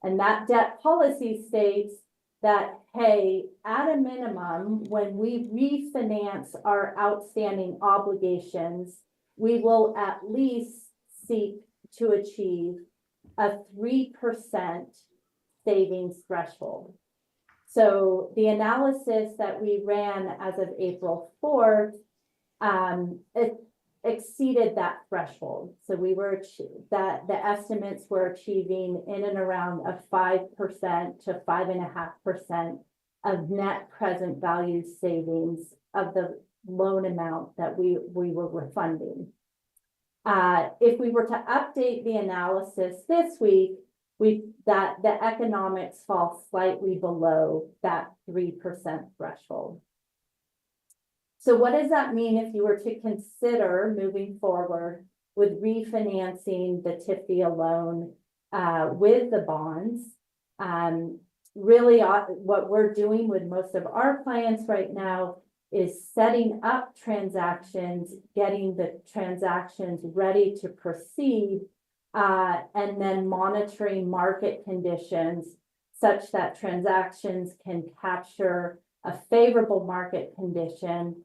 Speaker 20: And that debt policy states that, hey, at a minimum, when we refinance our outstanding obligations, we will at least seek to achieve a 3% savings threshold. So the analysis that we ran as of April 4th, it exceeded that threshold. So we were that the estimates were achieving in and around a 5% to 5.5% of net present value savings of the loan amount that we were refunding. If we were to update the analysis this week, that the economics fall slightly below that 3% threshold. So what does that mean if you were to consider moving forward with refinancing the TIFIA loan with the bonds? Really, what we're doing with most of our clients right now is setting up transactions, getting the transactions ready to proceed, and then monitoring market conditions such that transactions can capture a favorable market condition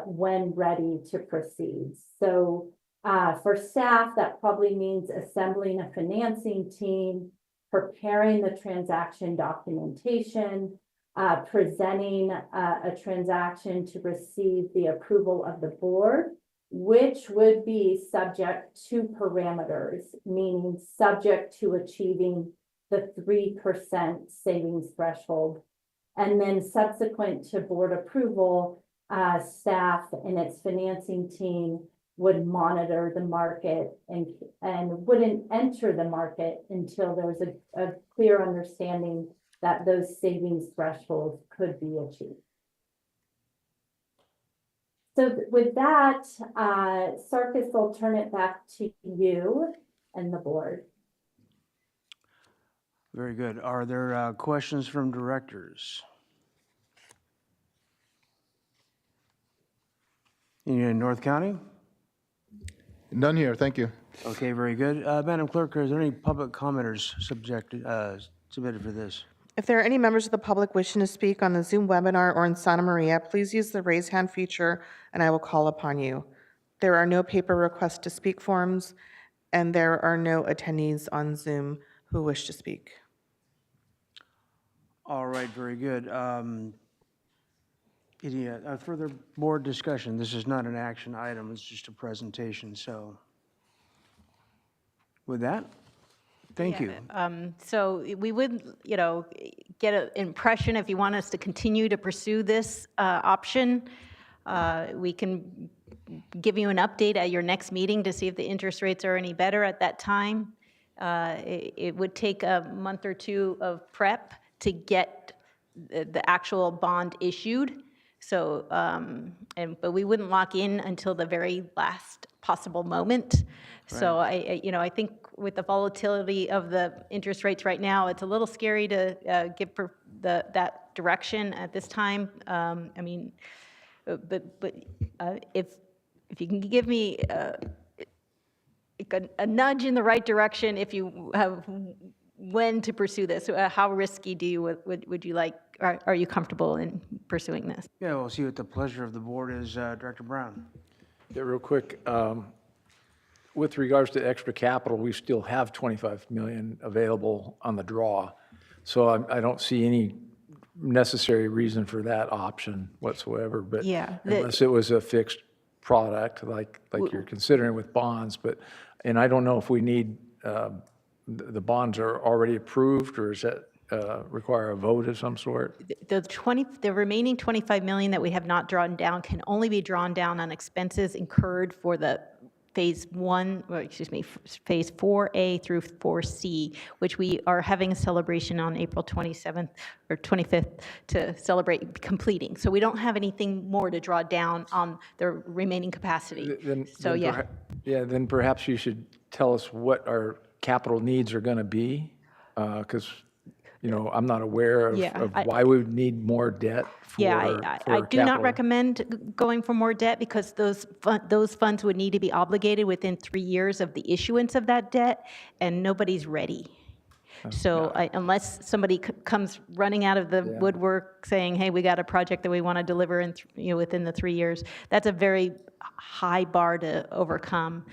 Speaker 20: when ready to proceed. So for staff, that probably means assembling a financing team, preparing the transaction documentation, presenting a transaction to receive the approval of the board, which would be subject to parameters, meaning subject to achieving the 3% savings threshold And then subsequent to board approval, staff and its financing team would monitor the market and wouldn't enter the market until there was a clear understanding that those savings thresholds could be achieved. So with that, Sarkis, I'll turn it back to you and the board.
Speaker 1: Very good. Are there questions from directors? In North County?
Speaker 21: None here, thank you.
Speaker 1: Okay, very good. Madam Clerk, is there any public commenters submitted for this?
Speaker 2: If there are any members of the public wishing to speak on the Zoom webinar or in Santa Maria, please use the raise hand feature and I will call upon you. There are no paper request to speak forms and there are no attendees on Zoom who wish to speak.
Speaker 1: All right, very good. Any further board discussion? This is not an action item, it's just a presentation, so. With that, thank you.
Speaker 7: So we would, get an impression if you want us to continue to pursue this option. We can give you an update at your next meeting to see if the interest rates are any better at that time. It would take a month or two of prep to get the actual bond issued. So, but we wouldn't lock in until the very last possible moment. So I think with the volatility of the interest rates right now, it's a little scary to give that direction at this time. I mean, but if you can give me a nudge in the right direction, if you have when to pursue this, how risky would you like? Are you comfortable in pursuing this?
Speaker 1: Yeah, we'll see what the pleasure of the board is. Director Brown.
Speaker 10: Yeah, real quick. With regards to extra capital, we still have 25 million available on the draw. So I don't see any necessary reason for that option whatsoever. But
Speaker 7: yeah,
Speaker 10: unless it was a fixed product like you're considering with bonds. And I don't know if we need, the bonds are already approved, or is that require a vote of some sort?
Speaker 7: The remaining 25 million that we have not drawn down can only be drawn down on expenses incurred for the phase 4A through 4C, which we are having a celebration on April 27th or 25th to celebrate completing. So we don't have anything more to draw down on the remaining capacity.
Speaker 10: Then perhaps you should tell us what our capital needs are going to be, because I'm not aware of why we would need more debt for
Speaker 7: I do not recommend going for more debt because those funds would need to be obligated within 3 years of the issuance of that debt, and nobody's ready. So unless somebody comes running out of the woodwork saying, hey, we got a project that we want to deliver in within the 3 years, that's a very high bar to overcome.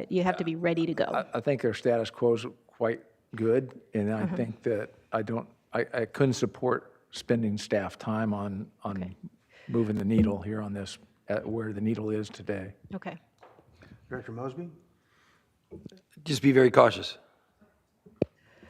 Speaker 7: You have to be ready to go.
Speaker 10: I think our status quo is quite good, and I think that I couldn't support spending staff time on moving the needle here on this at where the needle is today.
Speaker 7: Okay.
Speaker 1: Director Mosby?
Speaker 11: Just be very cautious.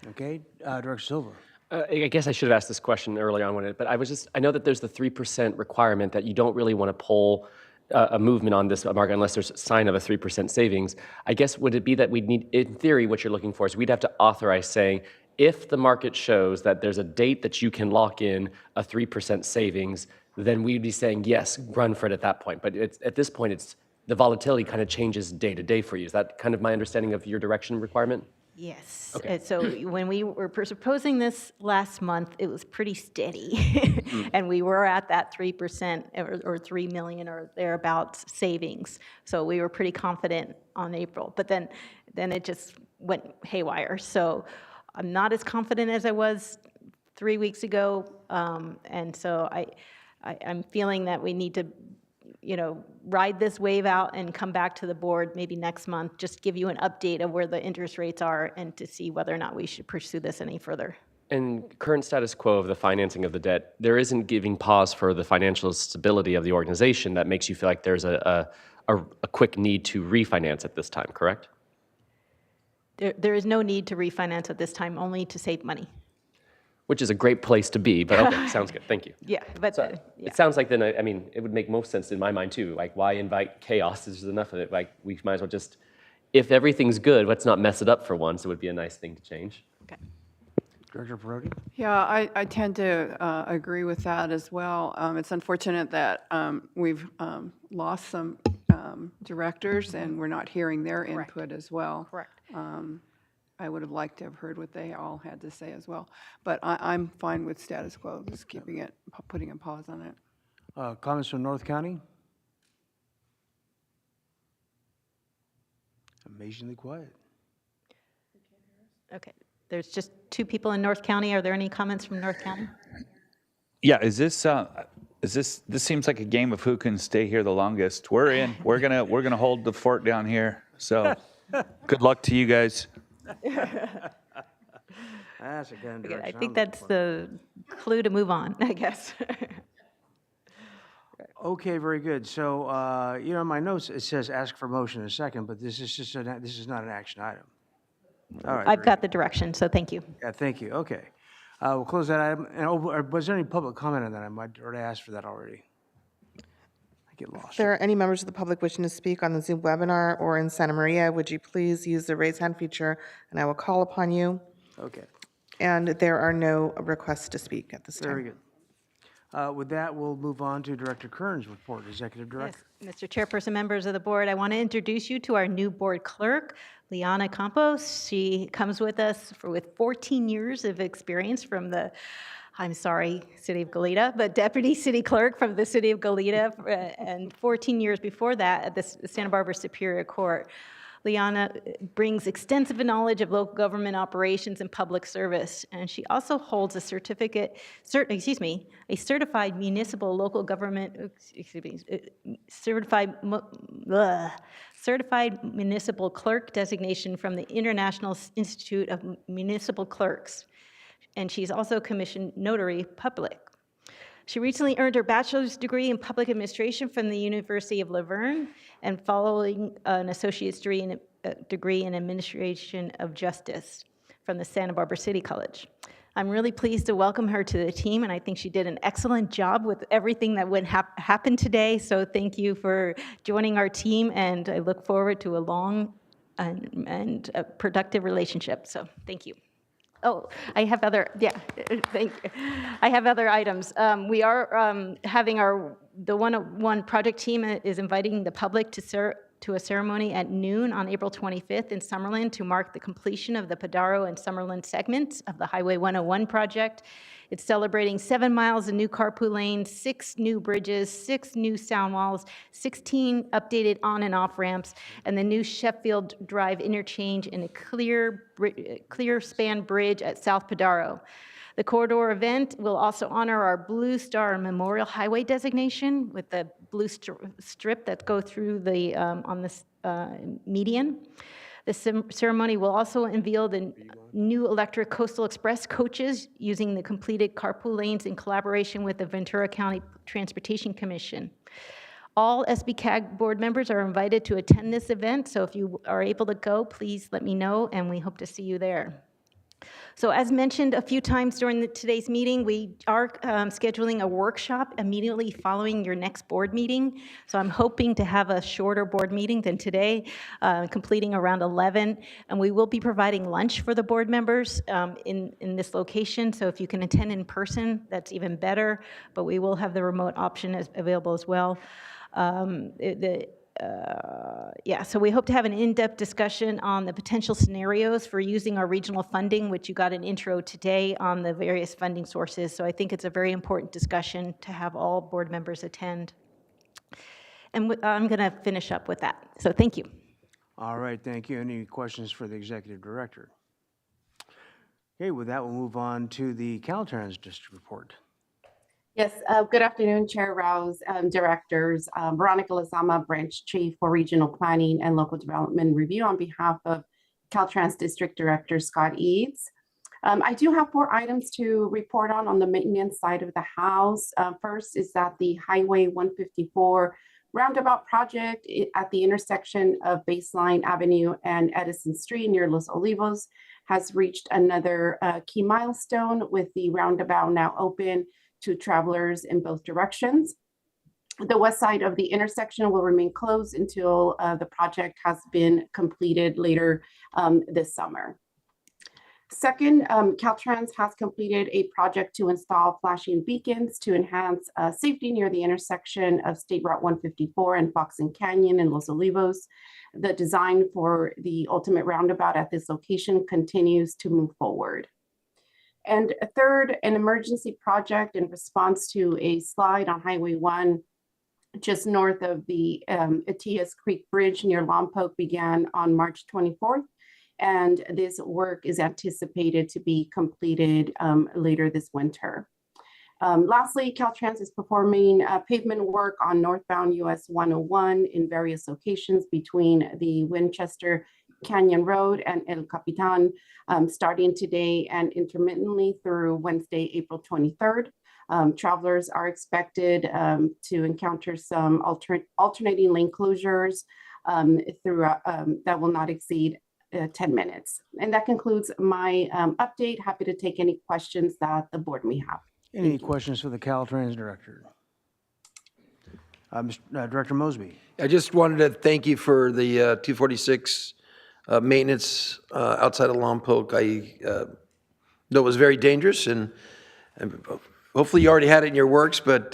Speaker 1: Okay, Director Silver.
Speaker 19: I guess I should have asked this question early on, but I know that there's the 3% requirement that you don't really want to pull a movement on this market unless there's a sign of a 3% savings. I guess would it be that we'd need, in theory, what you're looking for is we'd have to authorize saying, if the market shows that there's a date that you can lock in a 3% savings, then we'd be saying, yes, run for it at that point. But at this point, the volatility kind of changes day to day for you. Is that kind of my understanding of your direction requirement?
Speaker 7: Yes. Okay. So when we were proposing this last month, it was pretty steady. And we were at that 3% or 3 million or thereabouts savings. So we were pretty confident on April. But then it just went haywire. So I'm not as confident as I was 3 weeks ago. And so I'm feeling that we need to ride this wave out and come back to the board maybe next month, just give you an update of where the interest rates are and to see whether or not we should pursue this any further.
Speaker 19: And current status quo of the financing of the debt, there isn't giving pause for the financial stability of the organization that makes you feel like there's a quick need to refinance at this time, correct?
Speaker 7: There is no need to refinance at this time, only to save money.
Speaker 19: which is a great place to be, but okay, sounds good, thank you.
Speaker 7: Yeah, but,
Speaker 19: So it sounds like then, I mean, it would make most sense in my mind too. Like, why invite chaos? There's enough of it. Like, we might as well just, if everything's good, let's not mess it up for once. It would be a nice thing to change.
Speaker 1: Director Perotti?
Speaker 3: Yeah, I tend to agree with that as well. It's unfortunate that we've lost some directors and we're not hearing their input as well.
Speaker 7: Correct.
Speaker 3: I would have liked to have heard what they all had to say as well. But I'm fine with status quo, just keeping it, putting a pause on it.
Speaker 1: Comments from North County? Amazingly quiet.
Speaker 7: okay. There's just 2 people in North County. Are there any comments from North County?
Speaker 18: Yeah, this seems like a game of who can stay here the longest. We're in. We're gonna hold the fort down here. So good luck to you guys.
Speaker 1: That's a kind of
Speaker 7: Okay,
Speaker 1: direction
Speaker 7: I
Speaker 1: I'm
Speaker 7: think that's the clue to move on, I guess.
Speaker 1: Okay, very good. So, in my notes, it says ask for motion in a second, but this is just, this is not an action item. All right.
Speaker 7: I've got the direction, so thank you.
Speaker 1: Yeah, thank you. Okay. We'll close that item. And was there any public comment on that? I might already asked for that already. I get lost.
Speaker 2: If there are any members of the public wishing to speak on the Zoom webinar or in Santa Maria, would you please use the raise hand feature and I will call upon you.
Speaker 1: Okay,
Speaker 2: And there are no requests to speak at this time.
Speaker 1: very good. With that, we'll move on to Director Kern's report, Executive Director.
Speaker 7: Yes, Mr. Chairperson, members of the board, I want to introduce you to our new board clerk, Liana Campos. She comes with us with 14 years of experience from the, I'm sorry, City of Goleta, but Deputy City Clerk from the City of Goleta, and 14 years before that at the Santa Barbara Superior Court. Liana brings extensive knowledge of local government operations and public service, and she also holds a certified municipal local government, certified municipal clerk designation from the International Institute of Municipal Clerks, and she's also commissioned notary public. She recently earned her bachelor's degree in public administration from the University of La Verne and following an associate's degree in administration of justice from the Santa Barbara City College. I'm really pleased to welcome her to the team, and I think she did an excellent job with everything that would happen today. So thank you for joining our team, and I look forward to a long and a productive relationship. So thank you. Oh, I have other, thank you. I have other items. We are having the 101 project team is inviting the public to a ceremony at noon on April 25th in Summerlin to mark the completion of the Padaro and Summerlin segments of the Highway 101 project. It's celebrating 7 miles of new carpool lanes, 6 new bridges, 6 new sound walls, 16 updated on and off ramps, and the new Sheffield Drive interchange and a clear span bridge at South Padaro. The corridor event will also honor our Blue Star Memorial Highway designation with the blue strip that go through the on this median. The ceremony will also unveil the new electric Coastal Express coaches using the completed carpool lanes in collaboration with the Ventura County Transportation Commission. All SBCAG board members are invited to attend this event, so if you are able to go, please let me know, and we hope to see you there. So as mentioned a few times during today's meeting, we are scheduling a workshop immediately following your next board meeting. So I'm hoping to have a shorter board meeting than today, completing around 11. And we will be providing lunch for the board members in this location. So if you can attend in person, that's even better. But we will have the remote option available as well. So we hope to have an in-depth discussion on the potential scenarios for using our regional funding, which you got an intro today on the various funding sources. So I think it's a very important discussion to have all board members attend. And I'm going to finish up with that. So thank you.
Speaker 1: All right, thank you. Any questions for the Executive Director? Okay, with that, we'll move on to the Caltrans District Report.
Speaker 5: Yes, good afternoon, Chair Rouse, directors. Veronica Lozama, Branch Chief for Regional Planning and Local Development Review on behalf of Caltrans District Director Scott Eads. I do have 4 items to report on the maintenance side of the house. First is that the Highway 154 roundabout project at the intersection of Baseline Avenue and Edison Street near Los Olivos has reached another key milestone, with the roundabout now open to travelers in both directions. The west side of the intersection will remain closed until the project has been completed later this summer. Second, Caltrans has completed a project to install flashing beacons to enhance safety near the intersection of State Route 154 and Fox and Canyon in Los Olivos. The design for the ultimate roundabout at this location continues to move forward. And third, an emergency project in response to a slide on Highway 1 just north of the Atias Creek Bridge near Lompoc began on March 24th. And this work is anticipated to be completed later this winter. Lastly, Caltrans is performing pavement work on northbound US 101 in various locations between the Winchester Canyon Road and El Capitan, starting today and intermittently through Wednesday, April 23rd. Travelers are expected to encounter some alternating lane closures throughout that will not exceed 10 minutes. And that concludes my update. Happy to take any questions that the board may have.
Speaker 1: Any questions for the Caltrans director? Director Mosby.
Speaker 11: I just wanted to thank you for the 246 maintenance outside of Lompoc. I know it was very dangerous, and hopefully you already had it in your works, but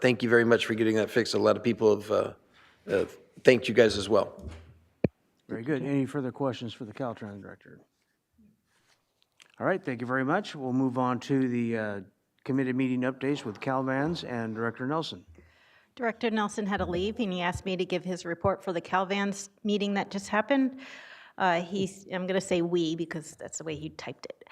Speaker 11: thank you very much for getting that fixed. A lot of people have thanked you guys as well.
Speaker 1: Very good. Any further questions for the Caltrans director? All right, thank you very much. We'll move on to the committee meeting updates with Calvans and Director Nelson.
Speaker 7: Director Nelson had to leave, and he asked me to give his report for the Calvans meeting that just happened. I'm going to say we because that's the way he typed it.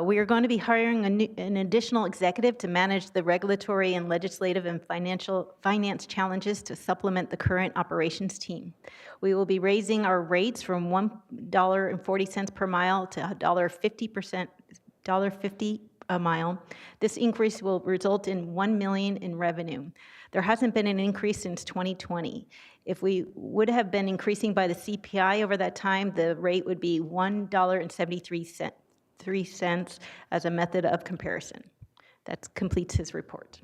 Speaker 7: We are going to be hiring an additional executive to manage the regulatory and legislative and finance challenges to supplement the current operations team. We will be raising our rates from $1.40 per mile to $1.50 a mile. This increase will result in $1 million in revenue. There hasn't been an increase since 2020. If we would have been increasing by the CPI over that time, the rate would be $1.73 as a method of comparison. That completes his report.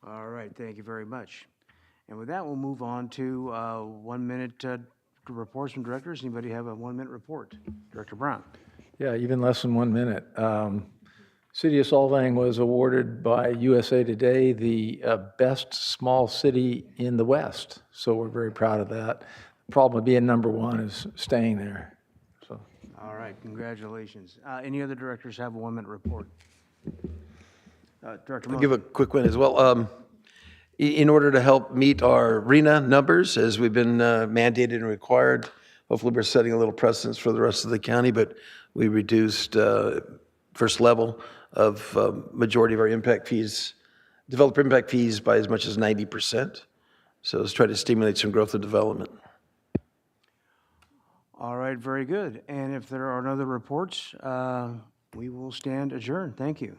Speaker 1: All right, thank you very much. And with that, we'll move on to 1 minute reports from directors. Anybody have a 1 minute report? Director Brown.
Speaker 10: Yeah, even less than 1 minute. City of Solvang was awarded by USA Today the best small city in the West. So we're very proud of that. The problem with being number one is staying there. So.
Speaker 1: All right, congratulations. Any other directors have a 1 minute report? Director
Speaker 11: I'll give a quick one as well. In order to help meet our RENA numbers, as we've been mandated and required, hopefully we're setting a little precedence for the rest of the county, but we reduced first level of majority of our impact fees, developer impact fees, by as much as 90%. So let's try to stimulate some growth and development.
Speaker 1: All right, very good. And if there are no other reports, we will stand adjourned. Thank you.